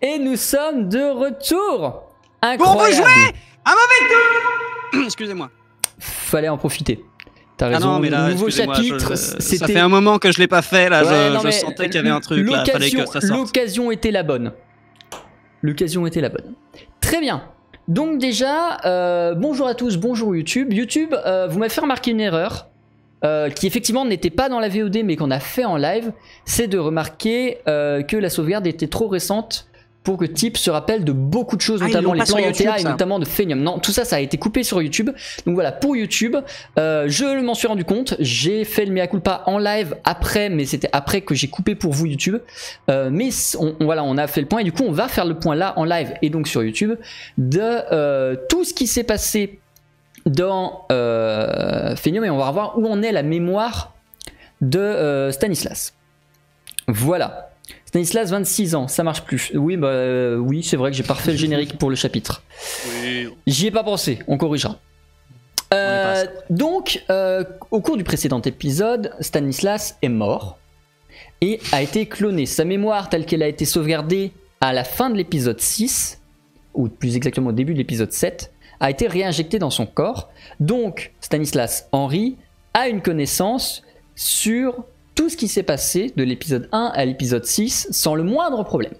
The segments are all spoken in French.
Et nous sommes de retour. Incroyable. Pour vous jouer un mauvais tour. Excusez-moi. Fallait en profiter. T'as raison. Ah non, mais là, nouveau chapitre. Ça fait un moment que je l'ai pas fait là. Ouais, je sentais qu'il y avait un truc là. Fallait que ça sorte. L'occasion était la bonne. L'occasion était la bonne. Très bien. Donc déjà, bonjour à tous, bonjour YouTube. YouTube, vous m'avez fait remarquer une erreur. Qui effectivement n'était pas dans la VOD mais qu'on a fait en live, c'est de remarquer que la sauvegarde était trop récente pour que Type se rappelle de beaucoup de choses, notamment les plans d'OTA et notamment de Phenium. Non, tout ça, ça a été coupé sur YouTube. Donc voilà, pour YouTube, je m'en suis rendu compte. J'ai fait le mea culpa en live après, mais c'était après que j'ai coupé pour vous YouTube. Mais voilà, on a fait le point et du coup, on va faire le point là en live et donc sur YouTube de tout ce qui s'est passé dans Phenium et on va voir où en est la mémoire de Stanislas. Voilà. Stanislas, 26 ans, ça marche plus. Oui, oui, c'est vrai que j'ai pas refait le générique pour le chapitre. Oui. J'y ai pas pensé, on corrigera. Donc, au cours du précédent épisode, Stanislas est mort et a été cloné. Sa mémoire, telle qu'elle a été sauvegardée à la fin de l'épisode 6, ou plus exactement au début de l'épisode 7, a été réinjectée dans son corps. Donc, Stanislas Henry a une connaissance sur tout ce qui s'est passé de l'épisode 1 à l'épisode 6 sans le moindre problème.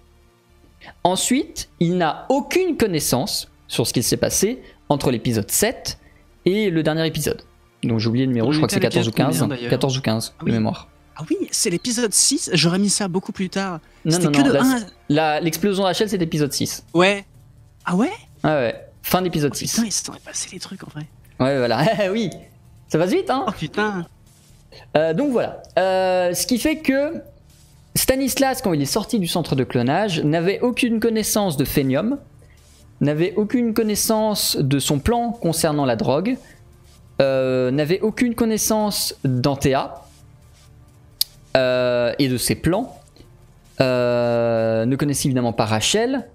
Ensuite, il n'a aucune connaissance sur ce qui s'est passé entre l'épisode 7 et le dernier épisode. Donc j'ai oublié le numéro, je crois que c'est 14 ou 15. 14 ou 15 de mémoire. Ah oui, c'est l'épisode 6, j'aurais mis ça beaucoup plus tard. Non, non, non, l'explosion de Rachel c'est l'épisode 6. Ouais. Ah ouais? Ah ouais, fin d'épisode 6. Putain, ils se sont passé les trucs en vrai. Ouais, voilà, oui, ça va vite hein. Oh putain. Donc voilà, ce qui fait que Stanislas, quand il est sorti du centre de clonage, n'avait aucune connaissance de Phenium, n'avait aucune connaissance de son plan concernant la drogue, n'avait aucune connaissance d'Antea et de ses plans, ne connaissait évidemment pas Rachel,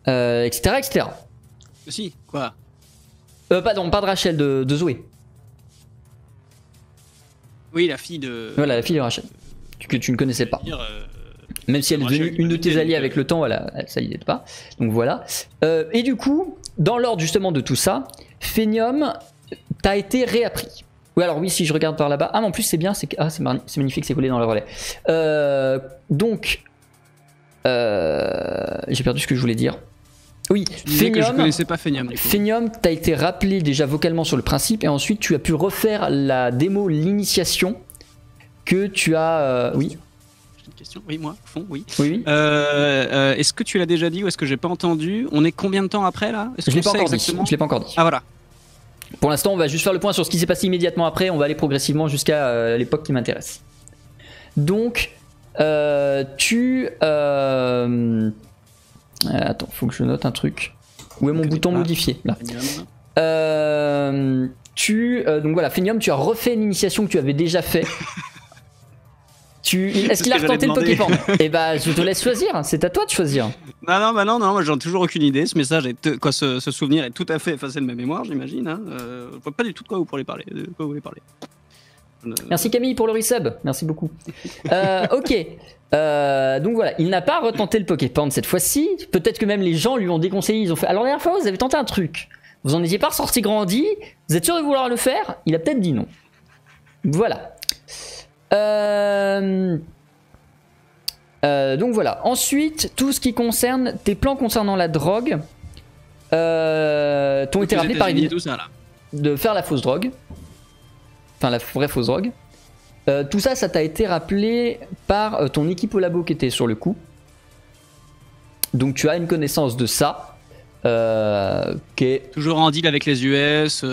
etc., etc. Si, quoi? Pardon, pas de Rachel, de Zoé. Oui, la fille de... Voilà, la fille de Rachel, que tu ne connaissais pas. Même si elle est devenue une de tes alliées avec le temps, voilà, ça y est pas. Donc voilà. Et du coup, dans l'ordre justement de tout ça, Phenium t'a été réappris. Oui, alors oui, si je regarde par là-bas. Ah, mais en plus, c'est bien, c'est magnifique, c'est collé dans le relais. Donc, j'ai perdu ce que je voulais dire. Oui, Phenium, je connaissais pas Phenium. Phenium, t'as été rappelé déjà vocalement sur le principe et ensuite tu as pu refaire la démo, l'initiation que tu as. Oui. Une question. Oui, moi, fond, oui. Oui. Est-ce que tu l'as déjà dit ou est-ce que j'ai pas entendu? On est combien de temps après là? Je l'ai pas encore dit. Je l'ai pas encore dit. Ah voilà. Pour l'instant, on va juste faire le point sur ce qui s'est passé immédiatement après. On va aller progressivement jusqu'à l'époque qui m'intéresse. Donc, attends, faut que je note un truc. Où est mon bouton modifié là. Donc voilà, Phenium, tu as refait une initiation que tu avais déjà fait. Est-ce qu'il a retenté le Pokémon? Eh bah, je te laisse choisir. C'est à toi de choisir. Non, moi j'en ai toujours aucune idée. Ce message, ce souvenir est tout à fait effacé de ma mémoire, j'imagine. Hein. Je vois pas du tout de quoi vous voulez parler. Merci Camille pour le resub, merci beaucoup. Ok, donc voilà, il n'a pas retenté le Poképan cette fois-ci. Peut-être que même les gens lui ont déconseillé, ils ont fait. Alors la dernière fois, vous avez tenté un truc, vous en étiez pas ressorti grandi, vous êtes sûr de vouloir le faire? Il a peut-être dit non. Voilà. Donc voilà. Ensuite, tout ce qui concerne tes plans concernant la drogue t'ont été rappelés par évidemment de faire la fausse drogue. Enfin, la vraie fausse drogue. Tout ça, ça t'a été rappelé par ton équipe au labo qui était sur le coup. Donc tu as une connaissance de ça. Qui est... Toujours en deal avec les US.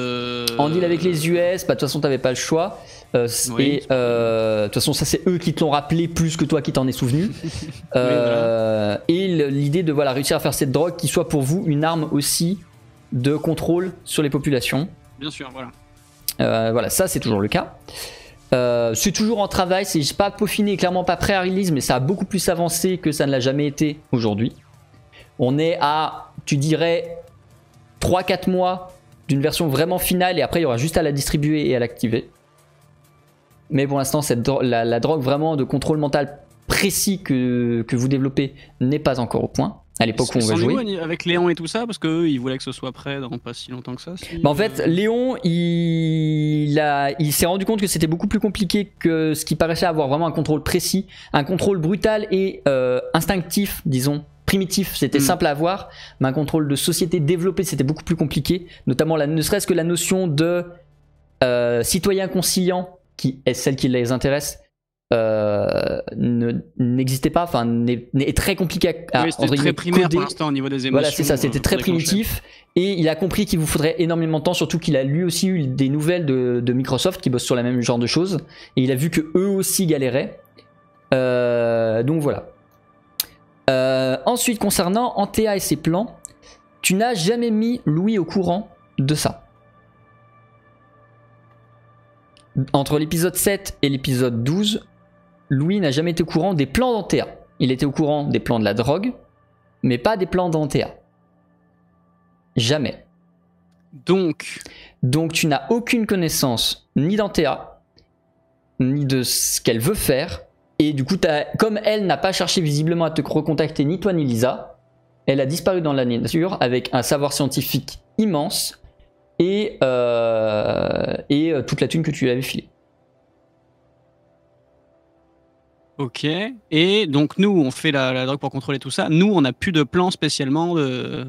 En deal avec les US, bah, de toute façon, t'avais pas le choix. Oui. Et de toute façon, ça, c'est eux qui te l'ont rappelé plus que toi qui t'en es souvenu. Voilà. Et l'idée de voilà, réussir à faire cette drogue qui soit pour vous une arme aussi de contrôle sur les populations. Bien sûr, voilà. Voilà, ça c'est toujours le cas. C'est toujours en travail, c'est pas peaufiné, clairement pas prêt à release, mais ça a beaucoup plus avancé que ça ne l'a jamais été aujourd'hui. On est à, tu dirais, 3-4 mois d'une version vraiment finale et après il y aura juste à la distribuer et à l'activer. Mais pour l'instant, la drogue vraiment de contrôle mental précis que vous développez n'est pas encore au point. à l'époque où on va C'en est jouer. où avec Léon et tout ça, parce qu'eux, ils voulaient que ce soit prêt dans pas si longtemps que ça. Bah en fait, Léon, il s'est rendu compte que c'était beaucoup plus compliqué que ce qui paraissait avoir vraiment un contrôle précis, un contrôle brutal et instinctif, disons, primitif, c'était simple à avoir, mais un contrôle de société développé, c'était beaucoup plus compliqué, notamment ne serait-ce que la notion de citoyen conciliant, qui est celle qui les intéresse, n'existait pas, enfin est très compliqué à oui, c'était très primaire coder. pour l'instant au niveau des émotions. Voilà, c'est ça, c'était très primitif et il a compris qu'il vous faudrait énormément de temps, surtout qu'il a lui aussi eu des nouvelles de Microsoft qui bossent sur le même genre de choses et il a vu que eux aussi galéraient. Donc voilà. Ensuite, concernant Antea et ses plans, tu n'as jamais mis Louis au courant de ça. Entre l'épisode 7 et l'épisode 12, Louis n'a jamais été au courant des plans d'Antea. Il était au courant des plans de la drogue, mais pas des plans d'Antea. Jamais. Donc tu n'as aucune connaissance ni d'Antea, ni de ce qu'elle veut faire. Et du coup, comme elle n'a pas cherché visiblement à te recontacter, ni toi ni Lisa, elle a disparu dans la nature avec un savoir scientifique immense et toute la thune que tu lui avais filée. Ok. Et donc nous, on fait la drogue pour contrôler tout ça. Nous, on n'a plus de plan spécialement de...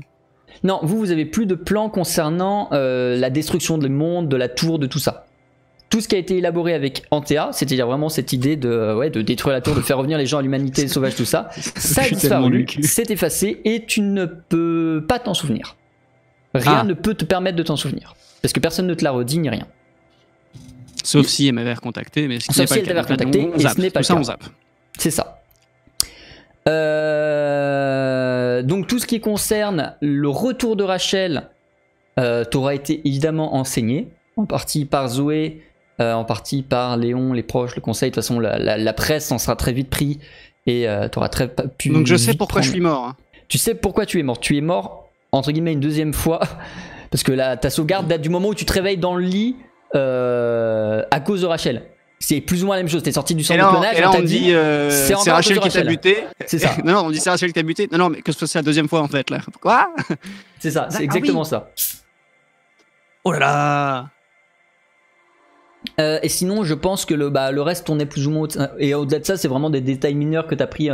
Non, vous avez plus de plan concernant la destruction du monde, de la tour, de tout ça. Tout ce qui a été élaboré avec Antea, c'est-à-dire vraiment cette idée de détruire la tour, de faire revenir les gens à l'humanité sauvage, tout ça, ça a disparu, c'est effacé et tu ne peux pas t'en souvenir. Rien ne peut te permettre de t'en souvenir. Parce que personne ne te l'a redit ni rien. Sauf si elle m'avait recontacté, mais ce sauf si elle t'avait recontacté, et ce n'est pas le cas. On zappe. C'est ça. Donc tout ce qui concerne le retour de Rachel t'aura été évidemment enseigné, en partie par Zoé, en partie par Léon, les proches, le conseil. De toute façon, la presse en sera très vite pris et t'auras très pu. Donc je sais pourquoi je suis mort. Hein. Tu sais pourquoi tu es mort. Tu es mort, entre guillemets, une deuxième fois, parce que ta sauvegarde date du moment où tu te réveilles dans le lit à cause de Rachel. C'est plus ou moins la même chose. T'es sorti du centre de clonage. Et là, on dit c'est Rachel qui t'a buté. C'est ça. Non, on dit c'est Rachel qui t'a buté. Non, mais que ce soit la deuxième fois en fait là. Quoi? C'est ça. C'est exactement ça. Oh là là. Et sinon, je pense que le reste tournait plus ou moins. Et au-delà de ça, c'est vraiment des détails mineurs que t'as pris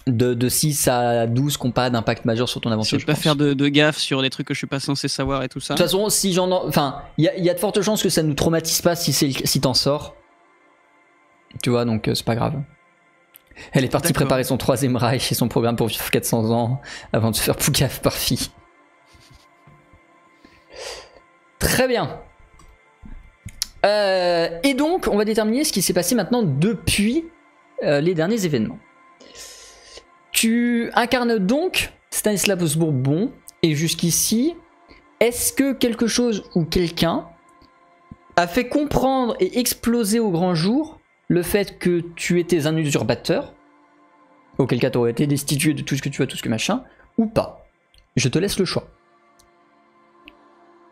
de 6 à 12 qui n'ont pas d'impact majeur sur ton aventure. Je peux pas faire de gaffe sur des trucs que je suis pas censé savoir et tout ça. De toute façon, si enfin, il y a de fortes chances que ça nous traumatise pas si t'en sors. Tu vois, donc c'est pas grave. Elle est partie préparer son 3ème Reich et son programme pour vivre 400 ans avant de se faire pougaf par fille. Très bien. Et donc, on va déterminer ce qui s'est passé maintenant depuis les derniers événements. Tu incarnes donc Stanislas Bourbon, et jusqu'ici, est-ce que quelque chose ou quelqu'un a fait comprendre et exploser au grand jour le fait que tu étais un usurpateur, auquel cas tu aurais été destitué de tout ce que tu as, tout ce que machin, ou pas? Je te laisse le choix.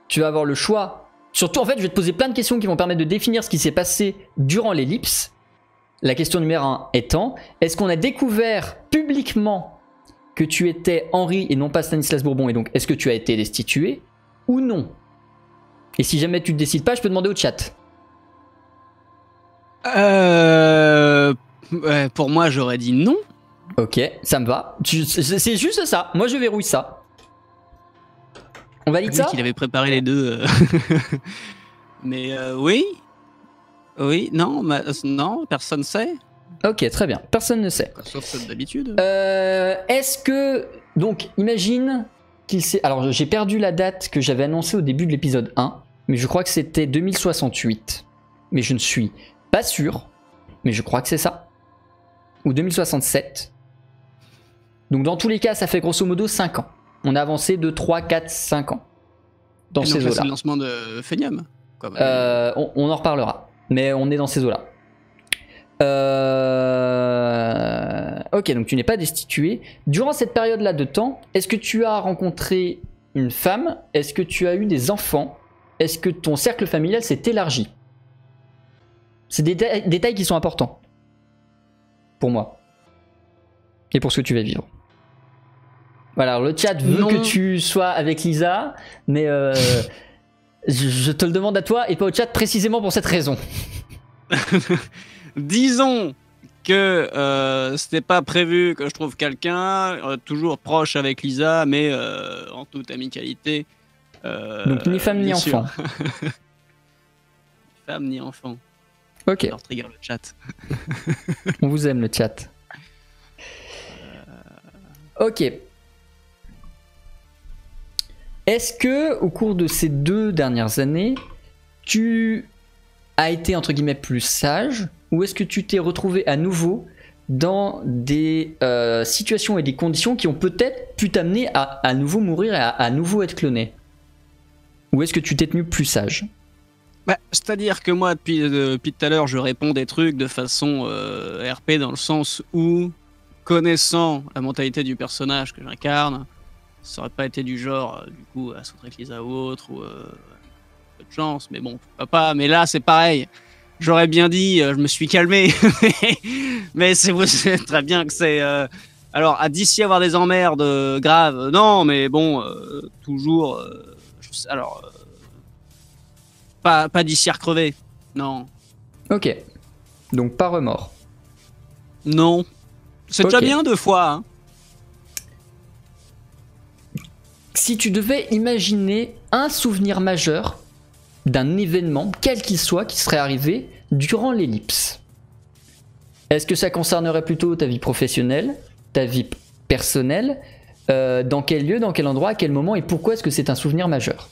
Tu vas avoir le choix. Surtout, en fait, je vais te poser plein de questions qui vont permettre de définir ce qui s'est passé durant l'ellipse. La question numéro 1 étant, est-ce qu'on a découvert publiquement que tu étais Henri et non pas Stanislas Bourbon, et donc est-ce que tu as été destitué ou non? Et si jamais tu ne décides pas, je peux demander au chat. Pour moi, j'aurais dit non. Ok, ça me va. C'est juste ça. Moi, je verrouille ça. On valide ça? Il avait préparé les deux. Mais oui. Oui, non, non, personne sait. Ok, très bien. Personne ne sait. Sauf ceux d'habitude. Est-ce que... Donc, imagine qu'il s'est... Alors, j'ai perdu la date que j'avais annoncée au début de l'épisode 1, mais je crois que c'était 2068. Mais je ne suis pas sûr, mais je crois que c'est ça. Ou 2067. Donc, dans tous les cas, ça fait grosso modo 5 ans. On a avancé de 3, 4, 5 ans. Dans ces eaux-là. C'est le lancement de Phenium. On en reparlera. Mais on est dans ces eaux-là. Ok, donc tu n'es pas destitué. Durant cette période-là de temps, est-ce que tu as rencontré une femme? Est-ce que tu as eu des enfants? Est-ce que ton cercle familial s'est élargi? C'est des détails qui sont importants. Pour moi. Et pour ce que tu vas vivre. Voilà, alors le chat veut Non. que tu sois avec Lisa, mais je te le demande à toi et pas au chat précisément pour cette raison. Disons que c'était pas prévu que je trouve quelqu'un, toujours proche avec Lisa, mais en toute amicalité. Donc ni femme ni bien enfant. sûr. Ni femme ni enfant. Ok, Alors trigger le chat. on vous aime le chat. Ok. Est-ce que au cours de ces 2 dernières années, tu as été entre guillemets plus sage, ou est-ce que tu t'es retrouvé à nouveau dans des situations et des conditions qui ont peut-être pu t'amener à nouveau mourir et à nouveau être cloné? Ou est-ce que tu t'es tenu plus sage? Bah, c'est-à-dire que moi, depuis tout à l'heure, je réponds des trucs de façon RP dans le sens où, connaissant la mentalité du personnage que j'incarne, ça aurait pas été du genre, du coup, à sauter avec Lisa ou autre, ou peu de chance, mais bon, pourquoi pas. Mais là, c'est pareil. J'aurais bien dit, je me suis calmé, mais vous savez très bien que c'est. Alors, d'ici avoir des emmerdes graves, non, mais bon, toujours. Alors, pas d'ici à recrever, non. Ok. Donc pas remords. Non. C'est Ok. déjà bien 2 fois. Hein. Si tu devais imaginer un souvenir majeur d'un événement, quel qu'il soit, qui serait arrivé durant l'ellipse, est-ce que ça concernerait plutôt ta vie professionnelle, ta vie personnelle, dans quel lieu, dans quel endroit, à quel moment et pourquoi est-ce que c'est un souvenir majeur?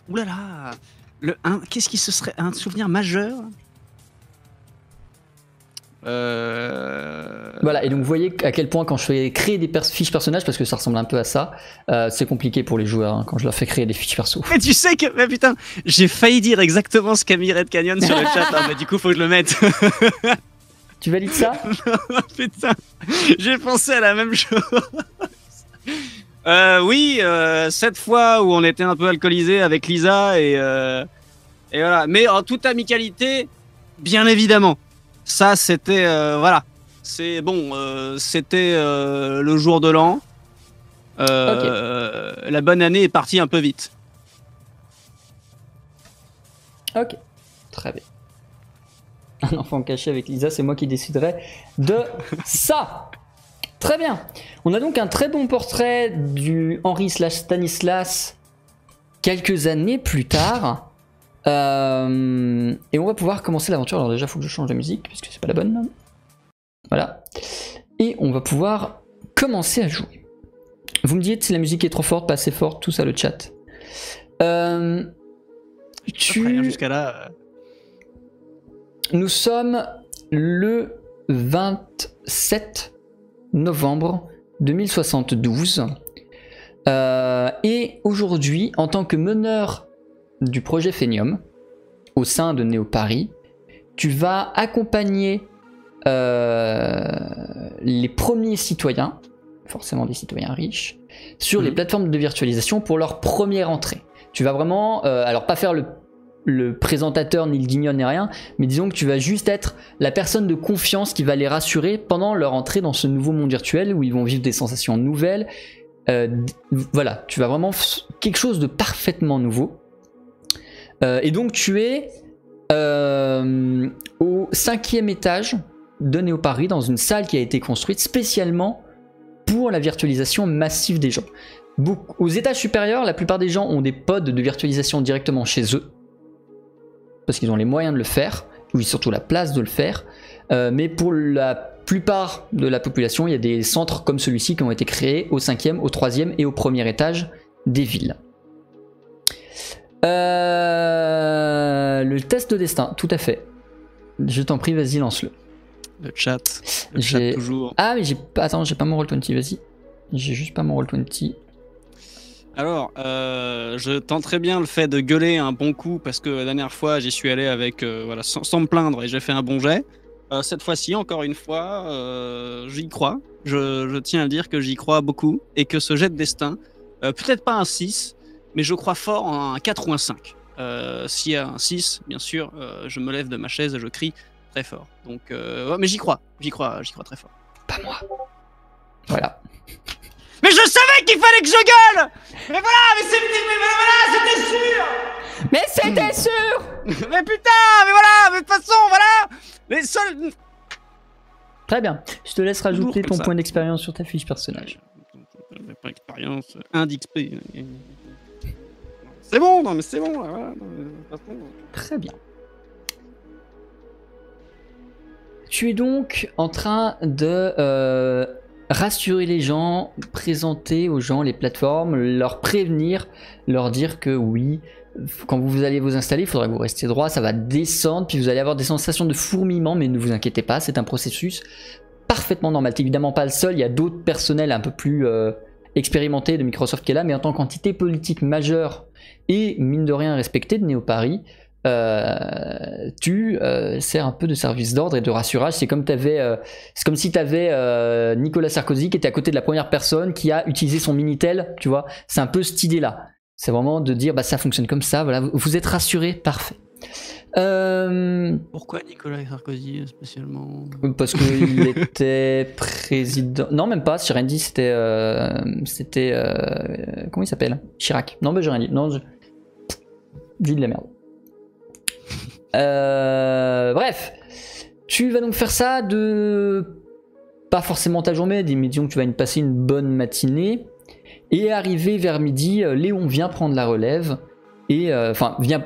Oulala. Qu'est-ce qui se serait un souvenir majeur? Voilà, et donc vous voyez à quel point quand je fais créer des fiches personnages, parce que ça ressemble un peu à ça, c'est compliqué pour les joueurs hein, quand je leur fais créer des fiches perso. Mais tu sais que, mais putain, j'ai failli dire exactement ce qu'a mis Red Canyon sur le chat, hein, mais du coup faut que je le mette. Tu valides ça? Putain, j'ai pensé à la même chose. Oui, cette fois où on était un peu alcoolisé avec Lisa et voilà, mais en toute amicalité, bien évidemment. Ça, c'était voilà, c'est bon, c'était le jour de l'an. La bonne année est partie un peu vite. Ok, très bien. Un enfant caché avec Lisa, c'est moi qui déciderai de ça. Très bien. On a donc un très bon portrait du Henri / Stanislas quelques années plus tard. Et on va pouvoir commencer l'aventure. Alors déjà, il faut que je change de musique puisque c'est pas la bonne. Voilà. Et on va pouvoir commencer à jouer. Vous me dites si la musique est trop forte, pas assez forte, tout ça le chat. Jusqu'à là. Nous sommes le 27 novembre 2072. Et aujourd'hui, en tant que meneur du projet Phénium, au sein de Néo Paris, tu vas accompagner les premiers citoyens, forcément des citoyens riches, sur les plateformes de virtualisation pour leur première entrée. Tu vas vraiment, alors pas faire le présentateur ni le guignol ni rien, mais disons que tu vas juste être la personne de confiance qui va les rassurer pendant leur entrée dans ce nouveau monde virtuel où ils vont vivre des sensations nouvelles. Voilà, tu vas vraiment quelque chose de parfaitement nouveau. Et donc tu es au 5e étage de Néo Paris dans une salle qui a été construite spécialement pour la virtualisation massive des gens. Aux étages supérieurs, la plupart des gens ont des pods de virtualisation directement chez eux parce qu'ils ont les moyens de le faire, ou surtout la place de le faire. Mais pour la plupart de la population, il y a des centres comme celui-ci qui ont été créés au 5e, au 3e et au 1er étage des villes. Le test de destin, tout à fait. Je t'en prie, vas-y, lance-le. Le chat toujours. Ah, mais j'ai pas mon Roll20, vas-y. J'ai juste pas mon Roll20. Alors, je tenterais bien le fait de gueuler un bon coup parce que la dernière fois, j'y suis allé avec, voilà, sans me plaindre et j'ai fait un bon jet. Cette fois-ci, encore une fois, j'y crois. Je tiens à le dire que j'y crois beaucoup et que ce jet de destin, peut-être pas un 6, mais je crois fort en un 4 ou un 5. S'il y a un 6, bien sûr, je me lève de ma chaise et je crie très fort. Donc, ouais, mais j'y crois très fort. Pas moi. Voilà. Mais je savais qu'il fallait que je gueule. Mais voilà, mais c'était sûr. Mais c'était sûr. Mais putain, mais voilà, mais de toute façon, voilà. Les seuls. Très bien. Je te laisse rajouter Toujours ton comme ça. point d'expérience sur ta fiche personnage. Pas expérience, 1 d'XP. C'est bon, non mais c'est bon, là, voilà. Non, mais de toute façon, Très bien. Tu es donc en train de rassurer les gens, présenter aux gens les plateformes, leur prévenir, leur dire que oui, quand vous allez vous installer, il faudra que vous restiez droit, ça va descendre, puis vous allez avoir des sensations de fourmillement, mais ne vous inquiétez pas, c'est un processus parfaitement normal. T'es évidemment pas le seul, il y a d'autres personnels un peu plus expérimentés de Microsoft qui est là, mais en tant qu'entité politique majeure et mine de rien respectée de NeoParis, tu sers un peu de service d'ordre et de rassurage. C'est comme si tu avais Nicolas Sarkozy qui était à côté de la première personne qui a utilisé son Minitel, tu vois. C'est un peu cette idée-là. C'est vraiment de dire, bah ça fonctionne comme ça, voilà, vous êtes rassurés, parfait. Pourquoi Nicolas Sarkozy spécialement? Parce qu'il était président. Non, même pas, j'ai rien dit, c'était. Comment il s'appelle? Chirac. Non, bah j'ai rien dit. Non, dis de la merde. Bref, tu vas donc faire ça de pas forcément ta journée, disons que tu vas passer une bonne matinée et arrivé vers midi, Léon vient prendre la relève et vient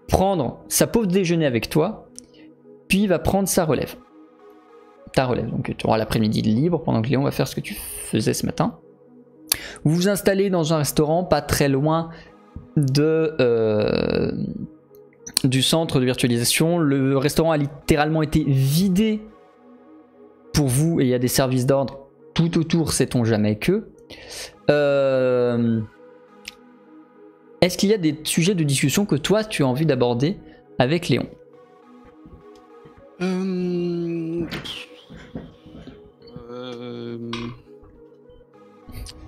prendre sa pause déjeuner avec toi, puis il va prendre sa relève. Ta relève, donc tu auras l'après-midi de libre pendant que Léon va faire ce que tu faisais ce matin. Vous vous installez dans un restaurant pas très loin du centre de virtualisation. Le restaurant a littéralement été vidé pour vous et il y a des services d'ordre tout autour, sait-on jamais que. Est-ce qu'il y a des sujets de discussion que toi tu as envie d'aborder avec Léon?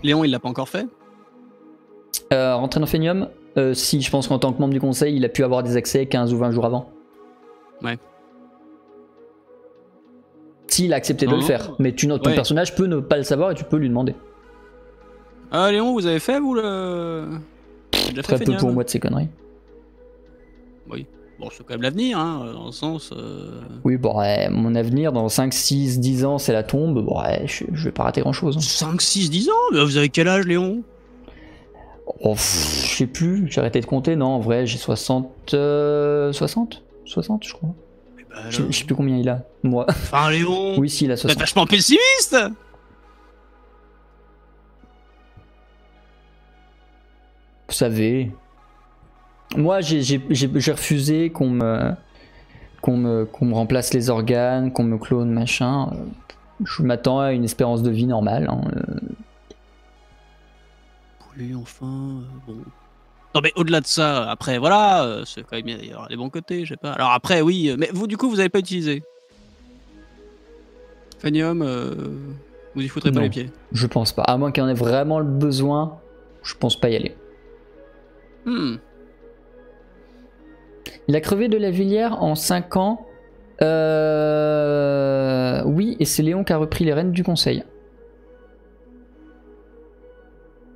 Léon, il l'a pas encore fait? Rentrer dans Phenium, si je pense qu'en tant que membre du conseil, il a pu avoir des accès 15 ou 20 jours avant. Ouais. S'il a accepté de le faire, mais ton personnage peut ne pas le savoir et tu peux lui demander. Ah Léon, vous avez fait vous le... Déjà Très fait peu Phenium? pour moi de ces conneries. Oui. Bon, c'est quand même l'avenir, hein, dans le sens... Oui, bon, ouais, mon avenir dans 5, 6, 10 ans, c'est la tombe. Bon, ouais, je vais pas rater grand chose. 5, 6, 10 ans? Mais vous avez quel âge, Léon? Oh, je sais plus, j'ai arrêté de compter. Non, en vrai, j'ai 60, je crois. Bah, Je sais plus combien il a, moi. Enfin, Léon... Oui, si, il a T'es 60. vachement pessimiste. Vous savez, moi j'ai refusé qu'on me remplace les organes, qu'on me clone, machin. Je m'attends à une espérance de vie normale. Hein. Oui, enfin, bon... Non mais au-delà de ça, après voilà, c'est quand même bien d'ailleurs les bons côtés, je sais pas. Alors après oui, mais vous du coup vous avez pas utilisé Phenium, vous y foutrez pas Non, les pieds. je pense pas. À moins qu'il en ait vraiment le besoin, je pense pas y aller. Il a crevé de la Villière en 5 ans. Oui, et c'est Léon qui a repris les rênes du conseil.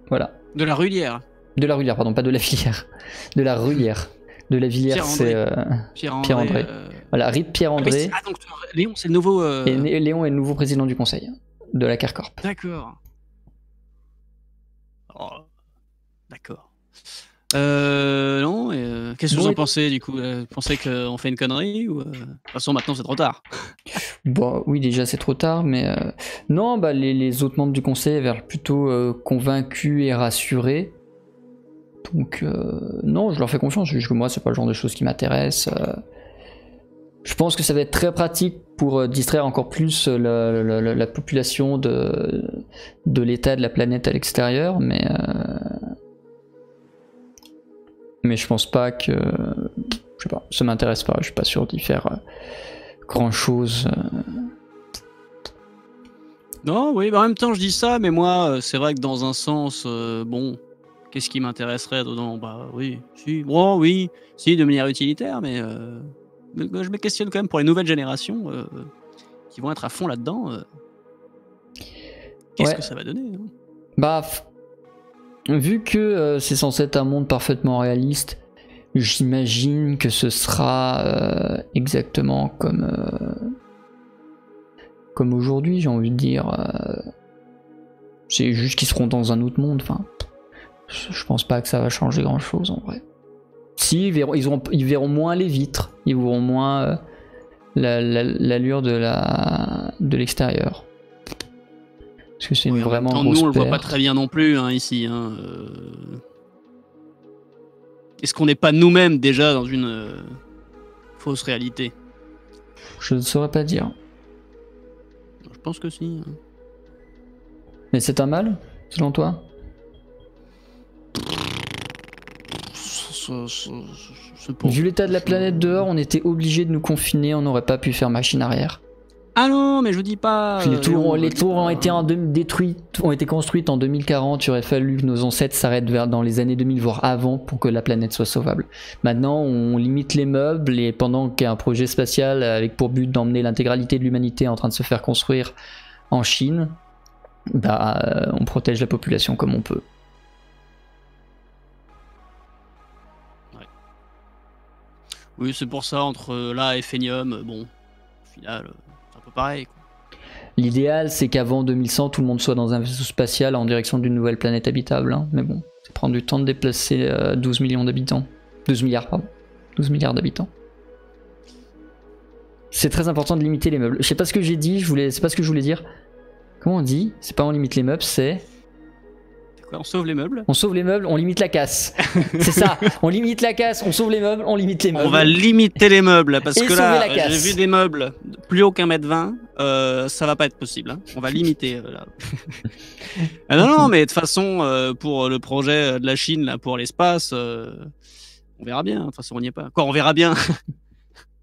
Voilà. De la Rulière. De la Rulière, pardon, pas de la Villière. De la Rulière. De la Villière, c'est Pierre-André. Voilà, RIP Pierre-André. Ah donc Léon c'est le nouveau... Et Léon est le nouveau président du conseil de la Carcorp. D'accord. Oh, d'accord. Non, qu'est-ce que vous en pensez du coup? Vous pensez qu'on fait une connerie ou de toute façon maintenant c'est trop tard? Bon, oui, déjà c'est trop tard, mais non, bah les autres membres du conseil avaient l'air plutôt convaincus et rassurés. Donc non, je leur fais confiance. Moi, c'est pas le genre de choses qui m'intéresse. Je pense que ça va être très pratique pour distraire encore plus la population de l'état de la planète à l'extérieur, mais je pense pas que... Je sais pas, ça m'intéresse pas, je suis pas sûr d'y faire grand chose. Non, oui, bah en même temps je dis ça, mais moi c'est vrai que dans un sens, bon, qu'est-ce qui m'intéresserait dedans? Bah oui, si, bon, oui, si, de manière utilitaire, mais je me questionne quand même pour les nouvelles générations qui vont être à fond là-dedans. Qu'est-ce que ça va donner, hein? Bah, vu que c'est censé être un monde parfaitement réaliste, j'imagine que ce sera exactement comme aujourd'hui, j'ai envie de dire. C'est juste qu'ils seront dans un autre monde. Enfin, je pense pas que ça va changer grand-chose en vrai. Si, ils verront moins les vitres, ils verront moins l'allure de l'extérieur. Parce que c'est une vraiment grosse nous, on le voit perte. pas très bien non plus, hein, ici. Hein, Est-ce qu'on n'est pas nous-mêmes déjà dans une fausse réalité? Je ne saurais pas dire. Je pense que si. Hein. Mais c'est un mal, selon toi? Vu l'état de la planète dehors, on était obligé de nous confiner, on n'aurait pas pu faire machine arrière. Ah non, mais je dis pas. Les tours ont été détruites, ont été construites en 2040. Il aurait fallu que nos ancêtres s'arrêtent dans les années 2000, voire avant, pour que la planète soit sauvable. Maintenant, on limite les meubles et pendant qu'il y a un projet spatial avec pour but d'emmener l'intégralité de l'humanité en train de se faire construire en Chine, bah, on protège la population comme on peut. Ouais. Oui, c'est pour ça, entre là et Phénium, bon, au final. Un peu pareil, quoi. L'idéal, c'est qu'avant 2100, tout le monde soit dans un vaisseau spatial en direction d'une nouvelle planète habitable. Hein. Mais bon, ça prend du temps de déplacer 12 millions d'habitants. 12 milliards, pardon. 12 milliards d'habitants. C'est très important de limiter les meubles. Je sais pas ce que j'ai dit, c'est pas ce que je voulais dire. Comment on dit? C'est pas on limite les meubles, c'est... On sauve les meubles. On sauve les meubles, on limite la casse. C'est ça, on limite la casse, on sauve les meubles, on limite les meubles. On va limiter les meubles, parce et que là, j'ai vu des meubles plus haut qu'1m20, ça va pas être possible. Hein. On va limiter. Là. Ah non, mais de toute façon, pour le projet de la Chine, là, pour l'espace, on verra bien. De toute façon, on n'y est pas. Quoi, on verra bien.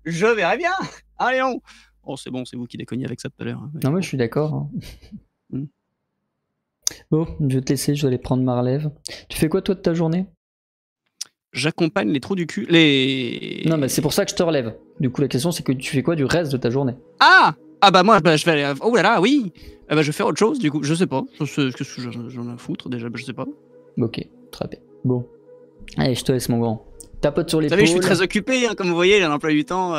Je verrai bien. Allez, on. Oh, c'est bon, c'est vous qui déconniez avec ça tout à l'heure. Hein. Non, mais je suis d'accord. Hein. Bon, je vais te laisser, je vais aller prendre ma relève. Tu fais quoi toi de ta journée? J'accompagne les trous du cul, Non, mais c'est pour ça que je te relève. Du coup, la question c'est que tu fais quoi du reste de ta journée? Ah bah moi, je vais aller... Oh là là, oui. Je vais faire autre chose, du coup, je sais pas. Qu'est-ce que j'en ai à foutre, déjà, je sais pas. Ok, très bien. Bon. Allez, je te laisse, mon grand. Tapote sur l'épaule. Vous savez, je suis très occupé, hein, comme vous voyez, j'ai un emploi du temps,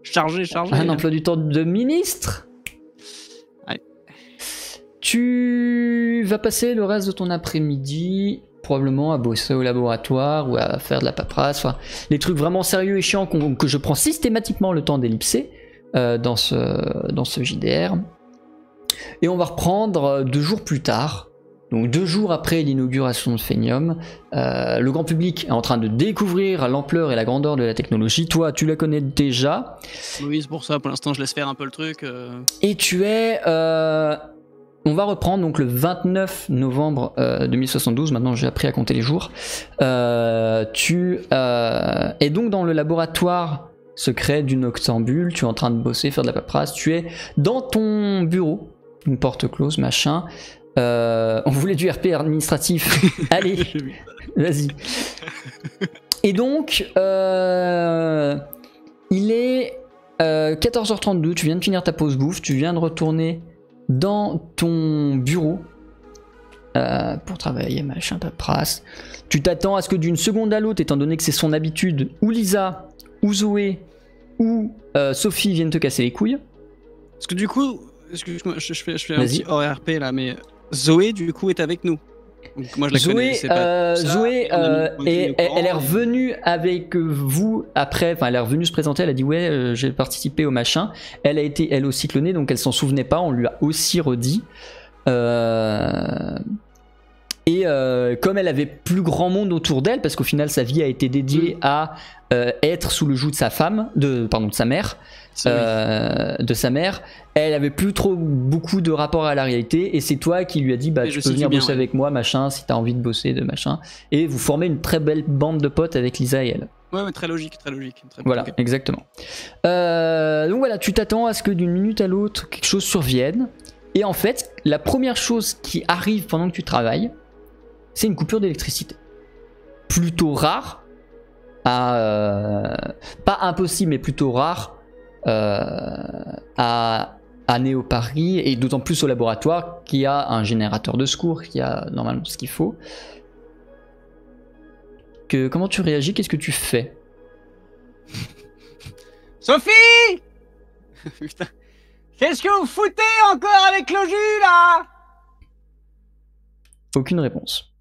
chargé. Un emploi du temps de ministre? Ouais. Tu vas passer le reste de ton après-midi probablement à bosser au laboratoire ou à faire de la paperasse, enfin, les trucs vraiment sérieux et chiants que je prends systématiquement le temps d'ellipser dans ce JDR. Et on va reprendre 2 jours plus tard, donc 2 jours après l'inauguration de Phénium. Le grand public est en train de découvrir l'ampleur et la grandeur de la technologie. Toi, tu la connais déjà. Oui, c'est pour ça, pour l'instant, je laisse faire un peu le truc. Et tu es... On va reprendre donc le 29 novembre 2072, maintenant j'ai appris à compter les jours. Tu es donc dans le laboratoire secret du Noctambule, tu es en train de bosser, faire de la paperasse, tu es dans ton bureau, une porte close, machin. On voulait du RP administratif, allez, vas-y. Et donc, il est 14h32, tu viens de finir ta pause bouffe, tu viens de retourner dans ton bureau pour travailler, machin, paperasse. Tu t'attends à ce que d'une seconde à l'autre, étant donné que c'est son habitude, ou Lisa, ou Zoé, ou Sophie viennent te casser les couilles. Parce que du coup, excuse-moi, je fais un petit hors RP là, mais Zoé du coup est avec nous. Donc, moi je la connais, c'est pas ça. Zoé, elle est revenue avec vous après, enfin elle est revenue se présenter, elle a dit ouais j'ai participé au machin, elle a été elle aussi clonée donc elle s'en souvenait pas, on lui a aussi redit. Et comme elle avait plus grand monde autour d'elle, parce qu'au final sa vie a été dédiée à être sous le joug de sa femme, de sa mère, elle avait plus trop beaucoup de rapport à la réalité, et c'est toi qui lui as dit bah tu peux venir bosser avec moi machin si t'as envie de bosser de machin, et vous formez une très belle bande de potes avec Lisa et elle. Ouais, très logique, très voilà, okay. Exactement. Donc voilà, tu t'attends à ce que d'une minute à l'autre quelque chose survienne, et en fait la première chose qui arrive pendant que tu travailles, c'est une coupure d'électricité. Plutôt rare, pas impossible mais plutôt rare à Néo Paris, et d'autant plus au laboratoire qui a un générateur de secours, qui a normalement ce qu'il faut. Comment tu réagis? Qu'est-ce que tu fais? Sophie! Putain. Qu'est-ce que vous foutez encore avec le jus là? Aucune réponse.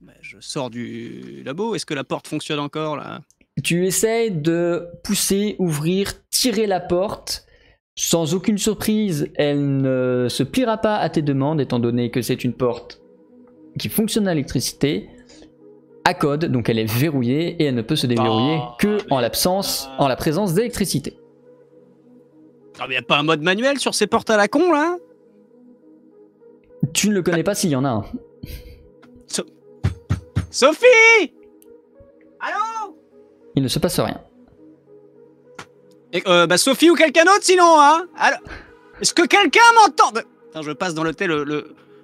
Bah, je sors du labo, est-ce que la porte fonctionne encore là? Tu essayes de pousser, ouvrir, tirer la porte. Sans aucune surprise, elle ne se pliera pas à tes demandes, étant donné que c'est une porte qui fonctionne à l'électricité, à code, donc elle est verrouillée et elle ne peut se déverrouiller que en la présence d'électricité. Ah, mais y a pas un mode manuel sur ces portes à la con là? Tu ne le connais pas s'il y en a un. Sophie! Allô? Il ne se passe rien. Et, bah Sophie ou quelqu'un d'autre sinon, hein? Alors, est-ce que quelqu'un m'entend? Attends, je passe dans le thé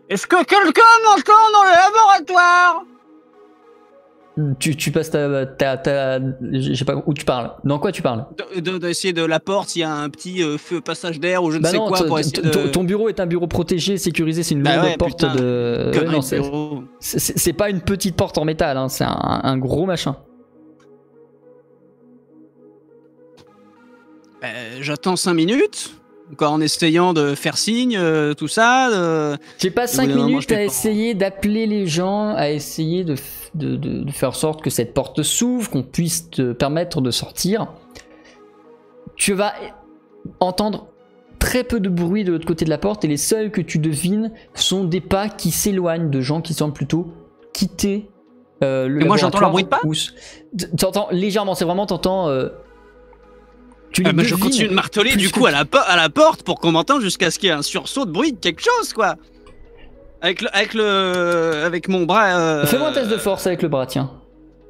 Est-ce que quelqu'un m'entend dans le laboratoire? Tu passes je sais pas où tu parles. Dans quoi tu parles? D'essayer de la porte, s'il y a un petit feu passage d'air ou je ne sais non, quoi pour essayer de... Ton bureau est un bureau protégé, sécurisé, c'est une longue porte putain, de... non, c'est pas une petite porte en métal, hein, c'est un gros machin. J'attends 5 minutes, encore en essayant de faire signe, tout ça. J'ai pas 5 minutes à essayer d'appeler les gens, à essayer de faire en sorte que cette porte s'ouvre, qu'on puisse te permettre de sortir. Tu vas entendre très peu de bruit de l'autre côté de la porte, et les seuls que tu devines sont des pas qui s'éloignent, de gens qui semblent plutôt quitter le laboratoire. Et moi j'entends leur bruit de pas? T'entends légèrement, c'est vraiment je continue de marteler du coup à la porte pour qu'on m'entende jusqu'à ce qu'il y ait un sursaut de bruit de quelque chose quoi. Avec mon bras. Fais-moi un test de force avec le bras, tiens.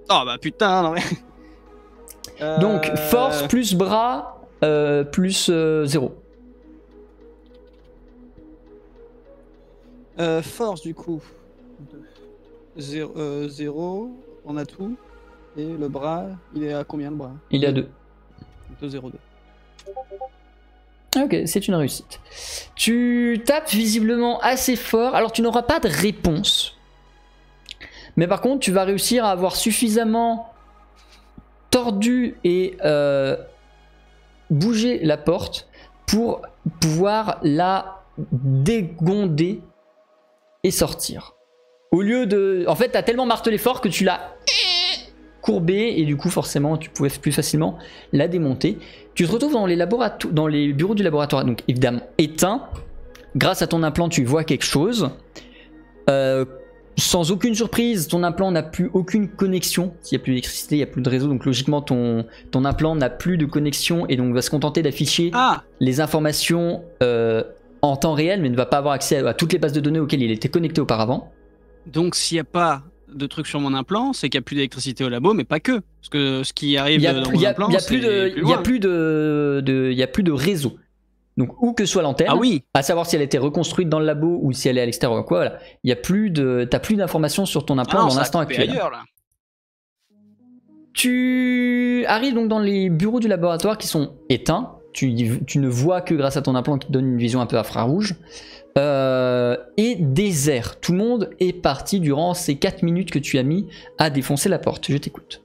Oh bah putain, non mais. Donc force plus bras plus 0. Force du coup. 0, on a tout. Et le bras, il est à combien le bras? Il est à 2. 2-0-2. Ok, c'est une réussite. Tu tapes visiblement assez fort. Alors tu n'auras pas de réponse. Mais par contre, tu vas réussir à avoir suffisamment tordu et bouger la porte pour pouvoir la dégonder et sortir. Au lieu de... En fait, t'as tellement martelé fort que tu l'as courbée et du coup, forcément, tu pouvais plus facilement la démonter. Tu te retrouves dans les bureaux du laboratoire, donc évidemment éteint. Grâce à ton implant, tu vois quelque chose. Sans aucune surprise, ton implant n'a plus aucune connexion. S'il n'y a plus d'électricité, il n'y a plus de réseau. Donc logiquement, ton implant n'a plus de connexion et donc va se contenter d'afficher les informations en temps réel, mais ne va pas avoir accès à toutes les bases de données auxquelles il était connecté auparavant. Donc s'il n'y a pas de trucs sur mon implant, c'est qu'il n'y a plus d'électricité au labo, mais pas que. Parce que ce qui arrive dans mon implant, il n'y a plus de réseau. Donc où que soit l'antenne, à savoir si elle a été reconstruite dans le labo ou si elle est à l'extérieur ou quoi, voilà. T'as plus d'informations sur ton implant dans l'instant actuel. Ailleurs, là. Tu arrives donc dans les bureaux du laboratoire qui sont éteints. Tu ne vois que grâce à ton implant qui te donne une vision un peu infrarouge. Et désert. Tout le monde est parti durant ces 4 minutes que tu as mis à défoncer la porte. Je t'écoute.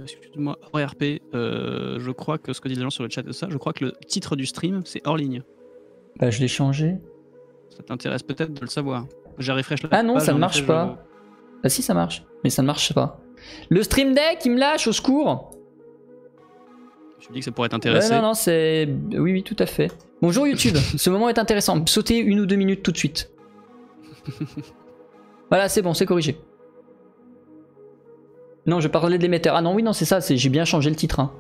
Excuse-moi, RP, je crois que ce que disent les gens sur le chat de ça, je crois que le titre du stream c'est hors ligne. Bah je l'ai changé. Ça t'intéresse peut-être de le savoir. J'ai refresh la Ah non, page, ça ne marche pas. Ah si, ça marche, mais ça ne marche pas. Le stream deck, il me lâche, au secours. Je me dis que ça pourrait t'intéresser. Non, c'est... Oui, tout à fait. Bonjour YouTube, ce moment est intéressant. Sautez 1 ou 2 minutes tout de suite. Voilà, c'est bon, c'est corrigé. Non, je parlais de l'émetteur. Ah non, oui, non, c'est ça, j'ai bien changé le titre. Hein.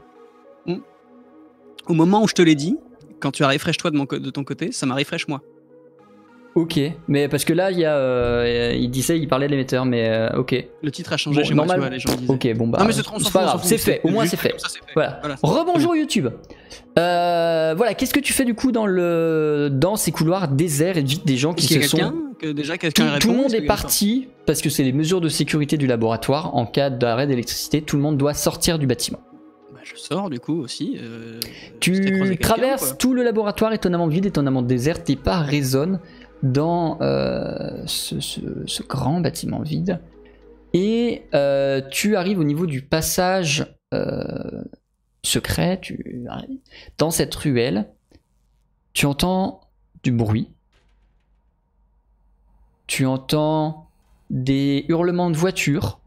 Au moment où je te l'ai dit, quand tu as refresh toi de ton côté, ça m'a refresh moi. Ok, mais parce que là, il parlait de l'émetteur, mais ok. Le titre a changé chez moi, tu vois, les gens disaient. Ok, bon bah, non, mais c'est pas grave, c'est fait, au moins c'est fait. Voilà. Rebonjour YouTube. Voilà, qu'est-ce que tu fais du coup dans ces couloirs déserts et des gens qui se sont que déjà quelqu'un répond. Tout le monde est que- parti parce que c'est les mesures de sécurité du laboratoire. En cas d'arrêt d'électricité, tout le monde doit sortir du bâtiment. Bah, je sors du coup aussi. Tu croisé quelqu'un, traverses quoi. tout le laboratoire étonnamment vide, étonnamment désert. Tes pas résonnent dans ce grand bâtiment vide. Et tu arrives au niveau du passage secret. Tu arrives dans cette ruelle. Tu entends du bruit. Tu entends des hurlements de voitures.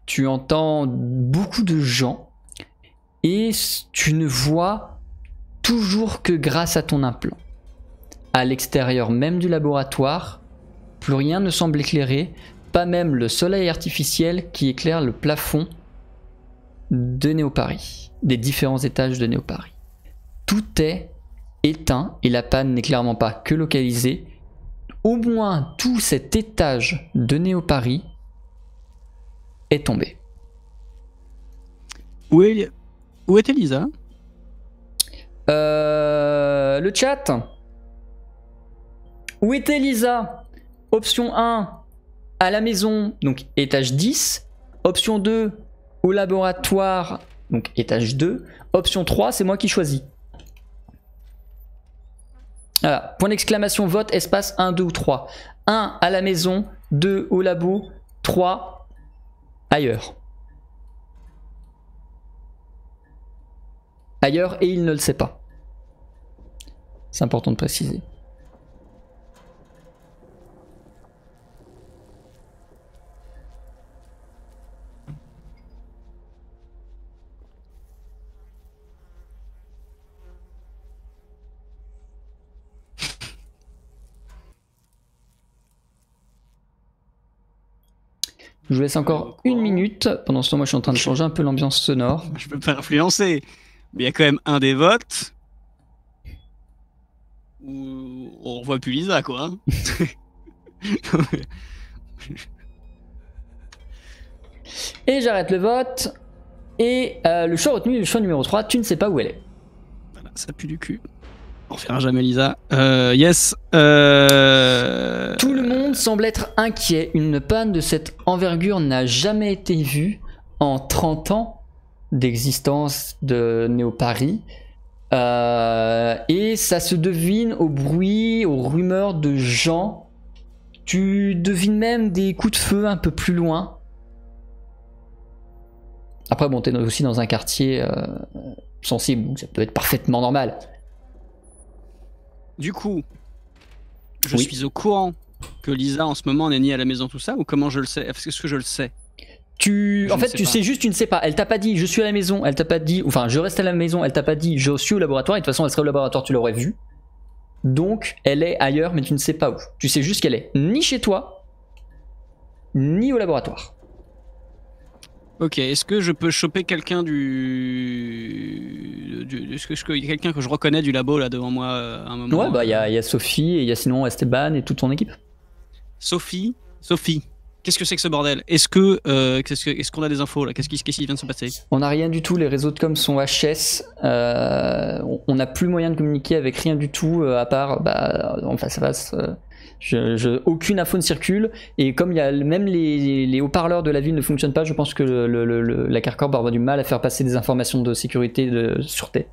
Tu entends beaucoup de gens. Et tu ne vois toujours que grâce à ton implant. À l'extérieur même du laboratoire, plus rien ne semble éclairer, pas même le soleil artificiel qui éclaire le plafond de Néo-Paris, des différents étages de Néo-Paris. Tout est éteint et la panne n'est clairement pas que localisée. Au moins tout cet étage de Néo-Paris est tombé. Où est Elisa? Le chat. Où est Elisa? Option 1, à la maison, donc étage 10. Option 2, au laboratoire, donc étage 2. Option 3, c'est moi qui choisis. Voilà, point d'exclamation, vote, espace 1, 2 ou 3. 1 à la maison, 2 au labo, 3 ailleurs. Ailleurs et il ne le sait pas. C'est important de préciser. Je vous laisse encore une minute. Pendant ce temps, moi je suis en train de changer un peu l'ambiance sonore. Je peux pas influencer. Mais il y a quand même un des votes où on revoit plus Lisa, quoi. Et j'arrête le vote. Et le choix retenu, le choix numéro 3, tu ne sais pas où elle est. Voilà, ça pue du cul. On refera jamais Lisa. Yes. Tout le monde semble être inquiet. Une panne de cette envergure n'a jamais été vue en 30 ans d'existence de Néo-Paris. Et ça se devine au bruit, aux rumeurs de gens. Tu devines même des coups de feu un peu plus loin. Après, bon, t'es aussi dans un quartier sensible, donc ça peut être parfaitement normal. Du coup, je Oui. suis au courant que Lisa en ce moment n'est ni à la maison tout ça, ou comment je le sais? Est-ce que je le sais? En ne fait, sais tu pas. sais juste, tu ne sais pas. Elle t'a pas dit je suis à la maison, elle t'a pas dit, enfin je reste à la maison, elle t'a pas dit je suis au laboratoire, et de toute façon elle serait au laboratoire, tu l'aurais vu. Donc elle est ailleurs, mais tu ne sais pas où. Tu sais juste qu'elle est ni chez toi, ni au laboratoire. Ok, est-ce que je peux choper quelqu'un est-ce que y a quelqu'un que je reconnais du labo là devant moi à un moment? Ouais, bah il y a Sophie, et il y a sinon Esteban et toute ton équipe. Sophie, qu'est-ce que c'est que ce bordel? Est-ce qu'on a des infos là? Qu'est-ce qui vient de se passer? On n'a rien du tout, les réseaux de com sont HS, on n'a plus moyen de communiquer avec rien du tout, à part en face à face. Aucune info ne circule, et comme il y a même les haut-parleurs de la ville ne fonctionnent pas, je pense que la Carcorp va avoir du mal à faire passer des informations de sécurité et de sûreté.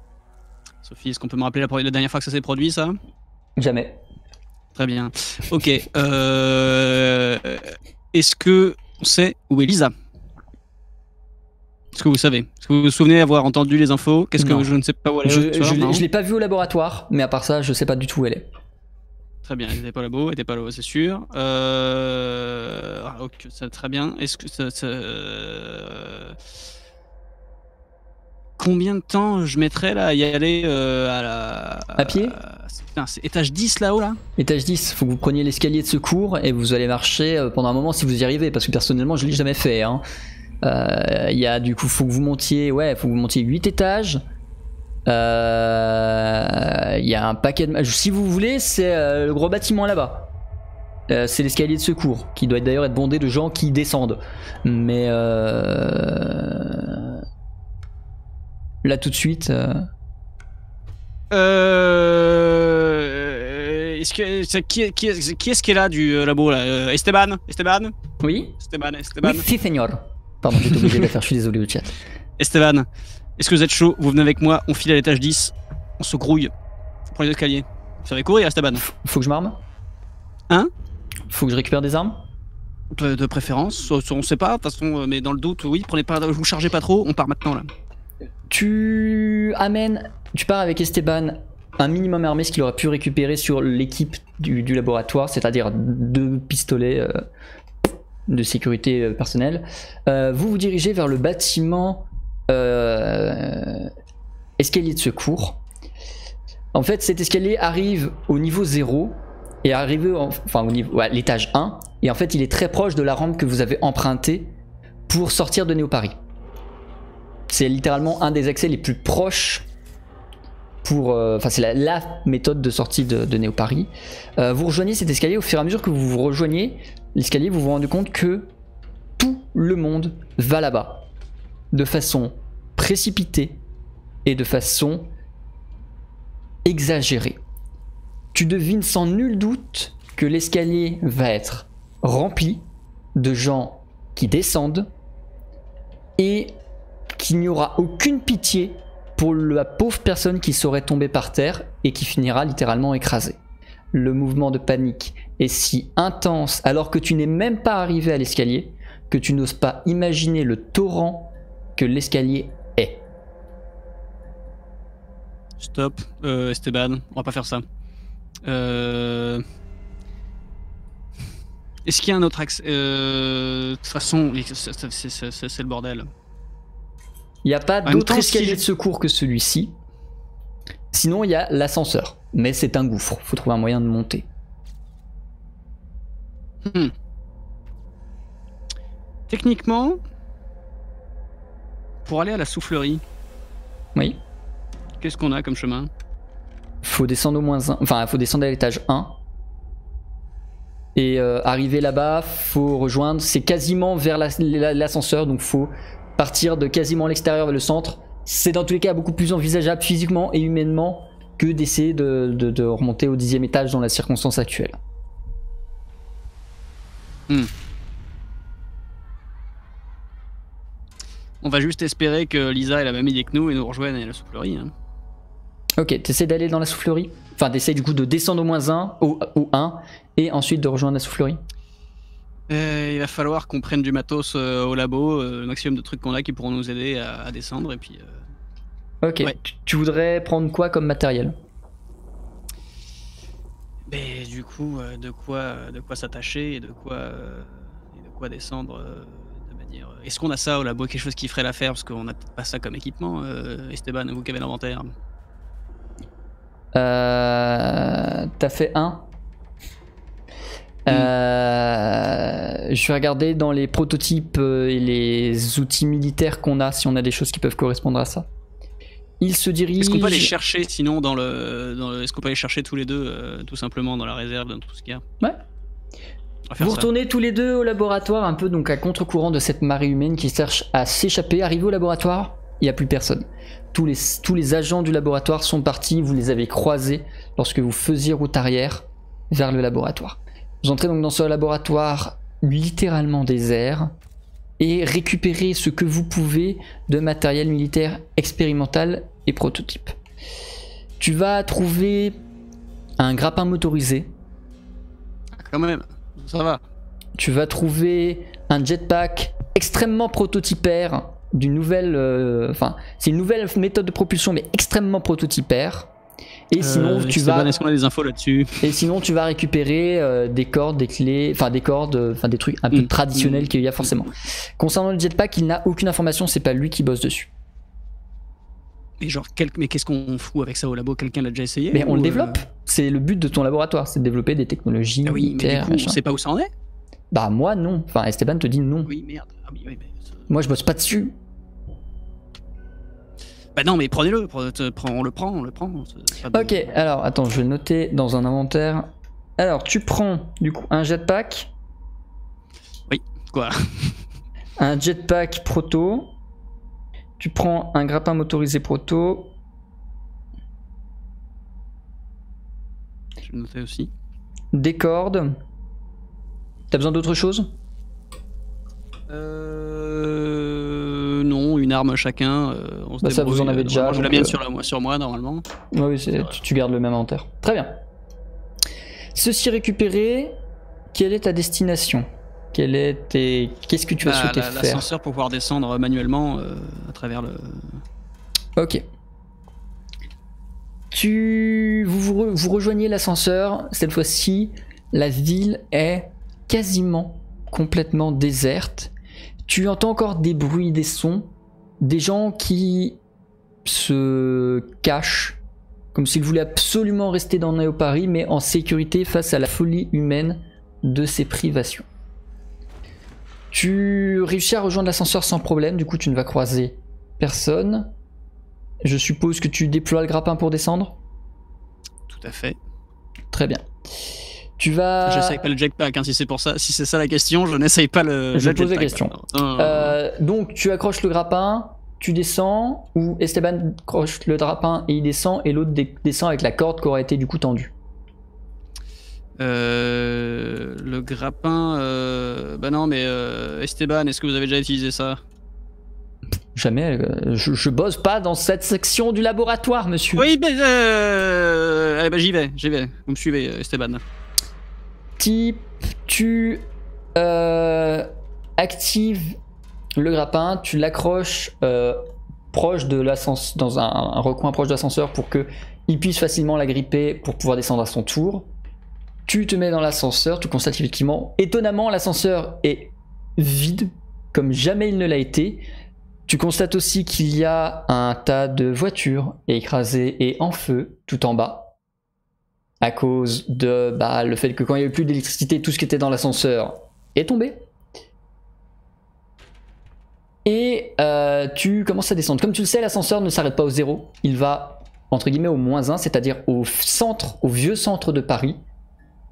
Sophie, est-ce qu'on peut me rappeler la dernière fois que ça s'est produit, ça? Jamais. Très bien. Ok. Est-ce que on sait où est Lisa? Est-ce que vous savez? Est-ce que vous vous souvenez avoir entendu les infos? Qu'est-ce Non. que je ne sais pas où elle est? Je l'ai pas vu au laboratoire, mais à part ça, je sais pas du tout où elle est. Très bien, elle n'était pas là-bas, elle était pas là-bas, c'est sûr. Ok, ça très bien. Est-ce que combien de temps je mettrais là à y aller À pied? Putain, c'est étage 10 là-haut là? Étage 10, faut que vous preniez l'escalier de secours et vous allez marcher pendant un moment si vous y arrivez, parce que personnellement je l'ai jamais fait. Hein. Du coup, faut que vous montiez 8 étages. Il y a un paquet de... Si vous voulez, c'est le gros bâtiment là-bas. C'est l'escalier de secours, qui doit d'ailleurs être bondé de gens qui descendent. Mais là tout de suite... qui est-ce qui est là du labo là Esteban? Oui. Esteban. Oui, si, señor. Pardon, j'étais obligé de le faire, je suis désolé au chat. Esteban, est-ce que vous êtes chaud? Vous venez avec moi, on file à l'étage 10, on se grouille, on prend les escaliers. Vous savez courir, Esteban? Faut que je m'arme? Hein? Faut que je récupère des armes? De préférence, on sait pas, de toute façon, mais dans le doute, oui, prenez pas, vous chargez pas trop, on part maintenant là. Tu pars avec Esteban un minimum armé, ce qu'il aurait pu récupérer sur l'équipe du laboratoire, c'est-à-dire 2 pistolets de sécurité personnelle. Vous vous dirigez vers le bâtiment escalier de secours. En fait, cet escalier arrive au niveau 0 et arrive au niveau à l'étage 1, et en fait il est très proche de la rampe que vous avez empruntée pour sortir de Néo-Paris. C'est littéralement un des accès les plus proches pour... c'est la méthode de sortie de Néo-Paris. Vous rejoignez cet escalier. Au fur et à mesure que vous rejoignez l'escalier, vous vous rendez compte que tout le monde va là-bas. De façon précipitée et de façon exagérée. Tu devines sans nul doute que l'escalier va être rempli de gens qui descendent et qu'il n'y aura aucune pitié pour la pauvre personne qui serait tombée par terre et qui finira littéralement écrasée. Le mouvement de panique est si intense alors que tu n'es même pas arrivé à l'escalier que tu n'oses pas imaginer le torrent que l'escalier est. Stop, Esteban, on va pas faire ça. Est-ce qu'il y a un autre accès? De toute façon, c'est le bordel. Il n'y a pas d'autre escalier de secours que celui-ci. Sinon, il y a l'ascenseur. Mais c'est un gouffre. Faut trouver un moyen de monter. Techniquement, pour aller à la soufflerie, oui. Qu'est-ce qu'on a comme chemin? Faut descendre au moins 1. Enfin, faut descendre à l'étage 1. Et arriver là-bas, faut rejoindre. C'est quasiment vers l'ascenseur. Donc, faut partir de quasiment l'extérieur vers le centre. C'est dans tous les cas beaucoup plus envisageable physiquement et humainement que d'essayer de remonter au 10e étage dans la circonstance actuelle. On va juste espérer que Lisa ait la même idée que nous et nous rejoigne à la soufflerie. Hein. Ok, t'essaies d'aller dans la soufflerie? Enfin, t'essaies du coup de descendre au moins 1, au 1, et ensuite de rejoindre la soufflerie? Il va falloir qu'on prenne du matos au labo, le maximum de trucs qu'on a qui pourront nous aider à descendre et puis... Ok, ouais. Tu voudrais prendre quoi comme matériel? Mais du coup, de quoi s'attacher et de quoi descendre de manière... Est-ce qu'on a ça au labo, quelque chose qui ferait l'affaire? Parce qu'on a peut-être pas ça comme équipement, Esteban, vous qui avez l'inventaire. T'as fait 1. Je vais regarder dans les prototypes et les outils militaires qu'on a, si on a des choses qui peuvent correspondre à ça. Il se dirige... Est-ce qu'on peut aller chercher sinon est-ce qu'on peut aller chercher tous les deux tout simplement dans la réserve, dans tout ce qu'il y a? Ouais. Vous retournez tous les deux au laboratoire, un peu donc à contre-courant de cette marée humaine qui cherche à s'échapper. Arrivé au laboratoire, il n'y a plus personne. Tous les agents du laboratoire sont partis, vous les avez croisés lorsque vous faisiez route arrière vers le laboratoire. Vous entrez donc dans ce laboratoire littéralement désert et récupérez ce que vous pouvez de matériel militaire expérimental et prototype. Tu vas trouver un grappin motorisé. Quand même, ça va. Tu vas trouver un jetpack extrêmement prototypaire d'une nouvelle... c'est une nouvelle méthode de propulsion mais extrêmement prototypaire. Et sinon, est-ce qu'on a des infos là-dessus? Et sinon, tu vas récupérer des cordes, des clés, des trucs un peu traditionnels qu'il y a forcément. Concernant le jetpack, il n'a aucune information, c'est pas lui qui bosse dessus. Mais genre, mais qu'est-ce qu'on fout avec ça au labo? Quelqu'un l'a déjà essayé? Mais on le développe. C'est le but de ton laboratoire, c'est de développer des technologies militaires. Mais du coup, on sait pas où ça en est? Bah moi non. Enfin, Esteban te dit non. Oui, merde. Ah, oui, mais... Moi, je bosse pas dessus. Bah non, mais prenez-le, on le prend. Ok, alors attends, je vais le noter dans un inventaire. Alors, tu prends du coup un jetpack. Oui, quoi? Un jetpack proto. Tu prends un grappin motorisé proto. j'ai noté aussi. Des cordes. T'as besoin d'autre chose? Non, une arme chacun. On se Bah ça, vous en débrouille. avez déjà. J'ai la donc, mienne sur moi, normalement. Oui, tu gardes le même inventaire. Très bien. Ceci récupéré, quelle est ta destination? Qu'est-ce que tu vas souhaiter faire? L'ascenseur pour pouvoir descendre manuellement à travers le... Ok. Vous rejoignez l'ascenseur. Cette fois-ci, la ville est quasiment complètement déserte. Tu entends encore des bruits, des sons, des gens qui se cachent, comme s'ils voulaient absolument rester dans Néo-Paris, mais en sécurité face à la folie humaine de ces privations. Tu réussis à rejoindre l'ascenseur sans problème, du coup tu ne vas croiser personne. Je suppose que tu déploies le grappin pour descendre? Tout à fait. Très bien. Tu vas... J'essaye pas le jetpack, hein, si c'est pour ça. Si c'est ça la question, je n'essaye pas le Je jetpack. pose la question. Donc tu accroches le grappin, tu descends, ou Esteban accroche le grappin et il descend, et l'autre descend avec la corde qui aurait été du coup tendue. Le grappin... Bah non, mais Esteban, est-ce que vous avez déjà utilisé ça? Jamais, je bosse pas dans cette section du laboratoire, monsieur. Oui, mais allez, bah j'y vais. Vous me suivez, Esteban. Type, tu actives le grappin, tu l'accroches proche de l'ascenseur, dans un recoin proche de l'ascenseur pour qu'il puisse facilement la gripper pour pouvoir descendre à son tour. Tu te mets dans l'ascenseur, tu constates effectivement, étonnamment, l'ascenseur est vide, comme jamais il ne l'a été. Tu constates aussi qu'il y a un tas de voitures écrasées et en feu tout en bas, à cause de le fait que quand il n'y avait plus d'électricité, tout ce qui était dans l'ascenseur est tombé. Et tu commences à descendre. Comme tu le sais, l'ascenseur ne s'arrête pas au 0, il va entre guillemets au -1, c'est-à-dire au vieux centre de Paris,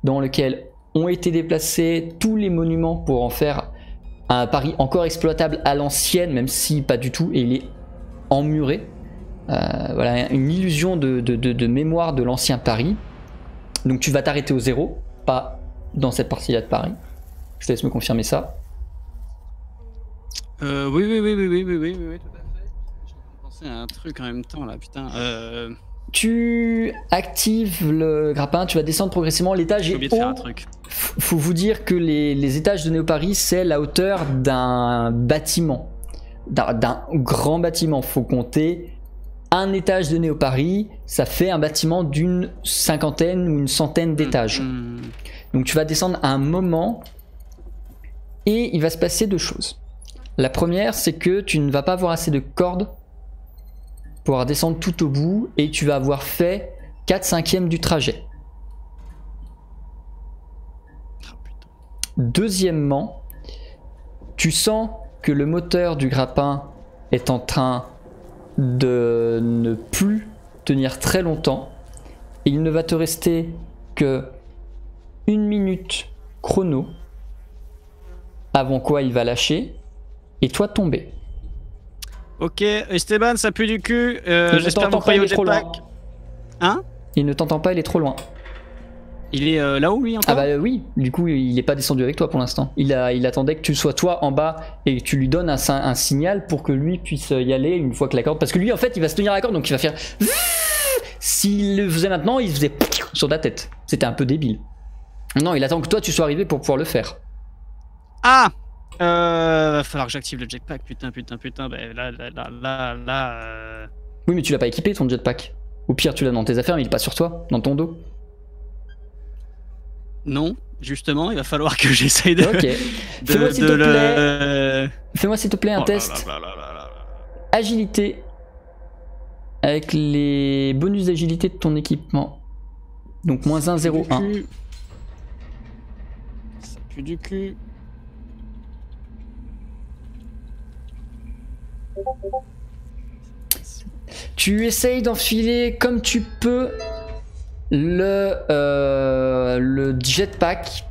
dans lequel ont été déplacés tous les monuments pour en faire un Paris encore exploitable à l'ancienne, même si pas du tout, et il est emmuré. Voilà, une illusion de mémoire de l'ancien Paris. Donc tu vas t'arrêter au 0, pas dans cette partie-là de Paris. Je te laisse me confirmer ça. Oui, tout à fait. Je pensais à un truc en même temps là, putain. Tu actives le grappin, tu vas descendre progressivement. L'étage est J'ai oublié de faire un haut. truc. Faut vous dire que les étages de Néo-Paris, c'est la hauteur d'un bâtiment. D'un grand bâtiment. Faut compter un étage de Néo-Paris, ça fait un bâtiment d'une cinquantaine ou une centaine d'étages. Donc tu vas descendre à un moment et il va se passer deux choses. La première, c'est que tu ne vas pas avoir assez de cordes pour descendre tout au bout et tu vas avoir fait 4/5 du trajet. Deuxièmement, tu sens que le moteur du grappin est en train de ne plus tenir très longtemps. Il ne va te rester que 1 minute chrono, avant quoi il va lâcher et toi tomber. Ok, Esteban, ça pue du cul. J'espère que vous croyez au jetpack. Hein? Il ne t'entend pas, il est trop loin. Il est là-haut, lui, encore? Ah bah oui, du coup il est pas descendu avec toi pour l'instant. Il attendait que tu sois toi en bas et que tu lui donnes un signal pour que lui puisse y aller une fois que la corde... Parce que lui en fait il va se tenir à la corde, donc il va faire... S'il le faisait maintenant, il faisait sur ta tête. C'était un peu débile. Non, il attend que toi tu sois arrivé pour pouvoir le faire. Ah! Va falloir que j'active le jetpack, putain. Bah, là... Oui mais tu l'as pas équipé ton jetpack. Au pire tu l'as dans tes affaires mais il est pas sur toi, dans ton dos. Non, justement, il va falloir que j'essaye de... Ok. Fais-moi s'il te plaît un test. Agilité. Avec les bonus d'agilité de ton équipement. Donc -1, 0, 1. Ça pue du cul. Tu essayes d'enfiler comme tu peux le jetpack.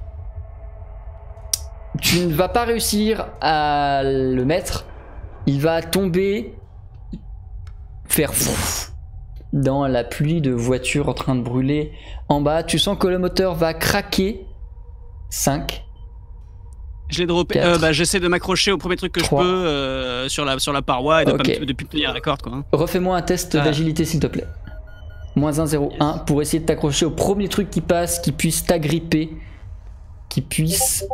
Tu ne vas pas réussir à le mettre. Il va tomber, faire dans la pluie de voitures en train de brûler en bas. Tu sens que le moteur va craquer. 5. Je l'ai droppé. J'essaie de m'accrocher au premier truc que 3. je peux sur la paroi et de plus me tenir à la corde, quoi. Refais-moi un test d'agilité, s'il te plaît. -1, 0, 1 pour essayer de t'accrocher au premier truc qui passe, qui puisse t'agripper, qui puisse...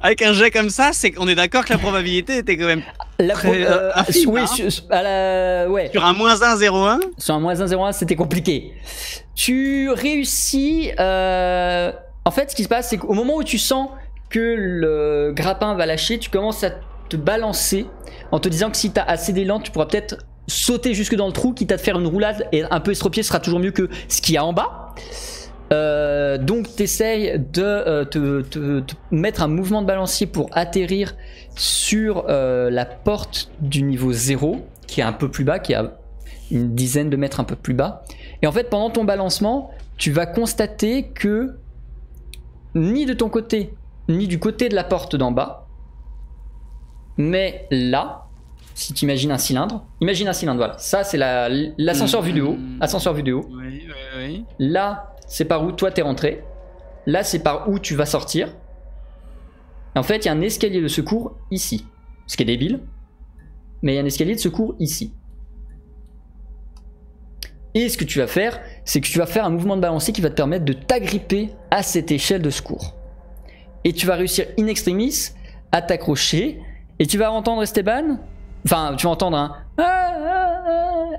Avec un jet comme ça, c'est qu'on est d'accord que la probabilité était quand même infime, oui, hein. Ouais. Sur un -1, 0, 1. Sur un -1, 0, 1, c'était compliqué. Tu réussis... En fait, ce qui se passe, c'est qu'au moment où tu sens que le grappin va lâcher, tu commences à te balancer en te disant que si tu as assez d'élan, tu pourras peut-être sauter jusque dans le trou, quitte à te faire une roulade et un peu estropié, ce sera toujours mieux que ce qu'il y a en bas. Donc tu essayes de te mettre un mouvement de balancier pour atterrir sur la porte du niveau 0, qui est un peu plus bas, qui est à une dizaine de mètres un peu plus bas. Et en fait, pendant ton balancement, tu vas constater que ni de ton côté, ni du côté de la porte d'en bas, mais là, si tu imagines un cylindre, voilà, ça c'est l'ascenseur vu de haut, ascenseur vu de haut. Oui. Là, c'est par où toi t'es rentré. Là, c'est par où tu vas sortir. Et en fait, il y a un escalier de secours ici. Ce qui est débile. Mais il y a un escalier de secours ici. Et ce que tu vas faire, c'est que tu vas faire un mouvement de balancier qui va te permettre de t'agripper à cette échelle de secours. Et tu vas réussir in extremis à t'accrocher. Et tu vas entendre Esteban. Enfin, tu vas entendre un...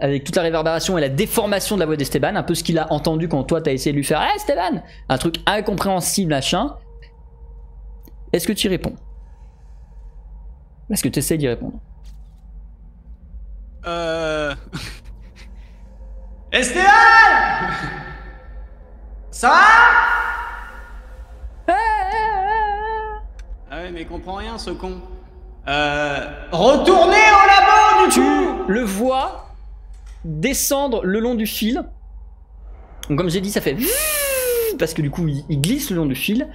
avec toute la réverbération et la déformation de la voix d'Esteban, un peu ce qu'il a entendu quand toi t'as essayé de lui faire Esteban, un truc incompréhensible, machin. Est-ce que tu y réponds? Est-ce que tu essaies d'y répondre? Esteban, ça va? Ah ouais, mais il comprend rien, ce con. Retournez au labo, du coup. Tu le vois descendre le long du fil. Donc, comme j'ai dit, ça fait parce que du coup il glisse le long du fil.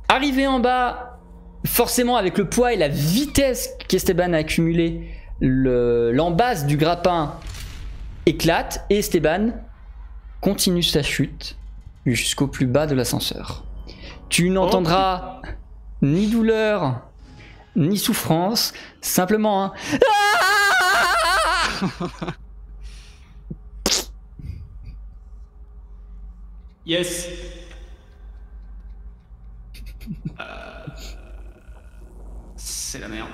Arrivé en bas, forcément avec le poids et la vitesse qu'Esteban a accumulé, l'embase du grappin éclate et Esteban continue sa chute jusqu'au plus bas de l'ascenseur. Tu n'entendras ni douleur ni souffrance, simplement un Yes. C'est la merde.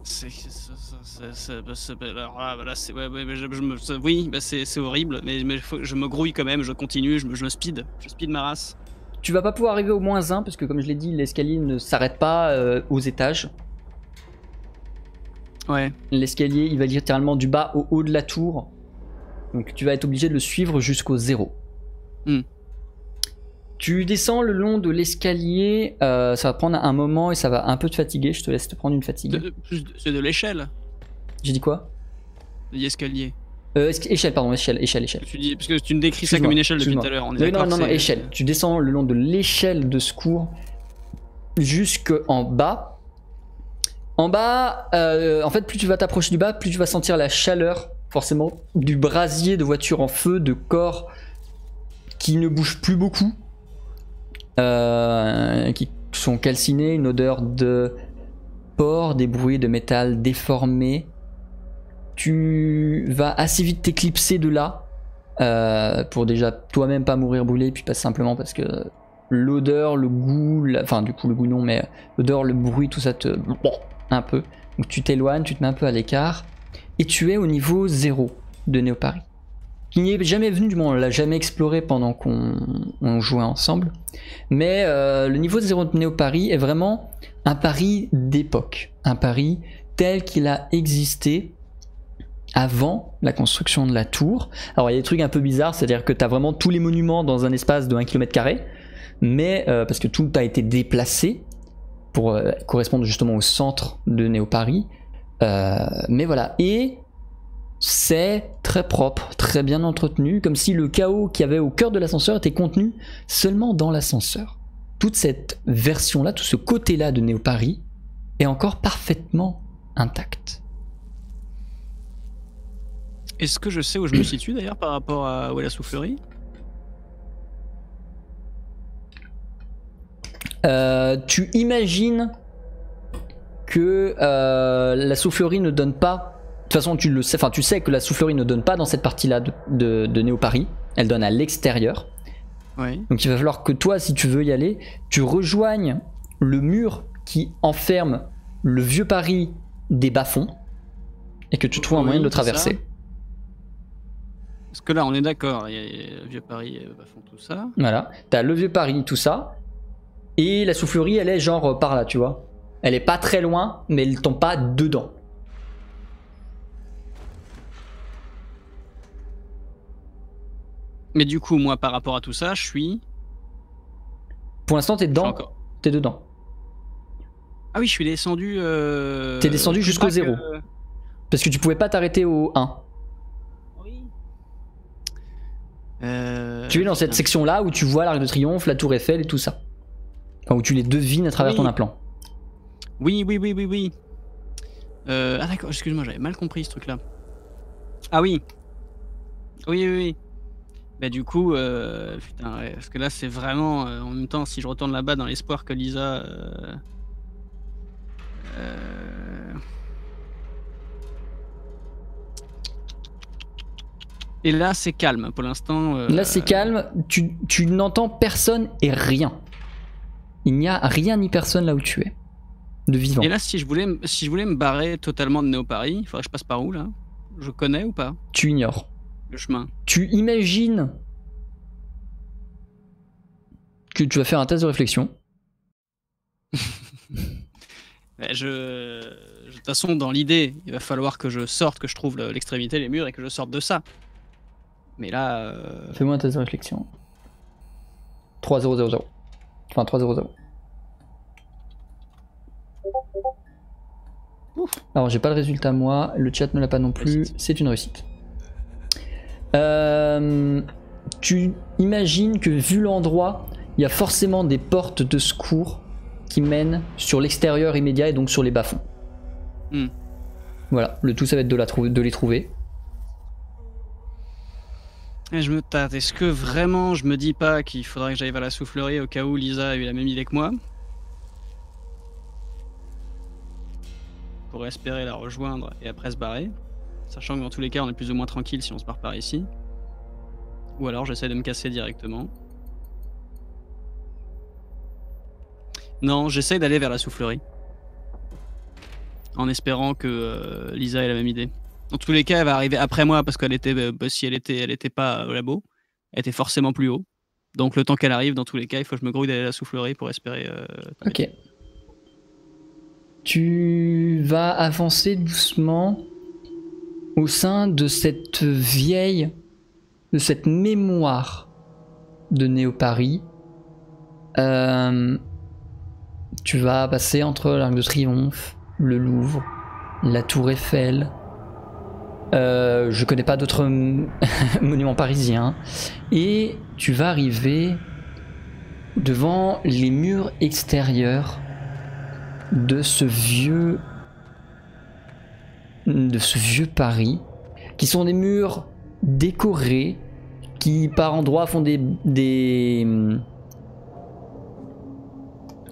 C'est horrible, mais je me grouille quand même, je continue, je me speed ma race. Tu vas pas pouvoir arriver au -1 parce que comme je l'ai dit, l'escalier ne s'arrête pas aux étages. Ouais. L'escalier, il va littéralement du bas au haut de la tour. Donc tu vas être obligé de le suivre jusqu'au 0. Tu descends le long de l'escalier, ça va prendre un moment et ça va un peu te fatiguer, je te laisse te prendre une fatigue. C'est de l'échelle. J'ai dit quoi? L'escalier. Échelle, pardon, échelle. Tu dis, parce que tu me décris ça comme une échelle depuis tout à l'heure. Non, échelle. Tu descends le long de l'échelle de secours jusqu'en bas. En bas, en fait, plus tu vas t'approcher du bas, plus tu vas sentir la chaleur, forcément, du brasier de voitures en feu, de corps qui ne bougent plus beaucoup, qui sont calcinés, une odeur de porc, des bruits de métal déformé. Tu vas assez vite t'éclipser de là pour déjà toi-même pas mourir brûlé, puis pas simplement parce que l'odeur, le goût, enfin du coup le goût non, mais l'odeur, le bruit, tout ça te... un peu. Donc tu t'éloignes, tu te mets un peu à l'écart et tu es au niveau 0 de Néo-Paris. Qui n'y est jamais venu, du moins on l'a jamais exploré pendant qu'on jouait ensemble. Mais le niveau 0 de Néo-Paris est vraiment un Paris d'époque. Un Paris tel qu'il a existé avant la construction de la tour. Alors il y a des trucs un peu bizarres, c'est-à-dire que tu as vraiment tous les monuments dans un espace de 1 km², mais parce que tout a été déplacé pour correspondre justement au centre de Néo-Paris. Mais voilà, et C'est très propre, très bien entretenu, comme si le chaos qu'il y avait au cœur de l'ascenseur était contenu seulement dans l'ascenseur. Toute cette version-là, tout ce côté-là de Néo Paris est encore parfaitement intact. Est-ce que je sais où je me situe d'ailleurs par rapport à où est la soufflerie? Tu imagines que la soufflerie ne donne pas. De toute façon, tu le sais. Enfin, tu sais que la soufflerie ne donne pas dans cette partie-là de Néo Paris. Elle donne à l'extérieur. Oui. Donc, il va falloir que toi, si tu veux y aller, tu rejoignes le mur qui enferme le vieux Paris des bas-fonds et que tu trouves un moyen de le traverser. Parce que là, on est d'accord. Il y a le vieux Paris, bas-fond, tout ça. Voilà. T'as le vieux Paris, tout ça. Et la soufflerie, elle est genre par là, tu vois. Elle est pas très loin, mais elle tombe pas dedans. Mais du coup, moi, par rapport à tout ça, je suis... Pour l'instant, t'es dedans. encore... T'es dedans. Ah oui, je suis descendu... T'es descendu jusqu'au 0. Parce que tu pouvais pas t'arrêter au 1. Oui. Tu es dans cette section-là où tu vois l'Arc de Triomphe, la Tour Eiffel et tout ça. Enfin, où tu les devines à travers ton implant. Oui. Ah d'accord, excuse-moi, j'avais mal compris ce truc-là. Ah oui. Oui. Bah du coup, putain, ouais, parce que là c'est vraiment, en même temps, si je retourne là-bas dans l'espoir que Lisa... Et là c'est calme pour l'instant. Là c'est calme, tu n'entends personne et rien. Il n'y a rien ni personne là où tu es. De vivant. Et là si je voulais me barrer totalement de Néo Paris, il faudrait que je passe par où là? Je connais ou pas? Tu ignores. Le chemin. Tu imagines que tu vas faire un test de réflexion. De toute façon, dans l'idée, il va falloir que je sorte, que je trouve l'extrémité, les murs et que je sorte de ça. Mais là... Fais-moi un test de réflexion. 3-0-0-0. Enfin 3-0-0. Alors j'ai pas le résultat moi, le chat ne l'a pas non plus, c'est une réussite. Tu imagines que vu l'endroit, il y a forcément des portes de secours qui mènent sur l'extérieur immédiat et donc sur les bas-fonds. Voilà, le tout ça va être de les trouver. Et je me tâte, est-ce que vraiment je me dis pas qu'il faudrait que j'aille vers la soufflerie au cas où Lisa a eu la même idée que moi? Pour espérer la rejoindre et après se barrer. Sachant que dans tous les cas on est plus ou moins tranquille si on se barre par ici. Ou alors j'essaie de me casser directement. Non, j'essaie d'aller vers la soufflerie. En espérant que Lisa ait la même idée. Dans tous les cas, elle va arriver après moi parce qu'elle était, si elle était pas au labo, elle était forcément plus haut. Donc le temps qu'elle arrive, dans tous les cas, il faut que je me grouille d'aller à la soufflerie pour espérer... Ok. Tu vas avancer doucement au sein de cette vieille, de cette mémoire de Néo Paris. Tu vas passer entre l'Arc de Triomphe, le Louvre, la Tour Eiffel. Je connais pas d'autres monuments parisiens. Et tu vas arriver devant les murs extérieurs de ce vieux Paris, qui sont des murs décorés, qui par endroits font des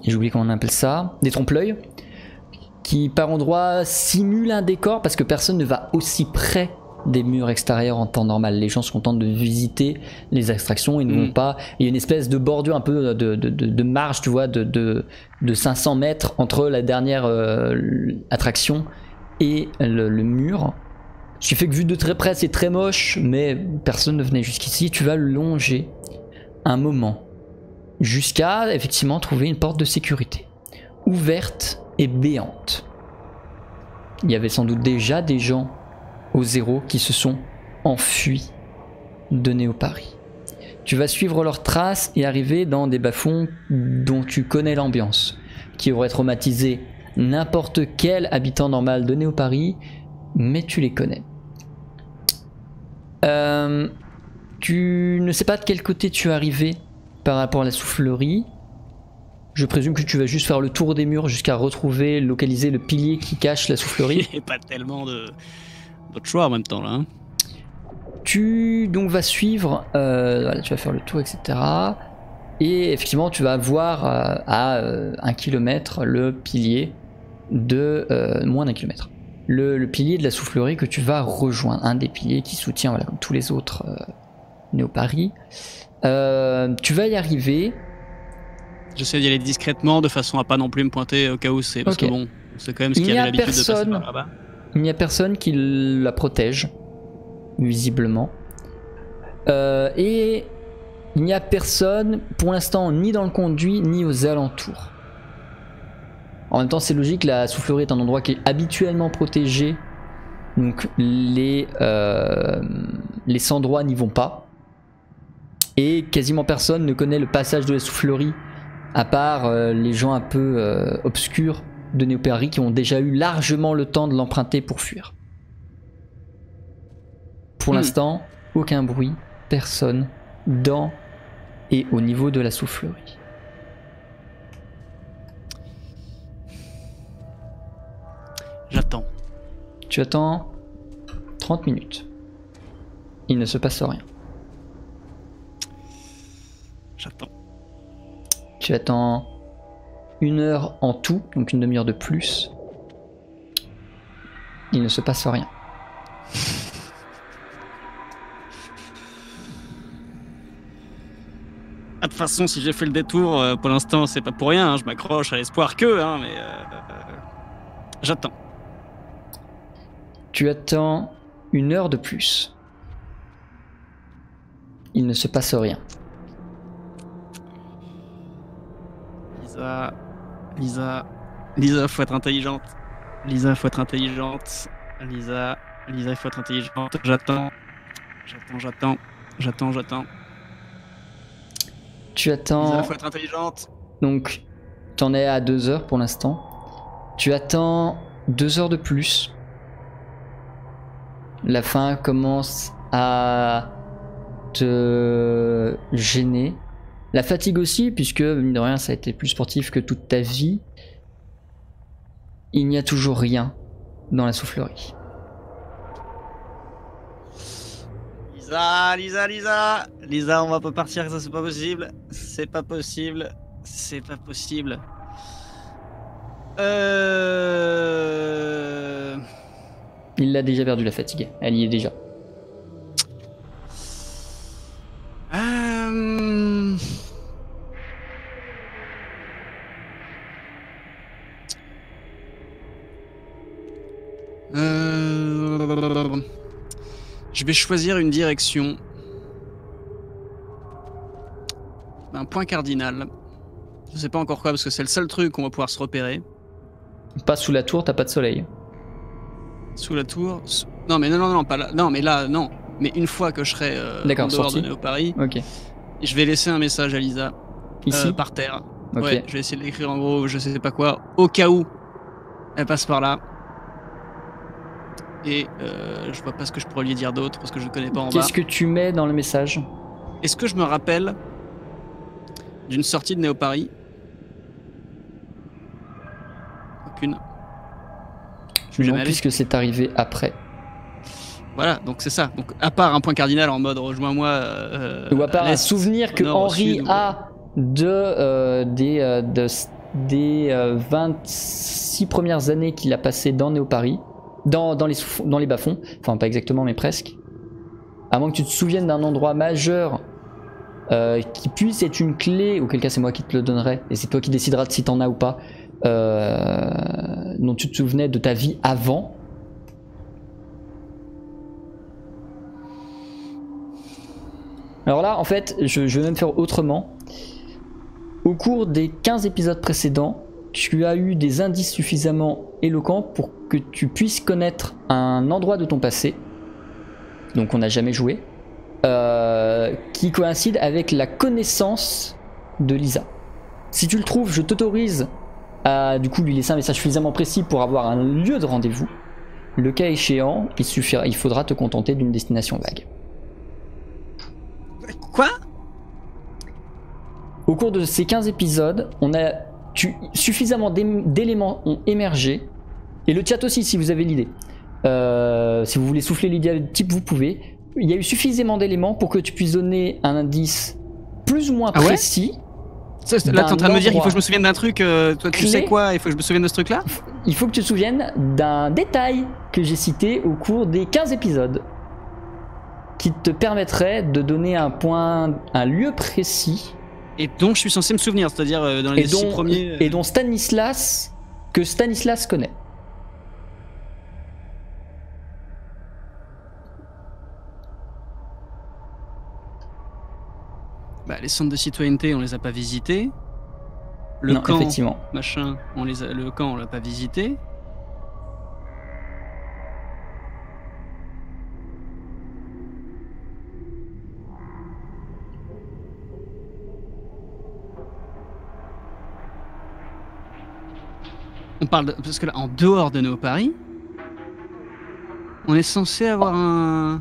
j'ai oublié comment on appelle ça, des trompe-l'œil, qui par endroits simulent un décor parce que personne ne va aussi près des murs extérieurs en temps normal. Les gens sont contents de visiter les extractions, ils ne vont pas. Il y a une espèce de bordure un peu de marge, tu vois, de 500 mètres entre la dernière attraction et le mur. Ce qui fait que vu de très près c'est très moche, mais personne ne venait jusqu'ici. Tu vas longer un moment jusqu'à effectivement trouver une porte de sécurité ouverte et béante. Il y avait sans doute déjà des gens au 0 qui se sont enfuis de Néo Paris. Tu vas suivre leurs traces et arriver dans des bas-fonds dont tu connais l'ambiance, qui auraient traumatisé n'importe quel habitant normal de Néo Paris, mais tu les connais. Tu ne sais pas de quel côté tu es arrivé par rapport à la soufflerie. Je présume que tu vas juste faire le tour des murs jusqu'à retrouver, localiser le pilier qui cache la soufflerie. Et pas tellement d'autres choix en même temps là. Hein. Tu donc vas suivre, voilà, tu vas faire le tour, etc. Et effectivement, tu vas voir à 1 kilomètre le pilier de moins d'1 kilomètre. Le pilier de la soufflerie que tu vas rejoindre, un des piliers qui soutient, voilà, comme tous les autres Néo-Paris. Tu vas y arriver. J'essaie d'y aller discrètement de façon à pas non plus me pointer au cas où c'est parce que bon, c'est quand même ce qu'il y avait l'habitude de passer par là-bas. Il n'y a personne qui la protège, visiblement. Et il n'y a personne pour l'instant ni dans le conduit ni aux alentours. En même temps, c'est logique, la soufflerie est un endroit qui est habituellement protégé. Donc les sans-droits n'y vont pas. Et quasiment personne ne connaît le passage de la soufflerie, à part les gens un peu obscurs de Néo-Paris qui ont déjà eu largement le temps de l'emprunter pour fuir. Pour l'instant, aucun bruit, personne dans et au niveau de la soufflerie. J'attends. Tu attends 30 minutes. Il ne se passe rien. J'attends. Tu attends 1 heure en tout, donc une demi-heure de plus. Il ne se passe rien. De toute façon, si j'ai fait le détour, pour l'instant, c'est pas pour rien. Hein, je m'accroche à l'espoir que, hein, mais j'attends. Tu attends 1 heure de plus. Il ne se passe rien. Lisa, faut être intelligente. Lisa, faut être intelligente. Lisa, il faut être intelligente. J'attends. Tu attends. Lisa, faut être intelligente. Donc, t'en es à 2 heures pour l'instant. Tu attends 2 heures de plus. La faim commence à te gêner. La fatigue aussi, puisque, mine de rien, ça a été plus sportif que toute ta vie. Il n'y a toujours rien dans la soufflerie. Lisa, on va pas partir, ça c'est pas possible. C'est pas possible. Il l'a déjà perdu, la fatigue. Elle y est déjà. Je vais choisir une direction. Un point cardinal. Je sais pas encore quoi parce que c'est le seul truc qu'on va pouvoir se repérer. Pas sous la tour, t'as pas de soleil. Sous la tour. Non mais non, pas là. Non mais là, non. Mais une fois que je serai en dehors de Néo-Paris, okay. Je vais laisser un message à Lisa. Ici par terre. Okay. Ouais, je vais essayer de l'écrire en gros, je sais pas quoi. Au cas où elle passe par là. Et je vois pas ce que je pourrais lui dire d'autre parce que je ne connais pas en bas. Qu'est-ce que tu mets dans le message? Est-ce que je me rappelle d'une sortie de Néo-Paris? Aucune. Non, puisque c'est arrivé après. Voilà, donc c'est ça. Donc à part un point cardinal en mode rejoins-moi. Ou à part un souvenir que Henri a des 26 premières années qu'il a passées dans Néo-Paris. Dans les bas-fonds, enfin pas exactement mais presque. À moins que tu te souviennes d'un endroit majeur qui puisse être une clé, auquel cas c'est moi qui te le donnerai, et c'est toi qui décideras de si t'en as ou pas, dont tu te souvenais de ta vie avant. Alors là en fait je vais même faire autrement. Au cours des 15 épisodes précédents, tu as eu des indices suffisamment éloquents pour que tu puisses connaître un endroit de ton passé, donc on n'a jamais joué, qui coïncide avec la connaissance de Lisa. Si tu le trouves, je t'autorise à du coup lui laisser un message suffisamment précis pour avoir un lieu de rendez-vous. Le cas échéant, il faudra te contenter d'une destination vague. Au cours de ces 15 épisodes, suffisamment d'éléments ont émergé. Et le chat aussi, si vous avez l'idée. Si vous voulez souffler l'idée type, vous pouvez. Il y a eu suffisamment d'éléments pour que tu puisses donner un indice plus ou moins précis. Là, t'es en train de me dire qu'il faut que je me souvienne d'un truc. Toi, tu sais quoi? Il faut que je me souvienne de ce truc-là? Il faut que tu te souviennes d'un détail que j'ai cité au cours des 15 épisodes qui te permettrait de donner un lieu précis. Et dont je suis censé me souvenir, c'est-à-dire dans les 6 premiers. Et dont Stanislas connaît. Bah, les centres de citoyenneté, on les a pas visités. Le non, camp, effectivement. Machin, le camp, on l'a pas visité. On parle de, parce que là, en dehors de Néo-Paris, on est censé avoir un...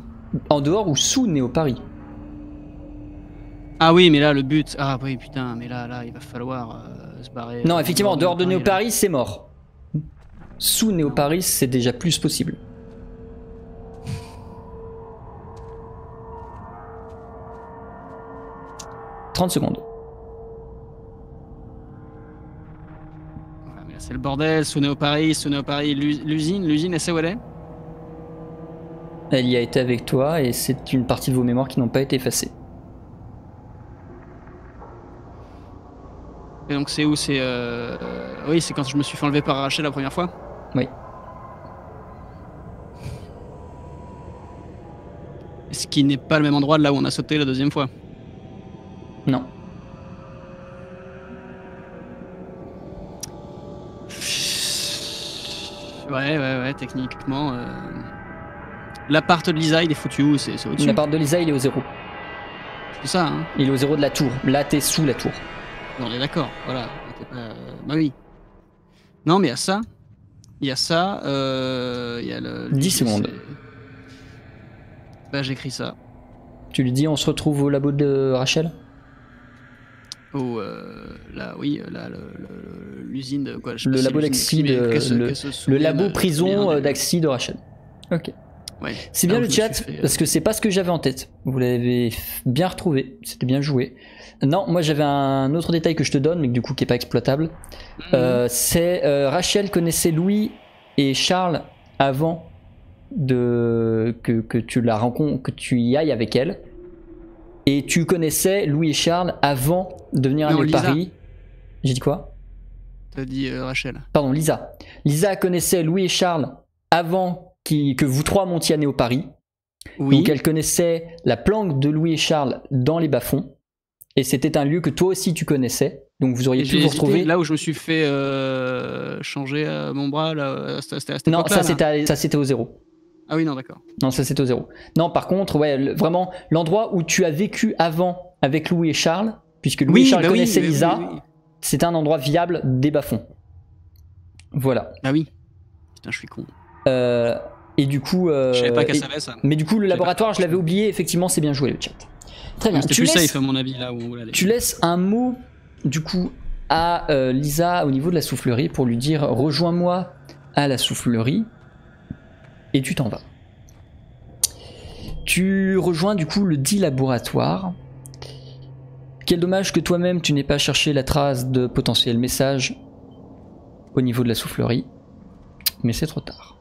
En dehors ou sous Néo-Paris? Ah oui, mais là, le but... Ah oui, putain, mais là, il va falloir se barrer... Non, effectivement, en dehors de Néo-Paris, c'est mort. Sous Néo-Paris, c'est déjà plus possible. « 30 secondes. » C'est le bordel, sous Néo-Paris, l'usine, elle sait où elle est? Elle y a été avec toi et c'est une partie de vos mémoires qui n'ont pas été effacées. Et donc c'est où? C'est oui, c'est quand je me suis fait enlever par Rachel la première fois? Oui. Ce qui n'est pas le même endroit de là où on a sauté la deuxième fois? Non. Ouais, techniquement. L'appart de Lisa, il est foutu où? C'est au-dessus? L'appart de Lisa, il est au 0. C'est ça, hein? Il est au 0 de la tour. Là, t'es sous la tour. On est d'accord, voilà. Bah oui. Non, mais il y a ça. Il y a ça. Il y a le. 10 secondes. Bah, j'écris ça. Tu lui dis, on se retrouve au labo de Rachel? Là, oui, là, l'usine de quoi? Le labo d'Axi, le labo prison d'Axi de Rachel. Ok. Ouais. C'est bien le chat, parce que c'est pas ce que j'avais en tête. Vous l'avez bien retrouvé, c'était bien joué. Non, moi j'avais un autre détail que je te donne, mais du coup qui est pas exploitable. C'est Rachel connaissait Louis et Charles avant que tu la rencontres, que tu y ailles avec elle. Et tu connaissais Louis et Charles avant de venir à Paris. J'ai dit quoi? T'as dit Rachel. Pardon, Lisa. Lisa connaissait Louis et Charles avant que vous trois montiez à Néo-Paris. Oui. Donc elle connaissait la planque de Louis et Charles dans les bas-fonds. Et c'était un lieu que toi aussi tu connaissais. Donc vous auriez pu vous retrouver. Là où je me suis fait changer mon bras, là, non, ça c'était au 0. Ah oui, non, d'accord. Non, ça c'était au 0. Non, par contre, ouais, vraiment, l'endroit où tu as vécu avant avec Louis et Charles, puisque Louis et Charles connaissaient Lisa, c'était un endroit viable des bas-fonds. Voilà. Ah oui. Putain, je suis con. Et du coup. Je savais pas qu'elle savait ça. Mais du coup, le laboratoire, je l'avais oublié, effectivement, c'est bien joué le chat. Très bien. C'était plus safe, à mon avis, là où on voulait aller. Tu laisses un mot, du coup, à Lisa au niveau de la soufflerie pour lui dire rejoins-moi à la soufflerie. Et tu t'en vas. Tu rejoins du coup le dit laboratoire. Quel dommage que toi-même tu n'aies pas cherché la trace de potentiel message au niveau de la soufflerie. Mais c'est trop tard.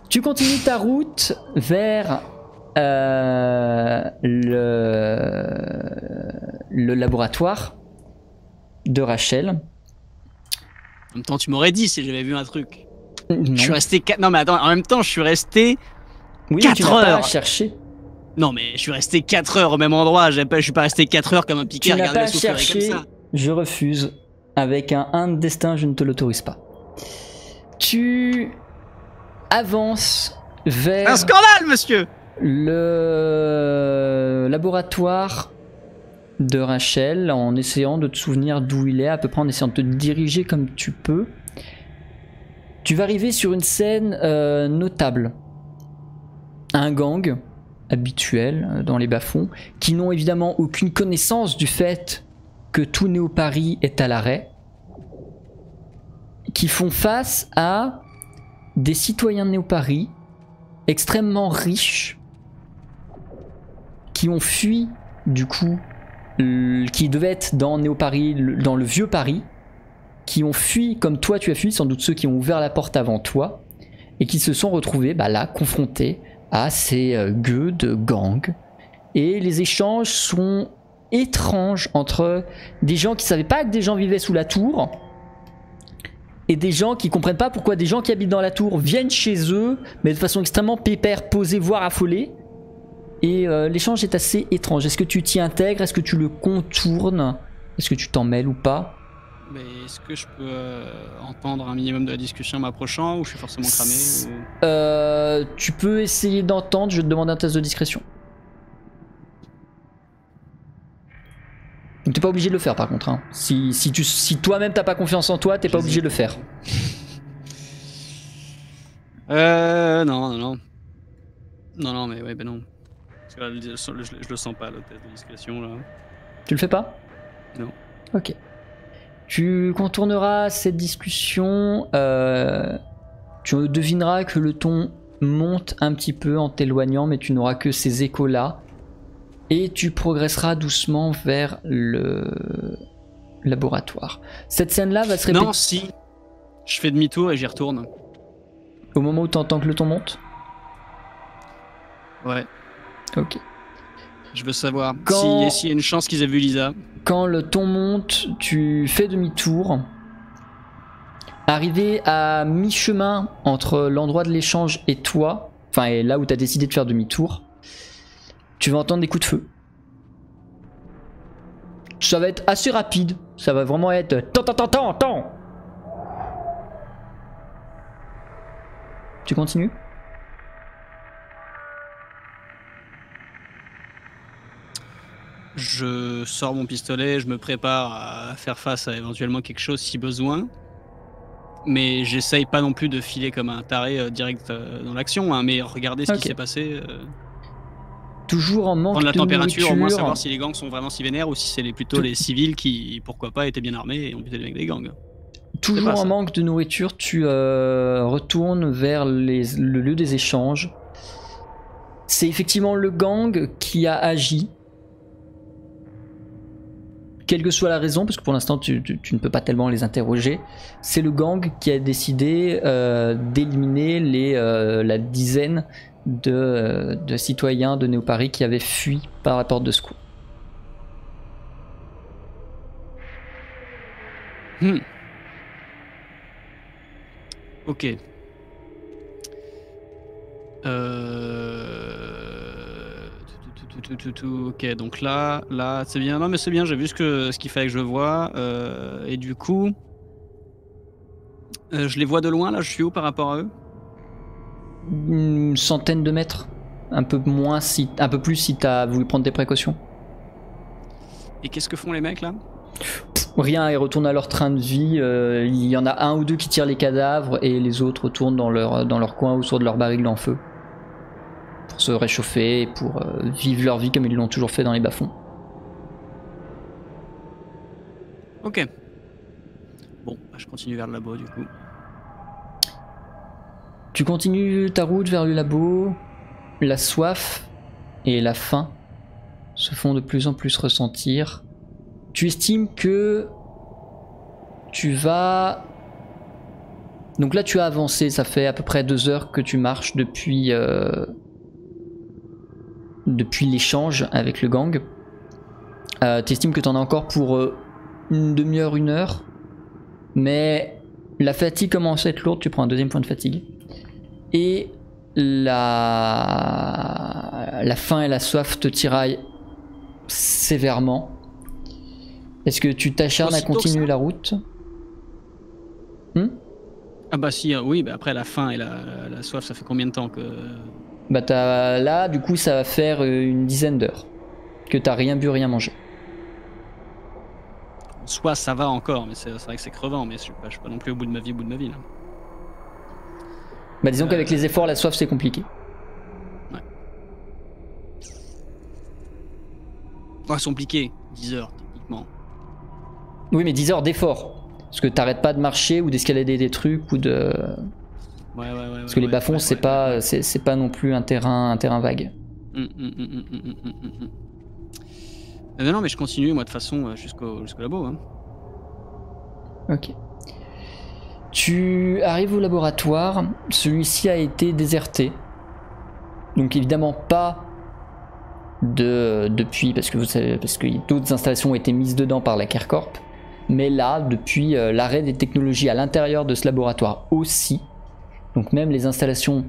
Tu continues ta route vers le laboratoire de Rachel. En même temps, tu m'aurais dit si j'avais vu un truc. Non. Je suis resté 4... Non mais attends, en même temps je suis resté 4 tu heures. Pas cherché. Non mais je suis resté 4 heures au même endroit, je suis pas resté 4 heures comme un piqué à regarder la soufflerie comme ça. Je refuse. Avec un de destin, je ne te l'autorise pas. Tu avances vers... Un scandale, monsieur! Le laboratoire de Rachel en essayant de te souvenir d'où il est, à peu près en essayant de te diriger comme tu peux. Tu vas arriver sur une scène notable. Un gang habituel dans les bas-fonds qui n'ont évidemment aucune connaissance du fait que tout Néo-Paris est à l'arrêt, qui font face à des citoyens de Néo-Paris extrêmement riches qui ont fui du coup, qui devaient être dans Néo-Paris, dans le vieux Paris, qui ont fui comme toi tu as fui, sans doute ceux qui ont ouvert la porte avant toi, et qui se sont retrouvés là, confrontés à ces gueux de gangs. Et les échanges sont étranges entre des gens qui ne savaient pas que des gens vivaient sous la tour, et des gens qui comprennent pas pourquoi des gens qui habitent dans la tour viennent chez eux, mais de façon extrêmement pépère, posée, voire affolée. Et l'échange est assez étrange. Est-ce que tu t'y intègres? Est-ce que tu le contournes? Est-ce que tu t'en mêles ou pas? Mais est-ce que je peux entendre un minimum de la discussion en m'approchant, ou je suis forcément cramé ou... Tu peux essayer d'entendre, je vais te demander un test de discrétion. Donc t'es pas obligé de le faire par contre. Hein. Si toi-même t'as pas confiance en toi, t'es pas obligé de le faire. Non, mais ouais, ben non. Parce que là, je le sens pas, le test de discrétion, là. Tu le fais pas? Non. Ok. Tu contourneras cette discussion. Tu devineras que le ton monte un petit peu en t'éloignant, mais tu n'auras que ces échos-là. Et tu progresseras doucement vers le laboratoire. Cette scène-là va se répéter. Non, si. Je fais demi-tour et j'y retourne. Au moment où tu entends que le ton monte? Ouais. Ok. Je veux savoir s'il y a une chance qu'ils aient vu Lisa. Quand le ton monte, tu fais demi-tour. Arrivé à mi-chemin entre l'endroit de l'échange et toi, enfin et là où tu as décidé de faire demi-tour, tu vas entendre des coups de feu. Ça va être assez rapide. Ça va vraiment être... Tant. Tu continues? Je sors mon pistolet, je me prépare à faire face à éventuellement quelque chose si besoin. Mais j'essaye pas non plus de filer comme un taré direct dans l'action, hein, mais regarder ce qui s'est passé. Toujours en manque prendre la de température, nourriture. au moins savoir si les gangs sont vraiment si vénères ou si c'est plutôt les civils qui, pourquoi pas, étaient bien armés et ont buté les mecs des gangs. Toujours en manque de nourriture, tu retournes vers le lieu des échanges. C'est effectivement le gang qui a agi. Quelle que soit la raison, parce que pour l'instant tu ne peux pas tellement les interroger, c'est le gang qui a décidé d'éliminer la dizaine de citoyens de Néo-Paris qui avaient fui par la porte de secours. Ok. Ok, donc là, c'est bien. Non, mais c'est bien. J'ai vu ce qu'il fallait que je vois. Et du coup, je les vois de loin. Là, je suis où par rapport à eux? Une centaine de mètres, un peu moins, un peu plus si t'as voulu prendre des précautions. Et qu'est-ce que font les mecs là? Rien, ils retournent à leur train de vie. Il y en a un ou deux qui tirent les cadavres et les autres retournent dans leur coin ou sur de leur baril en feu. Pour se réchauffer, pour vivre leur vie comme ils l'ont toujours fait dans les bas-fonds. Ok. Bon, je continue vers le labo du coup. Tu continues ta route vers le labo. La soif et la faim se font de plus en plus ressentir. Tu estimes que tu vas... Donc là tu as avancé, ça fait à peu près 2 heures que tu marches depuis l'échange avec le gang. Tu estimes que tu en as encore pour une demi-heure, 1 heure. Mais la fatigue commence à être lourde, tu prends un 2e point de fatigue. Et la faim et la soif te tiraillent sévèrement. Est-ce que tu t'acharnes à continuer la route? Ah bah si, oui, bah après la faim et la soif, ça fait combien de temps que... Bah là, du coup, ça va faire une dizaine d'heures que t'as rien bu, rien mangé. Soit ça va encore, mais c'est vrai que c'est crevant, mais je suis pas non plus au bout de ma vie, là. Bah disons qu'avec les efforts, la soif, c'est compliqué. Ouais. Ouais, c'est compliqué, 10 heures, techniquement. Oui, mais 10 heures d'effort. Parce que t'arrêtes pas de marcher ou d'escalader des trucs ou de... Ouais. Parce que les bas-fonds, c'est pas non plus un terrain vague. Non, mais je continue, moi, de toute façon, jusqu'au labo. Hein. Ok. Tu arrives au laboratoire, celui-ci a été déserté. Donc évidemment pas depuis, parce que d'autres installations ont été mises dedans par la CareCorp. Mais là, depuis l'arrêt des technologies à l'intérieur de ce laboratoire aussi. Donc même les installations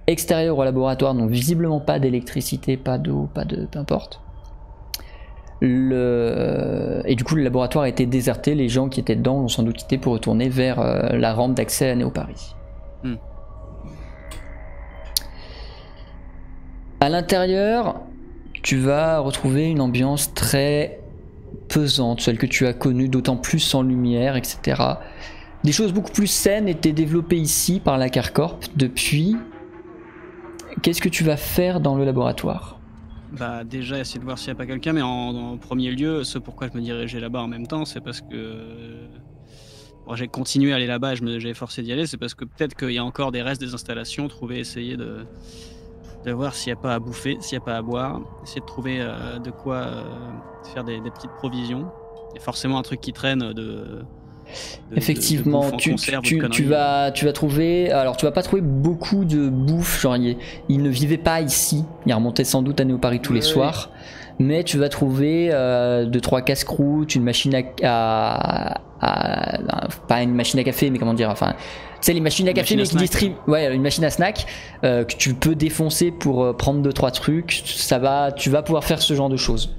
extérieures au laboratoire n'ont visiblement pas d'électricité, pas d'eau, peu importe. Et du coup le laboratoire a été déserté, les gens qui étaient dedans l'ont sans doute quitté pour retourner vers la rampe d'accès à Néo-Paris. À l'intérieur, tu vas retrouver une ambiance très pesante, celle que tu as connue, d'autant plus sans lumière, etc. Des choses beaucoup plus saines étaient développées ici par la CareCorp depuis. Qu'est-ce que tu vas faire dans le laboratoire ? Bah déjà essayer de voir s'il n'y a pas quelqu'un, mais en premier lieu, ce pourquoi je me dirigeais là-bas en même temps, c'est parce que j'ai continué à aller là-bas, j'ai forcé d'y aller, c'est parce que peut-être qu'il y a encore des restes des installations, essayer de voir s'il n'y a pas à bouffer, s'il n'y a pas à boire, essayer de trouver de quoi faire des petites provisions. Il y a forcément un truc qui traîne Effectivement, tu vas trouver. Alors, tu vas pas trouver beaucoup de bouffe. Genre, il ne vivait pas ici. Il remontait sans doute à Néo-Paris tous les soirs. Mais tu vas trouver 2-3 casse-croûtes, une machine à pas une machine à café, mais comment dire. Enfin, tu sais, les machines à café, mais qui distribuent. Ouais, une machine à snack que tu peux défoncer pour prendre 2-3 trucs. Tu vas pouvoir faire ce genre de choses.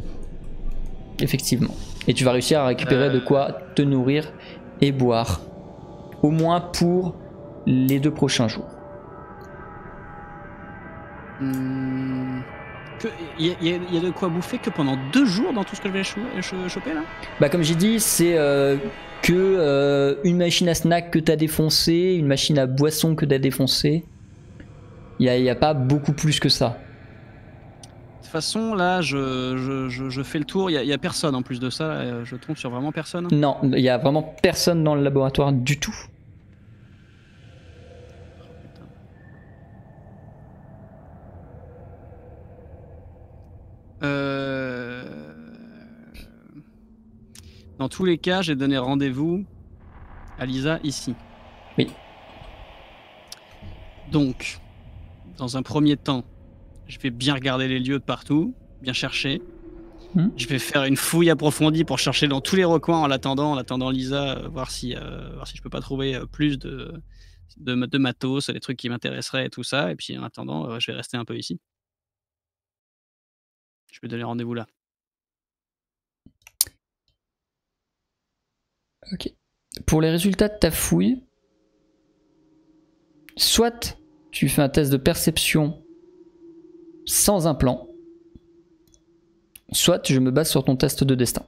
Effectivement. Et tu vas réussir à récupérer de quoi te nourrir et boire, au moins pour les 2 prochains jours. Il y a de quoi bouffer que pendant 2 jours dans tout ce que je vais choper là. Bah comme j'ai dit, c'est une machine à snack que t'as défoncé, une machine à boisson que t'as défoncé. Il y a pas beaucoup plus que ça. De toute façon, là, je fais le tour. Il y a personne en plus de ça. Je tombe sur vraiment personne. Non, il y a vraiment personne dans le laboratoire du tout. Dans tous les cas, j'ai donné rendez-vous à Lisa ici. Oui. Donc, dans un premier temps, je vais bien regarder les lieux de partout, bien chercher. Je vais faire une fouille approfondie pour chercher dans tous les recoins en attendant Lisa, voir si je peux pas trouver plus de matos, des trucs qui m'intéresseraient et tout ça. Et puis en attendant, je vais rester un peu ici. Je vais donner rendez-vous là. Ok. Pour les résultats de ta fouille, soit tu fais un test de perception sans un plan, soit je me base sur ton test de destin.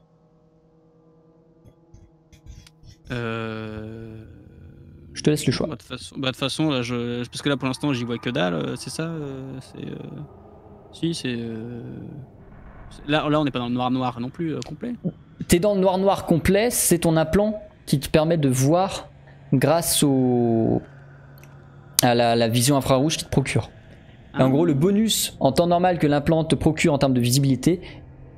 Je te laisse le choix. De toute façon là, parce que là pour l'instant j'y vois que dalle, c'est ça Si, c'est... Là on n'est pas dans le noir non plus complet. T'es dans le noir complet, c'est ton implant qui te permet de voir grâce à la vision infrarouge qui te procure. Et en gros, le bonus en temps normal que l'implant te procure en termes de visibilité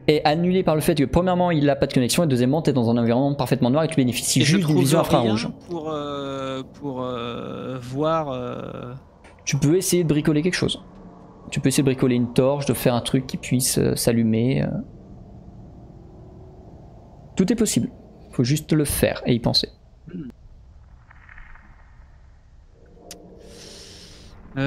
est annulé par le fait que premièrement il n'a pas de connexion et deuxièmement t'es dans un environnement parfaitement noir et tu bénéficies juste d'une vision infrarouge. Pour voir... Tu peux essayer de bricoler quelque chose. Tu peux essayer de bricoler une torche, de faire un truc qui puisse s'allumer. Tout est possible. Faut juste le faire et y penser. Ouais,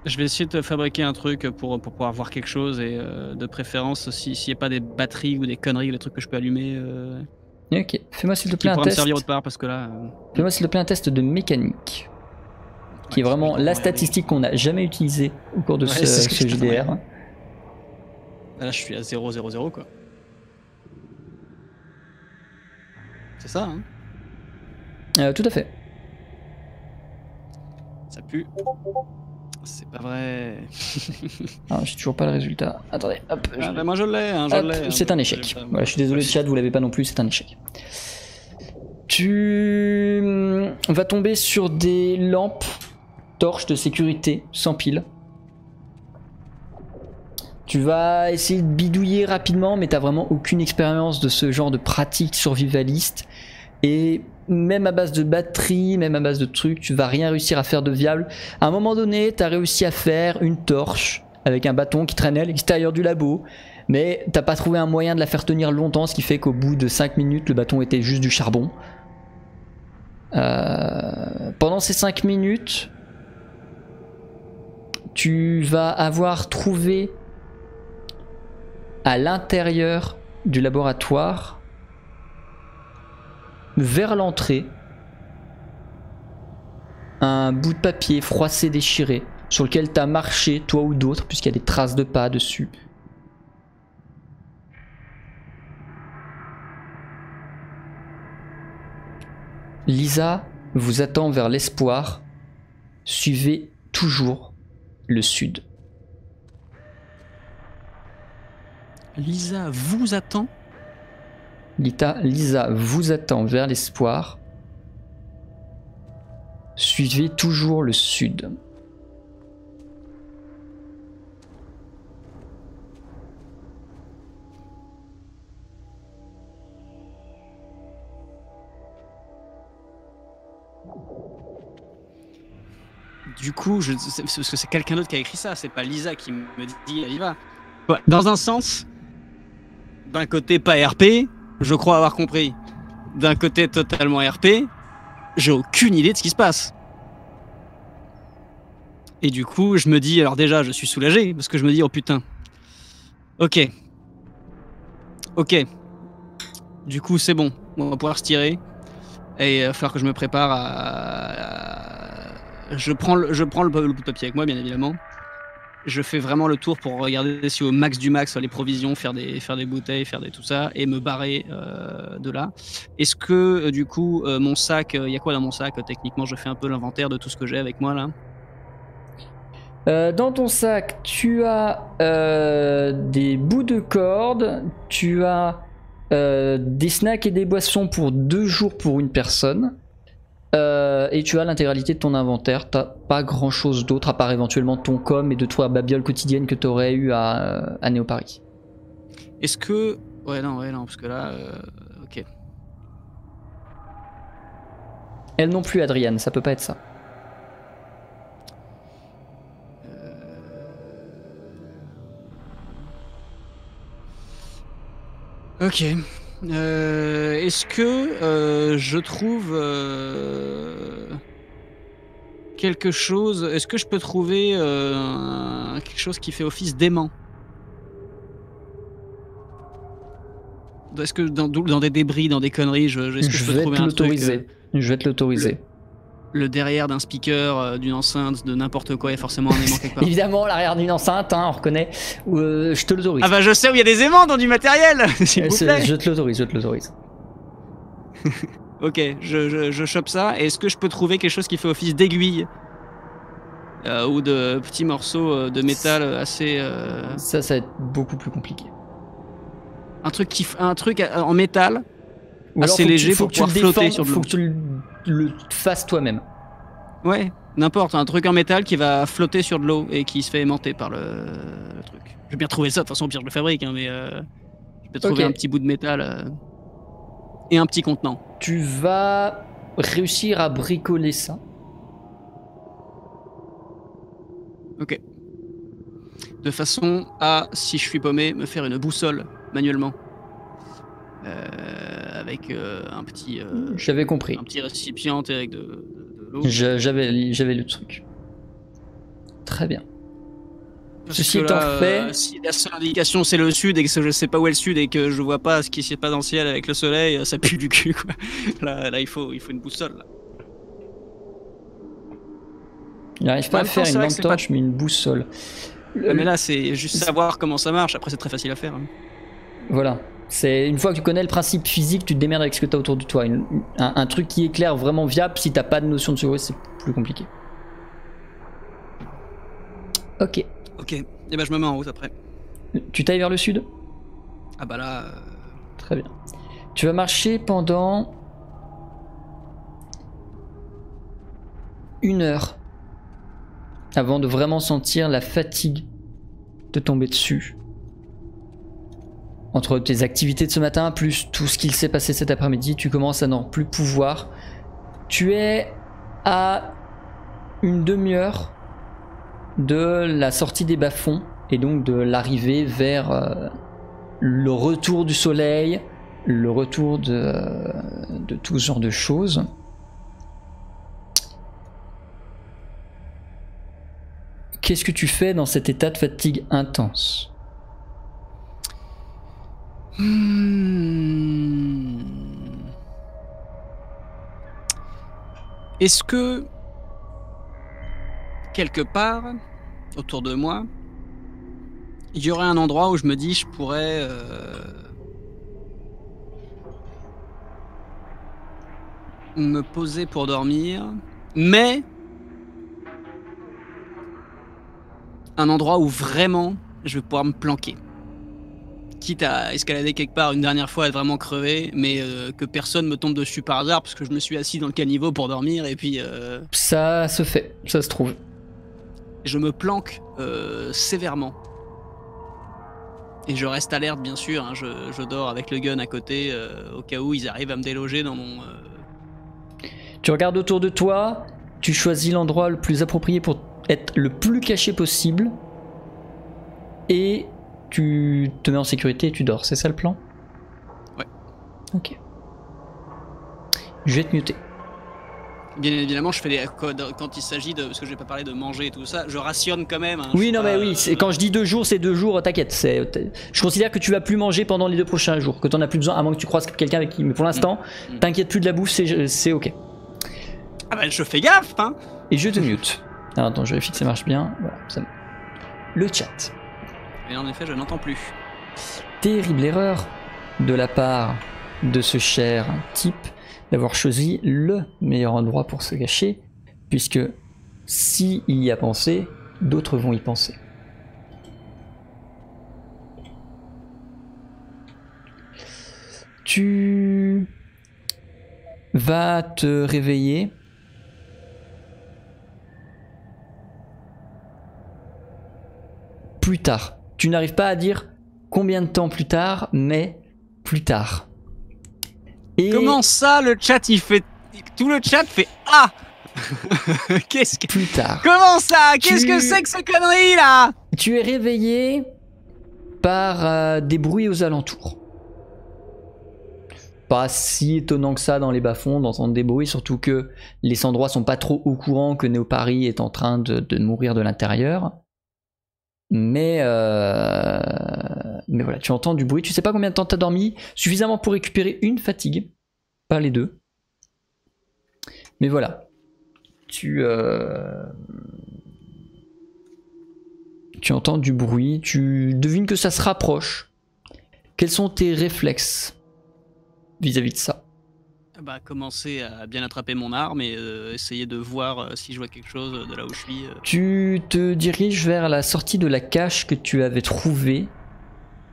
je vais essayer de fabriquer un truc pour pouvoir voir quelque chose et de préférence s'il n'y a pas des batteries ou des conneries ou des trucs que je peux allumer. Ok, fais-moi s'il te plaît un test. Me servir autre part parce que là. Fais-moi s'il te plaît un test de mécanique, qui est vraiment la statistique qu'on n'a jamais utilisée au cours de ce JDR. Là, je suis à 0,0,0 quoi. C'est ça, hein? Tout à fait. Ça pue. C'est pas vrai. Ah, j'ai toujours pas le résultat. Attendez, hop. Ah, bah, moi je l'ai, hein, C'est un échec. Voilà, je suis désolé, chat, vous l'avez pas non plus, c'est un échec. Tu vas tomber sur des lampes torches de sécurité sans pile. Tu vas essayer de bidouiller rapidement, mais t'as vraiment aucune expérience de ce genre de pratique survivaliste. Et même à base de batterie, même à base de trucs, tu vas rien réussir à faire de viable. À un moment donné, t'as réussi à faire une torche avec un bâton qui traînait à l'extérieur du labo. Mais t'as pas trouvé un moyen de la faire tenir longtemps, ce qui fait qu'au bout de 5 minutes, le bâton était juste du charbon. Pendant ces 5 minutes, tu vas avoir trouvé à l'intérieur du laboratoire, vers l'entrée, un bout de papier froissé déchiré sur lequel tu as marché, toi ou d'autres, puisqu'il y a des traces de pas dessus. Lisa vous attend vers l'espoir. Suivez toujours le sud. Lisa vous attend? Lisa vous attend vers l'espoir. Suivez toujours le sud. Du coup, parce que c'est quelqu'un d'autre qui a écrit ça, c'est pas Lisa qui me dit elle y va. Ouais, dans un sens, d'un côté pas RP, je crois avoir compris. D'un côté totalement RP, j'ai aucune idée de ce qui se passe. Et du coup, je me dis, alors déjà, je suis soulagé, parce que je me dis, oh putain. Ok. Du coup, c'est bon, on va pouvoir se tirer. Et il va falloir que je me prépare à... Je prends le bout de papier avec moi, bien évidemment. Je fais vraiment le tour pour regarder si au max du max les provisions, faire des bouteilles, faire tout ça, et me barrer de là. Est-ce que du coup mon sac, il y a quoi dans mon sac? Techniquement, je fais un peu l'inventaire de tout ce que j'ai avec moi là. Dans ton sac, tu as des bouts de corde, tu as des snacks et des boissons pour 2 jours pour une personne. Et tu as l'intégralité de ton inventaire. T'as pas grand chose d'autre à part éventuellement ton com et de toi babiole quotidienne que t'aurais eu à Néo Paris. Est-ce que... Ouais non, parce que là... ok. Elle non plus, Adriane, ça peut pas être ça. Ok. Est-ce que je trouve quelque chose? Est-ce que je peux trouver quelque chose qui fait office d'aimant? Est-ce que dans des débris, dans des conneries, est-ce que je peux trouver un truc? Je vais te l'autoriser. Le derrière d'un speaker, d'une enceinte, de n'importe quoi, il y a forcément un aimant quelque part. Évidemment, l'arrière d'une enceinte, hein, on reconnaît. Je te l'autorise. Ah bah je sais où il y a des aimants dans du matériel, s'il vous plaît. Je te l'autorise. Ok, je chope ça. Est-ce que je peux trouver quelque chose qui fait office d'aiguille ou de petits morceaux de métal assez... Ça va être beaucoup plus compliqué. Un truc en métal assez léger pour pouvoir flotter sur de l'eau. Faut que tu le fasses toi-même. Ouais, n'importe, un truc en métal qui va flotter sur de l'eau et qui se fait aimanter par le truc. Je vais bien trouver ça, de toute façon au pire je le fabrique, hein, mais je peux trouver un petit bout de métal et un petit contenant. Tu vas réussir à bricoler ça. Ok. De façon à, si je suis paumé, me faire une boussole manuellement. Avec un petit... J'avais compris. Un petit récipient avec de l'eau. J'avais le truc. Très bien. Parce Ceci que étant là, fait... si la seule indication c'est le sud et que je sais pas où est le sud et que je vois pas ce qui se passe dans le ciel avec le soleil, ça pue du cul quoi. Là il faut une boussole. Là. Il n'arrive pas à faire une lampe torche mais une boussole. Mais là c'est juste savoir comment ça marche, après c'est très facile à faire. Hein. Voilà. C'est une fois que tu connais le principe physique, tu te démerdes avec ce que tu as autour de toi. Un truc qui est clair, vraiment viable, si t'as pas de notion de survie, c'est plus compliqué. Ok. Ok, et ben je me mets en route après. Tu tailles vers le sud? Ah bah là... Très bien. Tu vas marcher pendant 1 heure avant de vraiment sentir la fatigue te tomber dessus. Entre tes activités de ce matin, plus tout ce qu'il s'est passé cet après-midi, tu commences à n'en plus pouvoir. Tu es à une demi-heure de la sortie des bas-fonds et donc de l'arrivée vers le retour du soleil, le retour de tout ce genre de choses. Qu'est-ce que tu fais dans cet état de fatigue intense? Est-ce que quelque part autour de moi, il y aurait un endroit où je me dis je pourrais me poser pour dormir, mais un endroit où vraiment je vais pouvoir me planquer. Quitte à escalader quelque part une dernière fois, être vraiment crevé, mais que personne me tombe dessus par hasard parce que je me suis assis dans le caniveau pour dormir et puis Ça se fait, ça se trouve. je me planque sévèrement. Et je reste alerte bien sûr, hein, je dors avec le gun à côté au cas où ils arrivent à me déloger dans mon... Tu regardes autour de toi, tu choisis l'endroit le plus approprié pour être le plus caché possible et tu te mets en sécurité et tu dors, c'est ça le plan? Ouais. Ok. Je vais te muter. Bien évidemment, je fais des quand il s'agit de... Parce que je vais pas parler de manger et tout ça, je rationne quand même. Hein, oui, non, mais oui, quand je dis 2 jours, c'est 2 jours, t'inquiète. Je considère que tu vas plus manger pendant les 2 prochains jours, que t'en as plus besoin, à moins que tu croises quelqu'un avec qui. Mais pour l'instant, t'inquiète plus de la bouffe, c'est ok. Ah bah, je fais gaffe, hein. Et je te mute. Alors, attends, je vérifie que ça marche bien. Voilà, ça... Le chat. Et en effet, je n'entends plus. Terrible erreur de la part de ce cher type d'avoir choisi le meilleur endroit pour se cacher, puisque s'il y a pensé, d'autres vont y penser. Tu vas te réveiller plus tard. Tu n'arrives pas à dire combien de temps plus tard, mais plus tard. Et comment ça, le chat, il fait... Tout le chat fait « Ah !» Qu'est-ce que... Plus tard. Comment ça? Qu'est-ce que c'est que ce connerie, là? Tu es réveillé par des bruits aux alentours. Pas si étonnant que ça dans les bas-fonds d'entendre des bruits, surtout que les endroits sont pas trop au courant que Néo-Paris est en train de mourir de l'intérieur. Mais voilà, tu entends du bruit, tu sais pas combien de temps t'as dormi, suffisamment pour récupérer une fatigue, pas les 2. Mais voilà, tu entends du bruit, tu devines que ça se rapproche. Quels sont tes réflexes vis-à-vis de ça? Bah, commencer à bien attraper mon arme et essayer de voir si je vois quelque chose de là où je suis. Tu te diriges vers la sortie de la cache que tu avais trouvée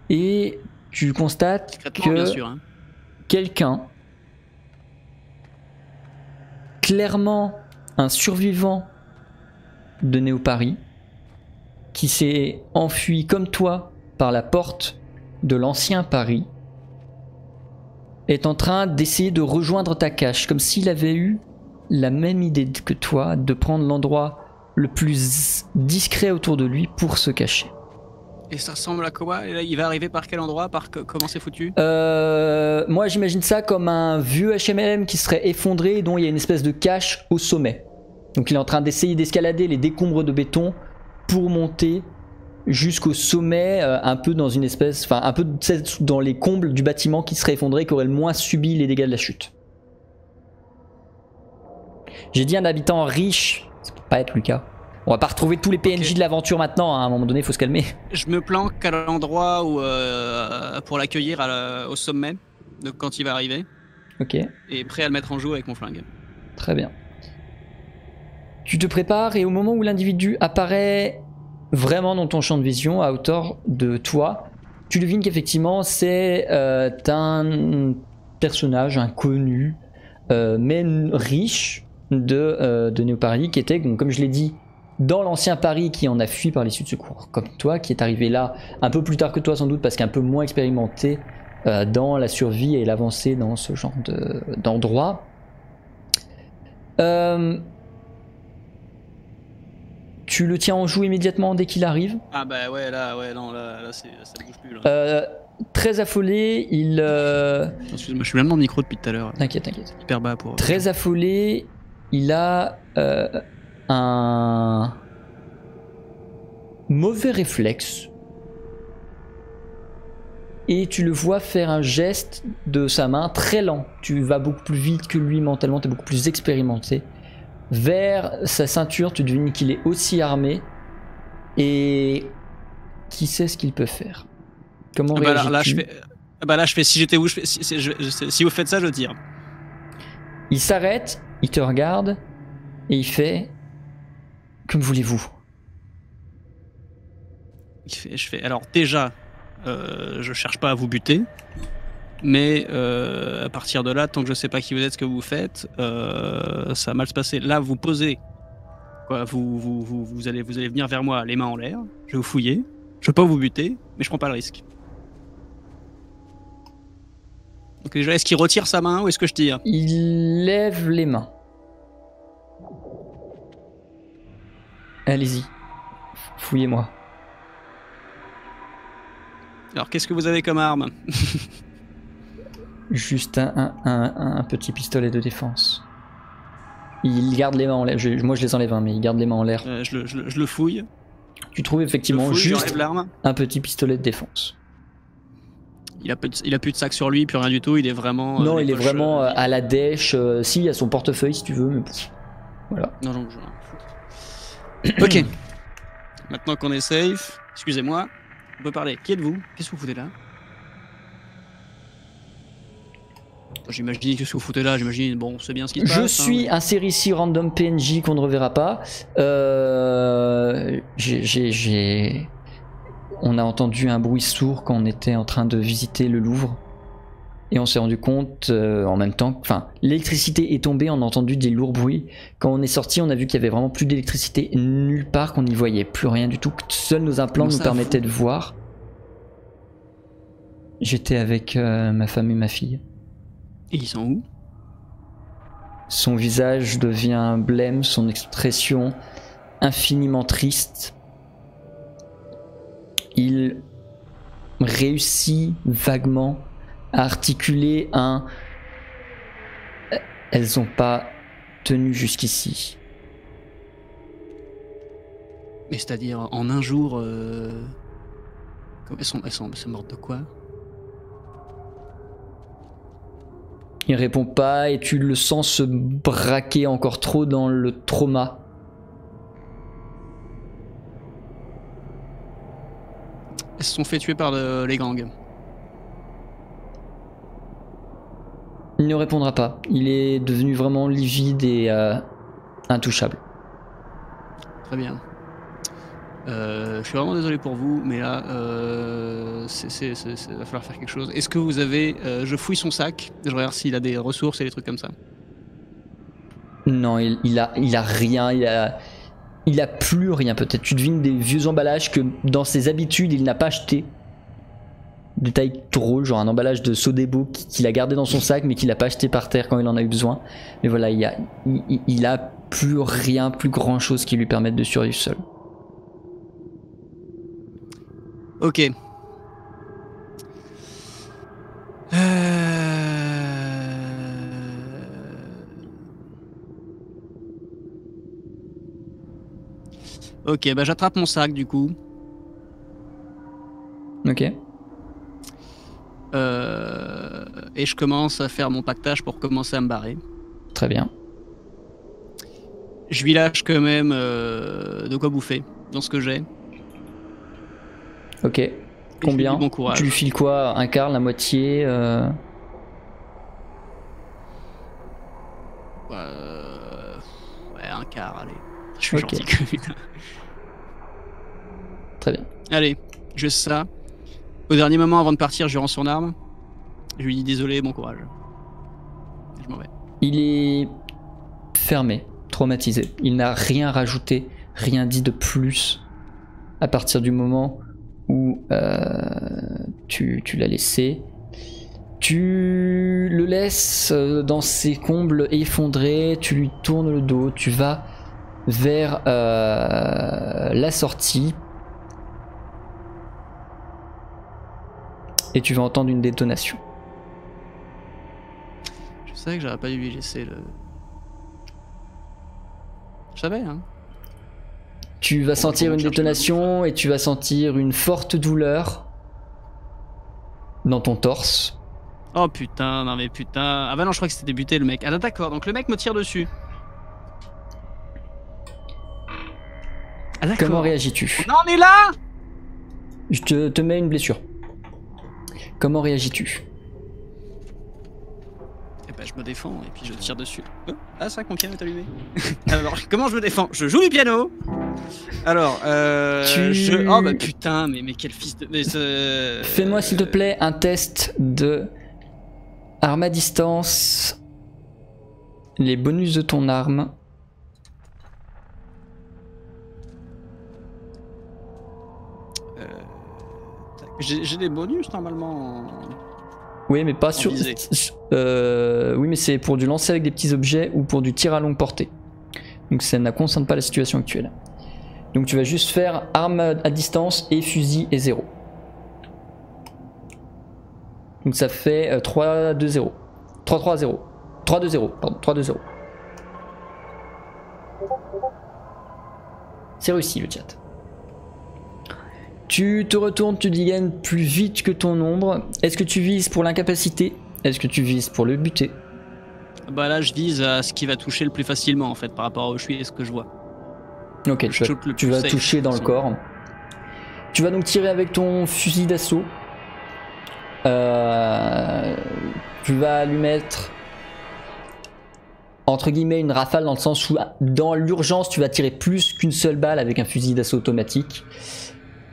et tu constates que bien sûr, hein. Quelqu'un, clairement un survivant de Néo-Paris, qui s'est enfui comme toi par la porte de l'ancien Paris, est en train d'essayer de rejoindre ta cache, comme s'il avait eu la même idée que toi, de prendre l'endroit le plus discret autour de lui pour se cacher. Et ça ressemble à quoi? Et là, il va arriver par quel endroit? Comment c'est foutu? Moi j'imagine ça comme un vieux HLM qui serait effondré et dont il y a une espèce de cache au sommet. Donc il est en train d'essayer d'escalader les décombres de béton pour monter jusqu'au sommet, un peu dans une espèce, enfin un peu dans les combles du bâtiment qui serait effondré, qui aurait le moins subi les dégâts de la chute. J'ai dit un habitant riche, ça peut pas être le cas. On va pas retrouver tous les PNJ de l'aventure maintenant, hein. À un moment donné il faut se calmer. Je me planque à l'endroit où pour l'accueillir au sommet, donc quand il va arriver. Ok. Et prêt à le mettre en joue avec mon flingue. Très bien. Tu te prépares et au moment où l'individu apparaît vraiment dans ton champ de vision, à hauteur de toi, tu devines qu'effectivement c'est un personnage inconnu, mais riche de Néo-Paris, qui était, donc, comme je l'ai dit, dans l'ancien Paris, qui en a fui par l'issue de secours, comme toi, qui est arrivé là un peu plus tard que toi sans doute, parce qu'un peu moins expérimenté dans la survie et l'avancée dans ce genre d'endroit. Tu le tiens en joue immédiatement dès qu'il arrive. Ah bah ouais, là ça bouge plus là. Très affolé, il... Excuse-moi, je suis même dans le micro depuis tout à l'heure. T'inquiète, t'inquiète. Hyper bas pour... Très affolé, il a un mauvais réflexe. Et tu le vois faire un geste de sa main très lent. Tu vas beaucoup plus vite que lui mentalement, tu es beaucoup plus expérimenté. Vers sa ceinture, tu devines qu'il est aussi armé. Et qui sait ce qu'il peut faire? Comment réagis-tu? Là, je fais si j'étais où, si vous faites ça, je tire. Il s'arrête, il te regarde et il fait: que voulez-vous? Je fais alors déjà, je cherche pas à vous buter, mais à partir de là, tant que je sais pas qui vous êtes, ce que vous faites, ça va mal se passer. Là, vous posez, quoi, vous allez venir vers moi, les mains en l'air. Je vais vous fouiller. Je veux pas vous buter, mais je prends pas le risque. Donc déjà, est-ce qu'il retire sa main ou est-ce que je tire? Il lève les mains. Allez-y, fouillez-moi. Alors, qu'est-ce que vous avez comme arme? Juste un petit pistolet de défense. Il garde les mains en l'air. Moi, je les enlève, mais il garde les mains en l'air. Je le fouille. Tu trouves effectivement juste un petit pistolet de défense. Il a plus de sac sur lui, plus rien du tout. Il est vraiment. Non, il est vraiment à la dèche. Si, il y a son portefeuille si tu veux, mais voilà. Non, ok. Maintenant qu'on est safe, excusez-moi, on peut parler. Qui êtes-vous? Qu'est-ce que vous foutez là? J'imagine que ce que vous foutez là, bon, c'est bien ce qui se passe. Je suis un série C random PNJ qu'on ne reverra pas. On a entendu un bruit sourd quand on était en train de visiter le Louvre. Et on s'est rendu compte en même temps, enfin, l'électricité est tombée, on a entendu des lourds bruits. Quand on est sorti, on a vu qu'il y avait vraiment plus d'électricité nulle part, qu'on n'y voyait plus rien du tout, que seuls nos implants nous permettaient de voir. J'étais avec ma femme et ma fille. Et ils sont où? Son visage devient blême, son expression infiniment triste. Il réussit vaguement à articuler un « Elles n'ont pas tenu jusqu'ici ». Mais c'est-à-dire en un jour, elles sont mortes de quoi? Il répond pas et tu le sens se braquer encore trop dans le trauma. Elles se sont fait tuer par les gangs. Il ne répondra pas. Il est devenu vraiment livide et intouchable. Très bien. Je suis vraiment désolé pour vous, mais là, va falloir faire quelque chose. Est-ce que vous avez... je fouille son sac, je regarde s'il a des ressources et des trucs comme ça. Non, il a rien, il a plus rien. Peut-être tu devines des vieux emballages que dans ses habitudes il n'a pas acheté. Détail drôle, genre un emballage de Sodebo qu'il a gardé dans son sac mais qu'il n'a pas acheté par terre quand il en a eu besoin. Mais voilà, il a plus rien, plus grand chose qui lui permette de survivre seul. Ok. Ok, bah j'attrape mon sac du coup. Ok. Et je commence à faire mon pactage pour commencer à me barrer. Très bien. Je lui lâche quand même de quoi bouffer dans ce que j'ai. Ok. Combien? Bon courage. Tu lui files quoi? Un quart, la moitié Ouais, un quart, allez. Je suis gentil. Très bien. Allez, je fais ça. Au dernier moment, avant de partir, je rends son arme. Je lui dis désolé, bon courage. Et je m'en vais. Il est fermé, traumatisé. Il n'a rien rajouté, rien dit de plus à partir du moment où tu l'as laissé. Tu le laisses dans ses combles effondrés, tu lui tournes le dos, tu vas vers la sortie et tu vas entendre une détonation. Je savais que j'aurais pas dû lui laisser le... Je savais, hein. Tu vas sentir une détonation et tu vas sentir une forte douleur dans ton torse. Oh putain, non mais putain. Ah bah non, je crois que c'était buté le mec. Ah d'accord, donc le mec me tire dessus. Ah d'accord. Comment réagis-tu? On en est là. Je te mets une blessure. Comment réagis-tu? Eh ben je me défends et puis je tire dessus. Oh, ah c'est vrai que mon piano est allumé. Alors comment je me défends? Je joue du piano. Alors oh bah putain, mais quel fils de... Fais-moi s'il te plaît un test de arme à distance. Les bonus de ton arme. J'ai des bonus normalement. Oui, mais pas sur. Oui, mais c'est pour du lancer avec des petits objets ou pour du tir à longue portée. Donc ça ne concerne pas la situation actuelle. Donc tu vas juste faire arme à distance et fusil et 0. Donc ça fait 3-2-0. 3-3-0. 3-2-0. Pardon, 3-2-0. C'est réussi le chat. Tu te retournes, tu dégaines plus vite que ton ombre. Est-ce que tu vises pour l'incapacité? Est-ce que tu vises pour le buter? Bah là je vise à ce qui va toucher le plus facilement en fait par rapport à où je suis et ce que je vois. Ok, tu vas toucher dans le corps. Tu vas donc tirer avec ton fusil d'assaut. Tu vas lui mettre entre guillemets une rafale dans le sens où dans l'urgence tu vas tirer plus qu'une seule balle avec un fusil d'assaut automatique.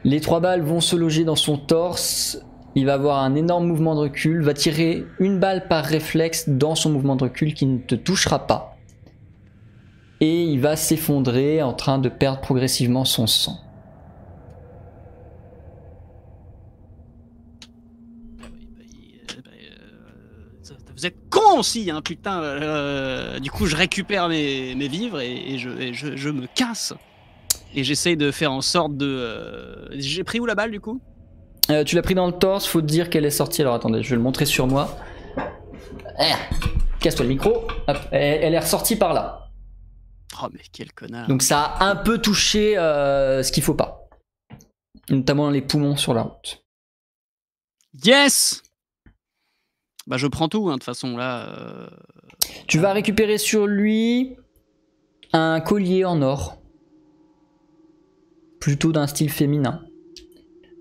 Les 3 balles vont se loger dans son torse. Il va avoir un énorme mouvement de recul, va tirer une balle par réflexe dans son mouvement de recul qui ne te touchera pas. Et il va s'effondrer en train de perdre progressivement son sang. Vous êtes con aussi, hein, putain. Du coup, je récupère mes vivres et je me casse. Et j'essaye de faire en sorte de... J'ai pris où la balle du coup? Tu l'as pris dans le torse, faut te dire qu'elle est sortie. Alors attendez, je vais le montrer sur moi. Casse-toi le micro. Hop. Elle est ressortie par là. Oh mais quel connard. Donc ça a un peu touché ce qu'il faut pas. Notamment les poumons sur la route. Yes. Bah je prends tout, hein, de toute façon là. Tu vas récupérer sur lui un collier en or. Plutôt d'un style féminin.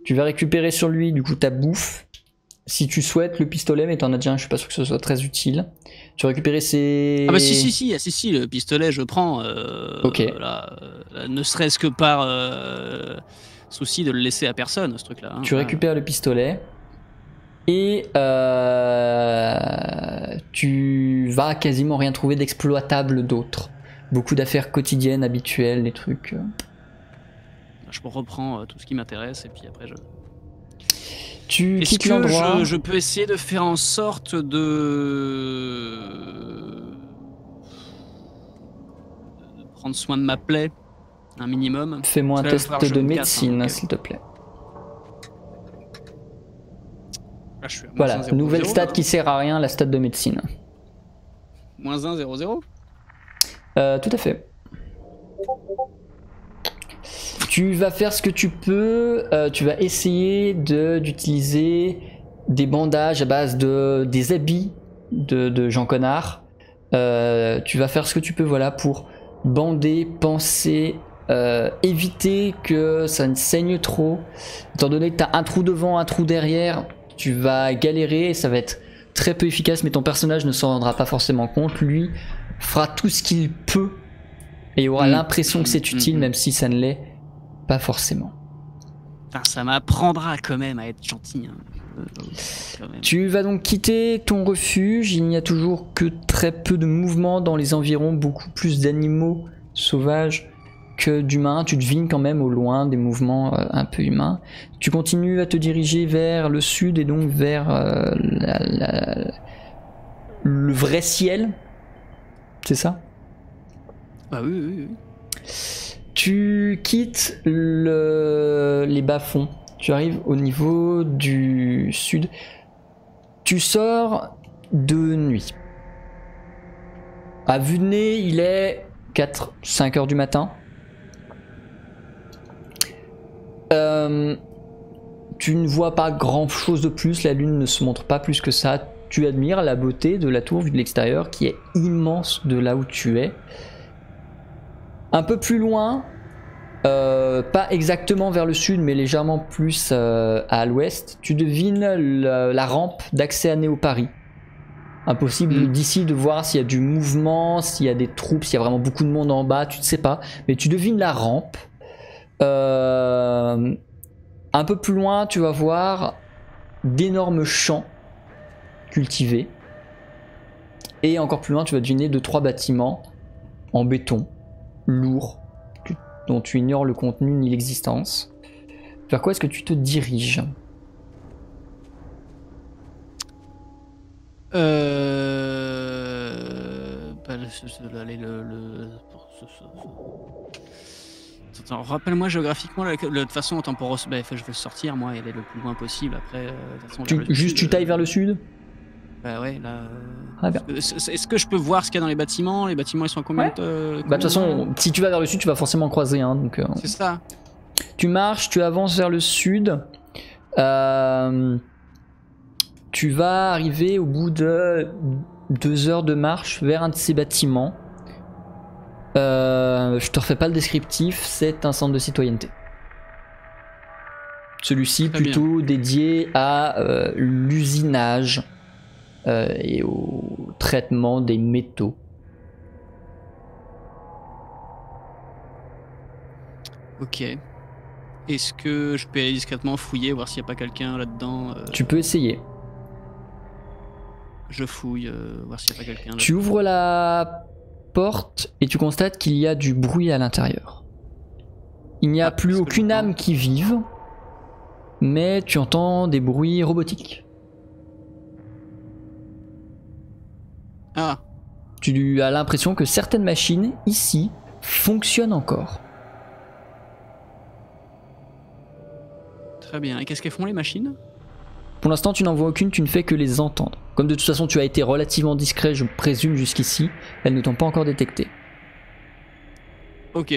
Tu vas récupérer sur lui du coup ta bouffe. Si tu souhaites le pistolet, mais t'en as déjà un, je suis pas sûr que ce soit très utile. Tu vas récupérer ses... Ah bah si, le pistolet je prends. Ok. Ne serait-ce que par souci de le laisser à personne ce truc là. Hein, tu récupères le pistolet. Et tu vas quasiment rien trouver d'exploitable d'autre. Beaucoup d'affaires quotidiennes, habituelles, des trucs... Je reprends tout ce qui m'intéresse et puis après je... Tu quittes l'endroit. Je peux essayer de faire en sorte de prendre soin de ma plaie, un minimum. Fais-moi un test de médecine, s'il te plaît. Là, je suis à voilà, 0, nouvelle 0, stat là. qui sert à rien, la stat de médecine. Moins 1, 0, 0 tout à fait. Tu vas faire ce que tu peux, tu vas essayer d'utiliser des bandages à base des habits de Jean Connard. Tu vas faire ce que tu peux, voilà, pour bander, panser, éviter que ça ne saigne trop. Étant donné que tu as un trou devant, un trou derrière, tu vas galérer et ça va être très peu efficace, mais ton personnage ne s'en rendra pas forcément compte. Lui fera tout ce qu'il peut et aura l'impression que c'est utile, même si ça ne l'est pas forcément. Putain, ça m'apprendra quand même à être gentil. Hein. Quand même. Tu vas donc quitter ton refuge. Il n'y a toujours que très peu de mouvement dans les environs, beaucoup plus d'animaux sauvages que d'humains. Tu devines quand même au loin des mouvements un peu humains. Tu continues à te diriger vers le sud et donc vers le vrai ciel. C'est ça? Ah oui, oui, oui. Tu quittes les bas-fonds. Tu arrives au niveau du sud. Tu sors de nuit. À vue de nez, il est 4-5 heures du matin. Tu ne vois pas grand chose de plus, la lune ne se montre pas plus que ça. Tu admires la beauté de la tour vue de l'extérieur qui est immense de là où tu es. Un peu plus loin, pas exactement vers le sud mais légèrement plus à l'ouest, tu devines la rampe d'accès à Néo-Paris. Impossible d'ici de voir s'il y a du mouvement, s'il y a des troupes, s'il y a vraiment beaucoup de monde en bas, tu ne sais pas. Mais tu devines la rampe. Un peu plus loin, tu vas voir d'énormes champs cultivés. Et encore plus loin, tu vas deviner 2-3 bâtiments en béton, lourds, dont tu ignores le contenu ni l'existence. Vers quoi est-ce que tu te diriges ? Attends, rappelle-moi géographiquement, de toute façon, autant pour je vais sortir, moi, et aller le plus loin possible. Après, de toute façon, tu tailles vers le sud ? Bah ouais, là. Ah, bien. Est-ce que je peux voir ce qu'il y a dans les bâtiments ? Les bâtiments, ils sont à combien de toute façon, si tu vas vers le sud, tu vas forcément croiser. Hein, donc, c'est ça. Tu marches, tu avances vers le sud. Tu vas arriver au bout de 2 heures de marche vers un de ces bâtiments. Je te refais pas le descriptif, c'est un centre de citoyenneté. Celui-ci plutôt dédié à l'usinage et au traitement des métaux. Ok. Est-ce que je peux aller discrètement fouiller, voir s'il n'y a pas quelqu'un là-dedans Tu peux essayer. Je fouille, voir s'il n'y a pas quelqu'un là-dedans. Tu ouvres la porte et tu constates qu'il y a du bruit à l'intérieur. Il n'y a plus aucune âme qui vive, mais tu entends des bruits robotiques. Ah. Tu as l'impression que certaines machines ici fonctionnent encore. Très bien. Et qu'est-ce qu'elles font les machines ? Pour l'instant, tu n'en vois aucune, tu ne fais que les entendre. Comme de toute façon, tu as été relativement discret, je présume, jusqu'ici, elles ne t'ont pas encore détecté. Ok.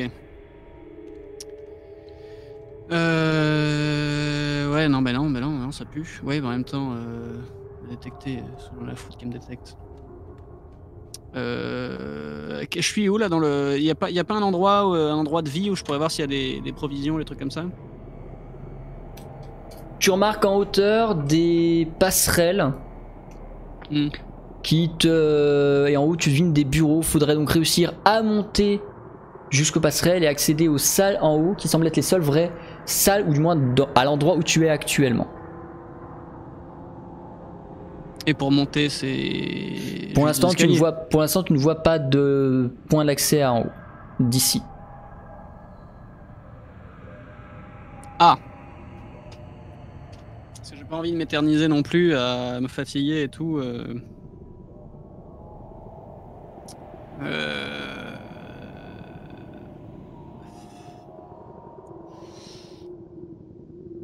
Ouais, non, ça pue. Ouais, mais en même temps, détecter, selon la foot qui me détecte. Je suis où là dans le. Y a pas un endroit de vie où je pourrais voir s'il y a des provisions, des trucs comme ça ? Tu remarques en hauteur des passerelles et en haut tu devines des bureaux. Faudrait donc réussir à monter jusqu'aux passerelles et accéder aux salles en haut qui semblent être les seules vraies salles, ou du moins à l'endroit où tu es actuellement. Et pour monter, c'est... Pour l'instant, tu ne vois pas de point d'accès en haut d'ici. Ah. Parce que j'ai pas envie de m'éterniser non plus, à me fatiguer et tout.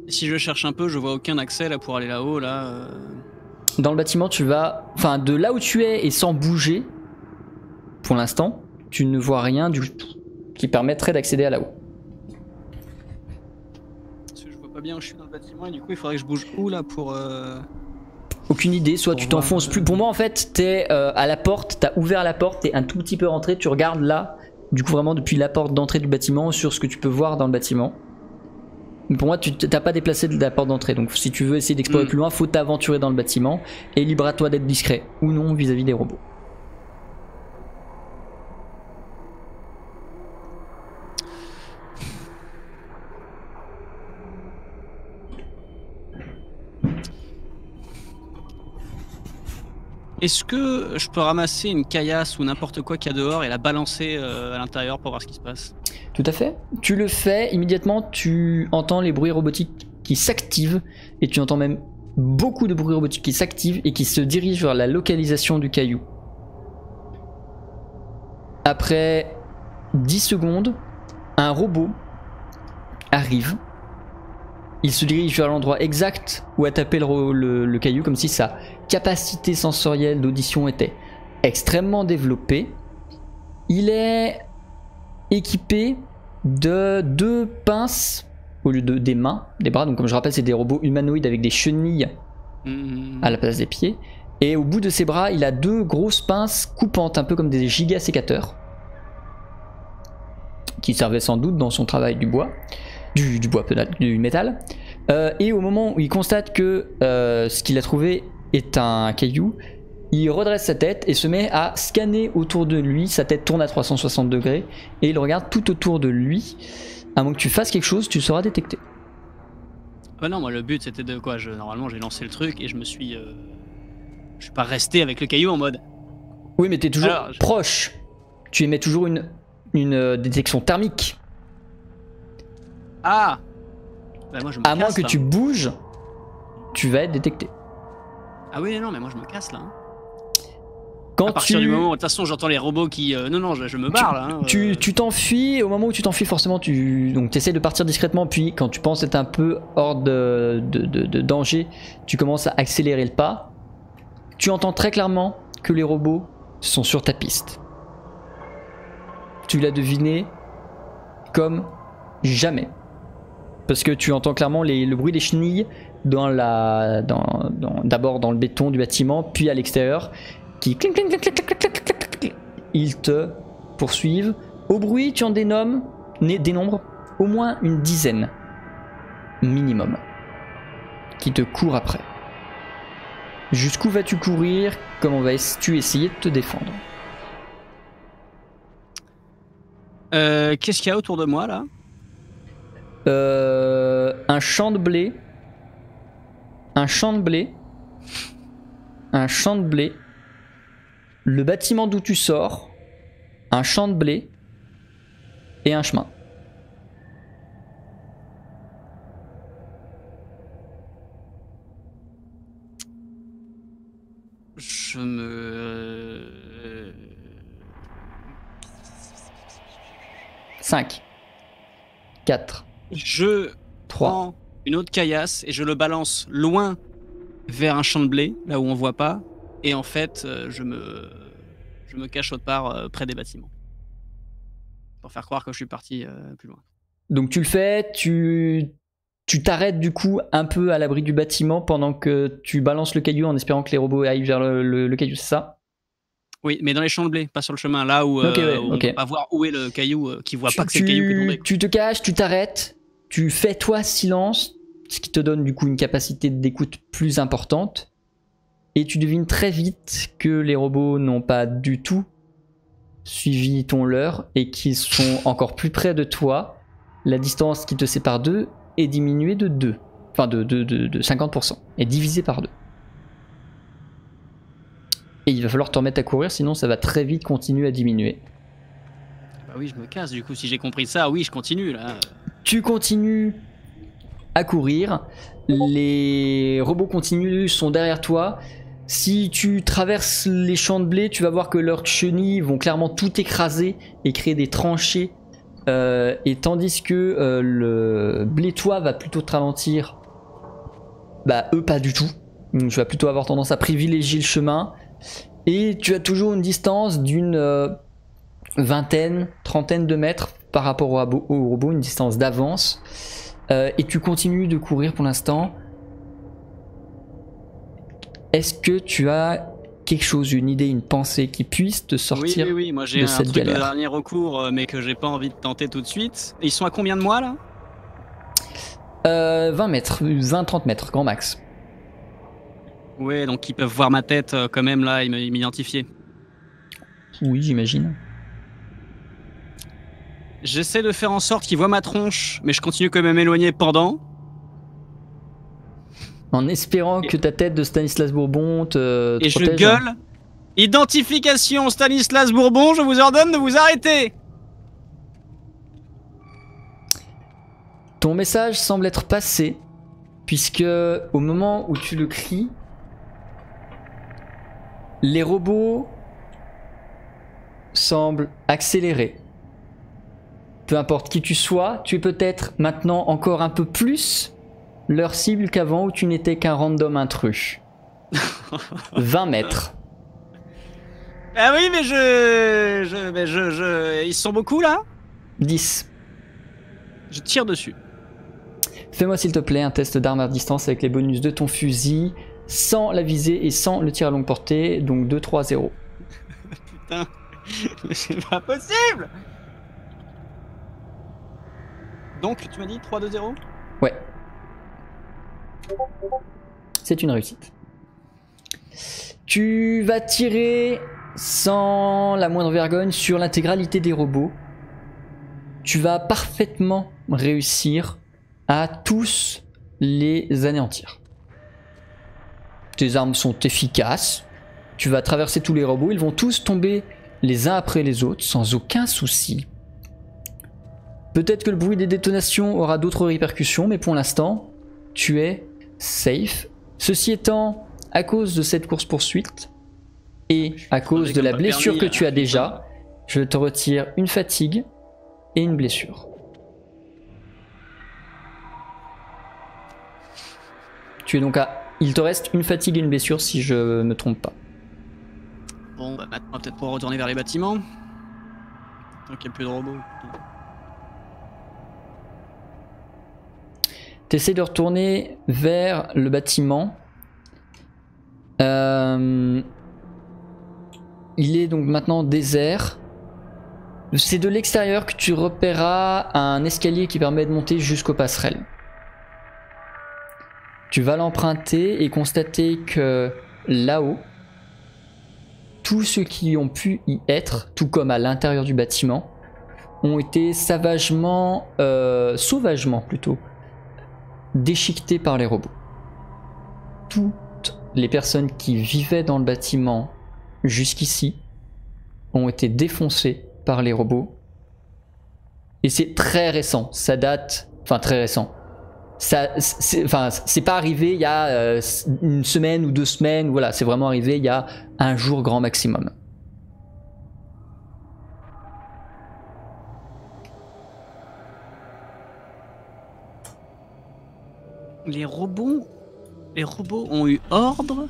Si je cherche un peu, je vois aucun accès là pour aller là-haut là. Dans le bâtiment, tu vas, enfin de là où tu es et sans bouger, pour l'instant, tu ne vois rien du tout qui permettrait d'accéder à là-haut. Parce que je vois pas bien où je suis dans le bâtiment et du coup il faudrait que je bouge où là pour. Aucune idée, soit tu t'enfonces plus. Pour moi en fait, t'es à la porte, t'as ouvert la porte, t'es un tout petit peu rentré, tu regardes là, du coup vraiment depuis la porte d'entrée du bâtiment sur ce que tu peux voir dans le bâtiment. Pour moi, tu t'as pas déplacé de la porte d'entrée, donc si tu veux essayer d'explorer plus loin, faut t'aventurer dans le bâtiment et libre à toi d'être discret ou non vis-à-vis des robots. Est-ce que je peux ramasser une caillasse ou n'importe quoi qu'il y a dehors et la balancer à l'intérieur pour voir ce qui se passe? Tout à fait. Tu le fais, immédiatement tu entends les bruits robotiques qui s'activent et tu entends même beaucoup de bruits robotiques qui s'activent et qui se dirigent vers la localisation du caillou. Après 10 secondes, un robot arrive. Il se dirige vers l'endroit exact où a tapé le caillou, comme si sa capacité sensorielle d'audition était extrêmement développée. Il est équipé de 2 pinces au lieu de des mains, des bras. Donc comme je rappelle, c'est des robots humanoïdes avec des chenilles à la place des pieds. Et au bout de ses bras, il a 2 grosses pinces coupantes, un peu comme des gigasécateurs, qui servaient sans doute dans son travail du bois. Du métal. Et au moment où il constate que ce qu'il a trouvé est un caillou, il redresse sa tête et se met à scanner autour de lui. Sa tête tourne à 360 degrés et il regarde tout autour de lui. À moins que tu fasses quelque chose, tu seras détecté. Bah non, moi le but c'était de quoi, normalement j'ai lancé le truc et je suis pas resté avec le caillou en mode... Oui, mais t'es toujours proche. Tu émets toujours une détection thermique. Ah bah moi je me casse, moins que là. tu bouges, tu vas être détecté. Ah oui, non, mais moi je me casse là. Quand à partir du moment où, de toute façon, j'entends les robots qui... non, je me barre là. Tu t'enfuis, au moment où tu t'enfuis, forcément, tu essaies de partir discrètement, puis quand tu penses être un peu hors de danger, tu commences à accélérer le pas. Tu entends très clairement que les robots sont sur ta piste. Tu l'as deviné comme jamais. Parce que tu entends clairement le bruit des chenilles d'abord dans le béton du bâtiment, puis à l'extérieur, qui clink, clink, clink, clink, clink, clink, clink, clink. Ils te poursuivent. Au bruit, tu en dénombres au moins une dizaine minimum qui te courent après. Jusqu'où vas-tu courir? Comment vas-tu essayer de te défendre? Qu'est-ce qu'il y a autour de moi là? Un champ de blé, le bâtiment d'où tu sors, un champ de blé et un chemin. Je me... 5, 4, Je 3. prends une autre caillasse et je le balance loin vers un champ de blé, là où on voit pas. Et en fait, je me cache autre part près des bâtiments. Pour faire croire que je suis parti plus loin. Donc tu le fais, tu t'arrêtes du coup un peu à l'abri du bâtiment pendant que tu balances le caillou en espérant que les robots aillent vers le caillou, c'est ça? Oui, mais dans les champs de blé, pas sur le chemin, là où, on peut pas voir où est le caillou, qui voit pas que c'est le caillou qui est tombé. Tu te caches, tu t'arrêtes, tu fais toi silence, ce qui te donne du coup une capacité d'écoute plus importante. Et tu devines très vite que les robots n'ont pas du tout suivi ton leurre et qu'ils sont encore plus près de toi. La distance qui te sépare d'eux est diminuée de 2. Enfin de 50%. Est divisée par 2. Et il va falloir te remettre à courir, sinon ça va très vite continuer à diminuer. Bah oui, je me casse du coup, si j'ai compris ça, oui, je continue là. Tu continues à courir, les robots continuent, sont derrière toi. Si tu traverses les champs de blé, tu vas voir que leurs chenilles vont clairement tout écraser et créer des tranchées. Et tandis que le blétois va plutôt te ralentir, bah eux pas du tout. Donc, tu vas plutôt avoir tendance à privilégier le chemin. Et tu as toujours une distance d'une vingtaine, trentaine de mètres par rapport au robot, une distance d'avance. Et tu continues de courir pour l'instant. Est-ce que tu as quelque chose, une idée, une pensée qui puisse te sortir oui, moi j'ai de un cette truc galère? de dernier recours, mais que j'ai pas envie de tenter tout de suite. Et ils sont à combien de moi là? 20 mètres, 20-30 mètres, grand max. Ouais, donc ils peuvent voir ma tête quand même là, ils m'identifier. Oui, j'imagine. J'essaie de faire en sorte qu'ils voient ma tronche, mais je continue quand même à m'éloigner pendant. En espérant que ta tête de Stanislas Bourbon te et protège. Je gueule Identification Stanislas Bourbon, je vous ordonne de vous arrêter. Ton message semble être passé, puisque au moment où tu le cries, les robots semblent accélérer. Peu importe qui tu sois, tu es peut-être maintenant encore un peu plus leur cible qu'avant où tu n'étais qu'un random intrus. 20 mètres. Ah oui, mais ils sont beaucoup là. 10. Je tire dessus. Fais-moi s'il te plaît un test d'arme à distance avec les bonus de ton fusil, sans la visée et sans le tir à longue portée, donc 2, 3, 0. Putain, mais c'est pas possible. Donc tu m'as dit 3, 2, 0 ? Ouais. C'est une réussite. Tu vas tirer sans la moindre vergogne sur l'intégralité des robots. Tu vas parfaitement réussir à tous les anéantir. Tes armes sont efficaces. Tu vas traverser tous les robots. Ils vont tous tomber les uns après les autres sans aucun souci. Peut-être que le bruit des détonations aura d'autres répercussions, mais pour l'instant, tu es safe. Ceci étant, à cause de cette course-poursuite et à cause de la blessure que tu as déjà, je te retire une fatigue et une blessure. Tu es donc à... Il te reste une fatigue et une blessure si je me trompe pas. Bon, bah maintenant on va peut-être pouvoir retourner vers les bâtiments. Tant qu'il n'y a plus de robots. T'essaies de retourner vers le bâtiment. Il est donc maintenant désert. C'est de l'extérieur que tu repéreras un escalier qui permet de monter jusqu'aux passerelles. Tu vas l'emprunter et constater que là-haut, tous ceux qui ont pu y être, tout comme à l'intérieur du bâtiment, ont été sauvagement plutôt, déchiquetés par les robots. Toutes les personnes qui vivaient dans le bâtiment jusqu'ici ont été défoncées par les robots. Et c'est très récent, ça date... Enfin très récent. C'est pas arrivé il y a une semaine ou 2 semaines, voilà, c'est vraiment arrivé il y a un jour grand maximum. Les robots ont eu ordre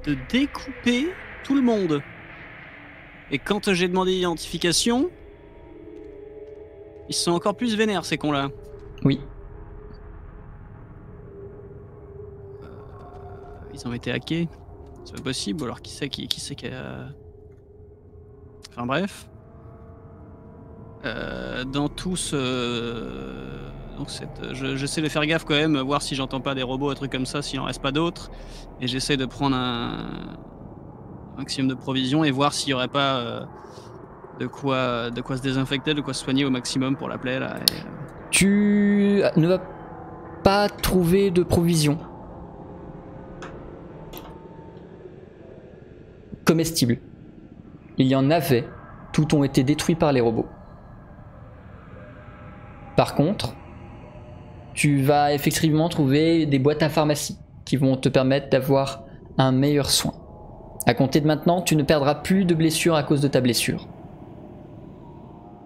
de découper tout le monde. Et quand j'ai demandé l'identification, ils sont encore plus vénères ces cons-là. Oui. Ils ont été hackés. C'est pas possible. Ou alors qui c'est qui a... Enfin bref. Dans tout ce... Donc j'essaie de faire gaffe quand même, voir si j'entends pas des robots, un truc comme ça, s'il en reste pas d'autres. Et j'essaie de prendre un maximum de provisions et voir s'il y aurait pas de quoi se désinfecter, de quoi se soigner au maximum pour la plaie là. Tu ne vas pas trouver de provisions comestibles. Il y en avait, toutes ont été détruits par les robots. Par contre, tu vas effectivement trouver des boîtes à pharmacie qui vont te permettre d'avoir un meilleur soin. À compter de maintenant, tu ne perdras plus de blessures à cause de ta blessure.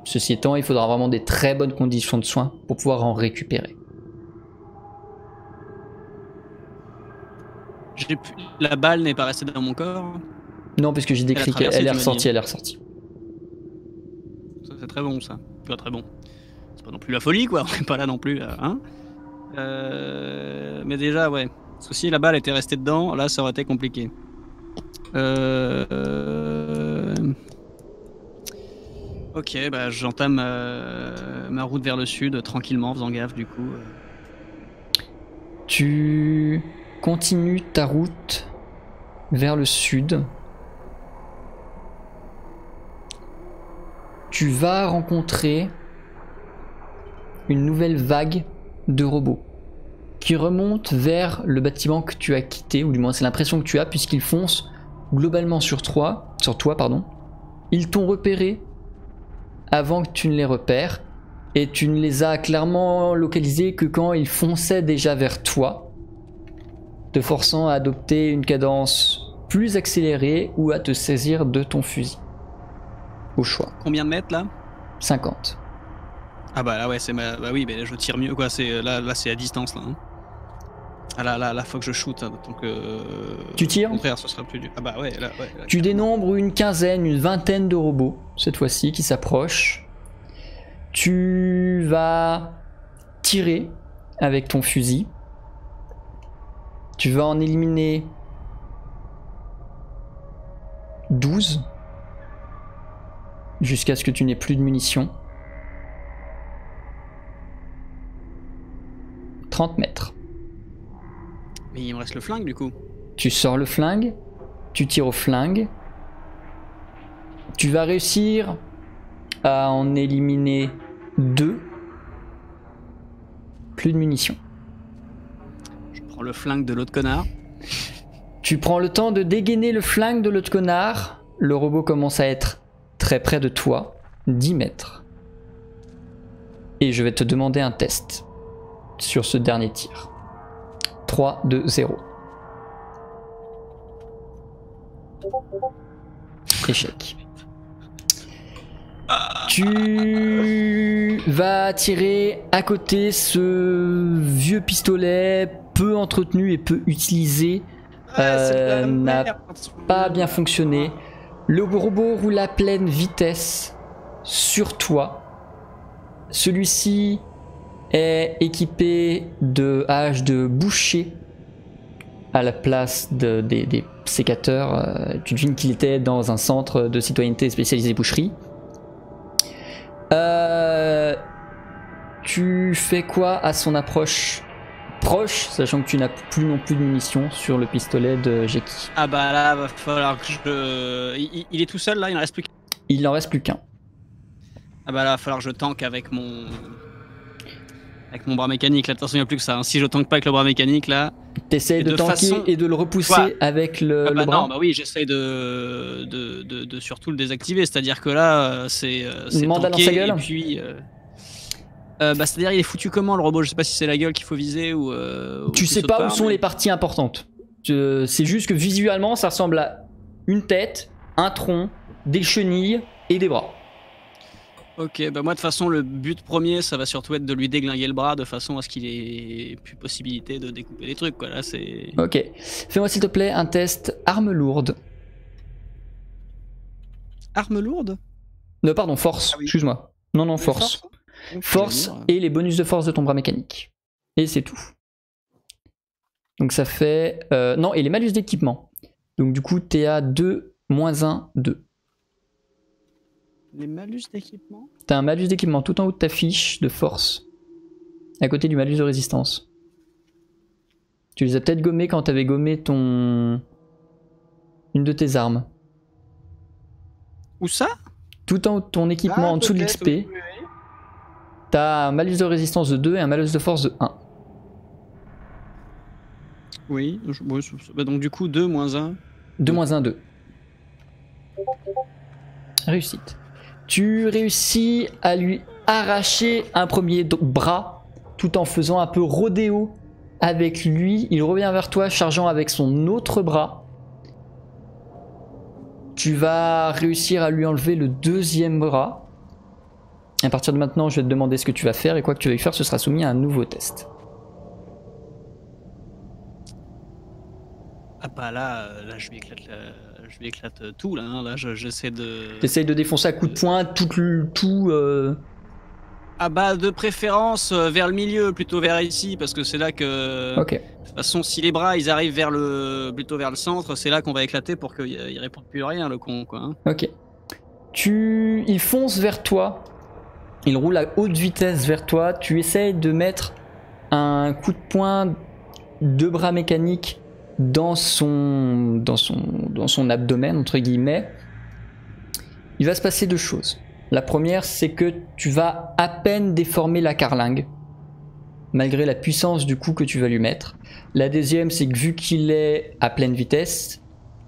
Ceci étant, il faudra vraiment des très bonnes conditions de soins pour pouvoir en récupérer. La balle n'est pas restée dans mon corps. Non, puisque j'ai décrit qu'elle est ressortie, elle est ressortie. Ça c'est très bon ça, pas très bon. C'est pas non plus la folie quoi, on n'est pas là non plus, hein. Mais déjà ouais, parce que si la balle était restée dedans, là ça aurait été compliqué. Ok, bah j'entame ma route vers le sud tranquillement, en faisant gaffe du coup. Tu continues ta route vers le sud. Tu vas rencontrer une nouvelle vague de robots qui remontent vers le bâtiment que tu as quitté, ou du moins c'est l'impression que tu as, puisqu'ils foncent globalement sur toi. Ils t'ont repéré avant que tu ne les repères, et tu ne les as clairement localisés que quand ils fonçaient déjà vers toi, te forçant à adopter une cadence plus accélérée ou à te saisir de ton fusil. Au choix. Combien de mètres là? 50. Ah bah là ouais, c'est ma... Bah oui, mais là, je tire mieux quoi, c'est là c'est à distance là. Hein. Ah là, faut que je shoot, hein, donc tu tires? Au contraire, ce sera plus dur. Ah bah ouais, là, tu dénombres une quinzaine, une vingtaine de robots, cette fois-ci, qui s'approchent. Tu vas tirer avec ton fusil. Tu vas en éliminer 12 jusqu'à ce que tu n'aies plus de munitions. 30 mètres. Mais il me reste le flingue du coup. Tu sors le flingue, tu tires au flingue. Tu vas réussir à en éliminer 2. Plus de munitions. Je prends le flingue de l'autre connard. Tu prends le temps de dégainer le flingue de l'autre connard. Le robot commence à être très près de toi, 10 mètres. Et je vais te demander un test sur ce dernier tir. 3, 2, 0. Échec. Tu vas tirer à côté ce vieux pistolet peu entretenu et peu utilisé. N'a pas bien fonctionné. Le robot roule à pleine vitesse sur toi. Celui-ci est équipé de haches de boucher à la place des sécateurs. Tu devines qu'il était dans un centre de citoyenneté spécialisé boucherie. Tu fais quoi à son approche proche, sachant que tu n'as plus non plus de munitions sur le pistolet de Jeki? Ah bah là, va falloir que je... Il est tout seul là, il n'en reste plus qu'un. Il n'en reste plus qu'un. Ah bah là, va falloir que je tank avec mon bras mécanique. Là, attention, il n'y a plus que ça. Hein. Si je tank pas avec le bras mécanique là... T'essayes de tanker façon... et de le repousser avec le bras? Non, bah oui, j'essaye de surtout le désactiver. C'est-à-dire que là, c'est mandat dans sa gueule. Et puis... c'est-à-dire il est foutu comment le robot? Je sais pas si c'est la gueule qu'il faut viser ou... tu sais pas où sont les parties importantes. C'est juste que visuellement ça ressemble à une tête, un tronc, des chenilles et des bras. Ok, bah moi de toute façon le but premier ça va surtout être de lui déglinguer le bras de façon à ce qu'il ait plus possibilité de découper des trucs quoi. Là c'est... Ok, fais-moi s'il te plaît un test arme lourde. Arme lourde? Non pardon, force, ah oui. Excuse-moi. Non, force. Force et les bonus de force de ton bras mécanique. Et c'est tout. Donc ça fait... non, et les malus d'équipement. Donc du coup, t'es à 2, moins 1, 2. Les malus d'équipement? T'as un malus d'équipement tout en haut de ta fiche de force. À côté du malus de résistance. Tu les as peut-être gommés quand t'avais gommé ton... une de tes armes. Où ça? Tout en haut de ton équipement, en dessous de l'XP. Oui. T'as un malus de résistance de 2 et un malus de force de 1. Oui, donc du coup 2 moins 1. 2 moins 1, 2. Réussite. Tu réussis à lui arracher un premier bras tout en faisant un peu rodéo avec lui. Il revient vers toi chargeant avec son autre bras. Tu vas réussir à lui enlever le deuxième bras. À partir de maintenant, je vais te demander ce que tu vas faire et quoi que tu vas faire, ce sera soumis à un nouveau test. Ah bah là je lui éclate tout là, hein. Là j'essaie de... T'essayes de défoncer à coups de poing tout Ah bah de préférence vers le milieu, plutôt vers ici, parce que c'est là que... Ok. De toute façon, si les bras ils arrivent plutôt vers le centre, c'est là qu'on va éclater pour qu'il réponde plus à rien le con quoi. Hein. Ok. Il fonce vers toi. Il roule à haute vitesse vers toi. Tu essayes de mettre un coup de poing de bras mécanique dans son abdomen, entre guillemets. Il va se passer deux choses. La première, c'est que tu vas à peine déformer la carlingue. malgré la puissance du coup que tu vas lui mettre. La deuxième, c'est que vu qu'il est à pleine vitesse,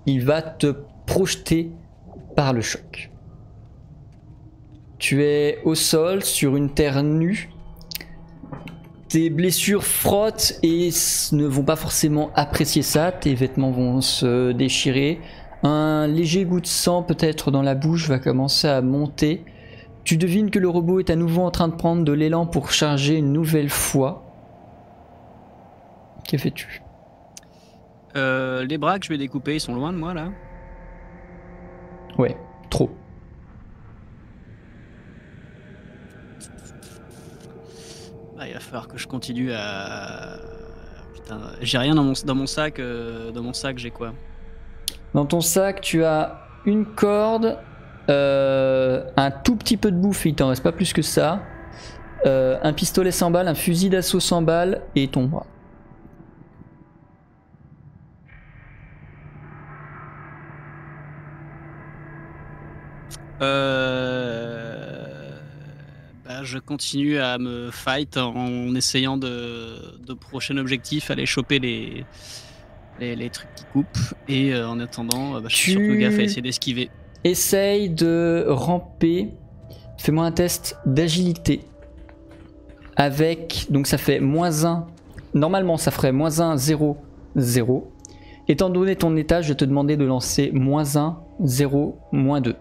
il va te projeter par le choc. Tu es au sol sur une terre nue. Tes blessures frottent et ne vont pas forcément apprécier ça. Tes vêtements vont se déchirer. Un léger goût de sang peut-être dans la bouche va commencer à monter. Tu devines que le robot est à nouveau en train de prendre de l'élan pour charger une nouvelle fois. Que fais-tu? Les bras que je vais découper, ils sont loin de moi là. Ouais, trop. Ah, il va falloir que je continue à... Putain, j'ai rien dans mon sac. Dans mon sac, j'ai quoi? Dans ton sac, tu as une corde, un tout petit peu de bouffe, il t'en reste pas plus que ça, un pistolet 100 balles, un fusil d'assaut 100 balles et ton bras. Je continue à me fight en essayant de prochain objectif, aller choper les trucs qui coupent. Et en attendant, je suis surtout gaffe à essayer d'esquiver. Essaye de ramper. Fais-moi un test d'agilité. Avec, donc ça fait -1. Normalement, ça ferait -1, 0, 0. Étant donné ton état, je vais te demander de lancer -1, 0, -2.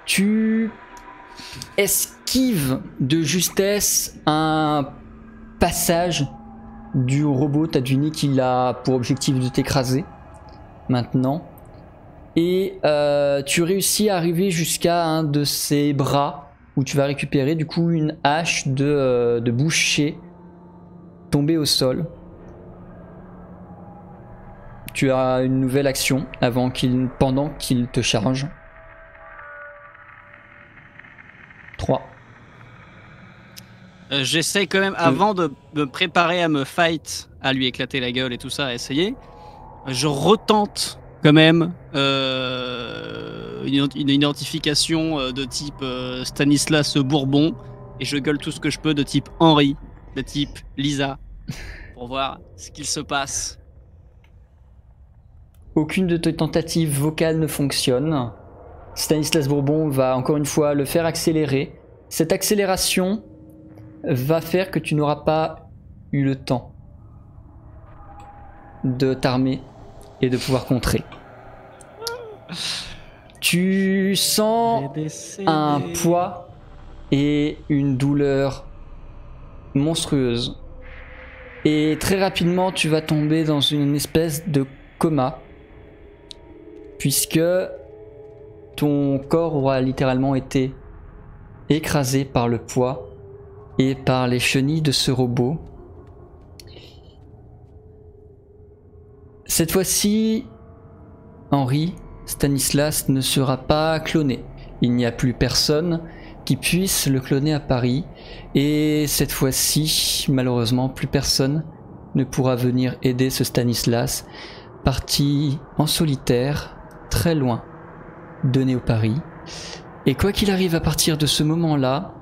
Tu esquives de justesse un passage du robot. T'as deviné qu'il a pour objectif de t'écraser maintenant. Et tu réussis à arriver jusqu'à un de ses bras où tu vas récupérer du coup une hache de boucher tombée au sol. Tu as une nouvelle action pendant qu'il te charge. 3. J'essaie quand même, avant de me préparer à me fight, à lui éclater la gueule et tout ça, à essayer, je retente quand même une identification de type Stanislas Bourbon, et je gueule tout ce que je peux de type Henri, de type Lisa, pour voir ce qu'il se passe. Aucune de tes tentatives vocales ne fonctionne. Stanislas Bourbon va encore une fois le faire accélérer. Cette accélération va faire que tu n'auras pas eu le temps de t'armer et de pouvoir contrer. Tu sens un poids et une douleur monstrueuse. Et très rapidement, tu vas tomber dans une espèce de coma, puisque ton corps aura littéralement été écrasé par le poids et par les chenilles de ce robot. Cette fois-ci, Henri, Stanislas ne sera pas cloné. Il n'y a plus personne qui puisse le cloner à Paris. Et cette fois-ci, malheureusement, plus personne ne pourra venir aider ce Stanislas, parti en solitaire, très loin de Néo-Paris. Et quoi qu'il arrive à partir de ce moment-là,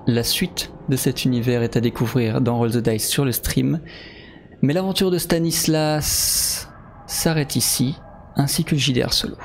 la suite de cet univers est à découvrir dans Roll the Dice sur le stream. Mais l'aventure de Stanislas s'arrête ici, ainsi que le JDR solo.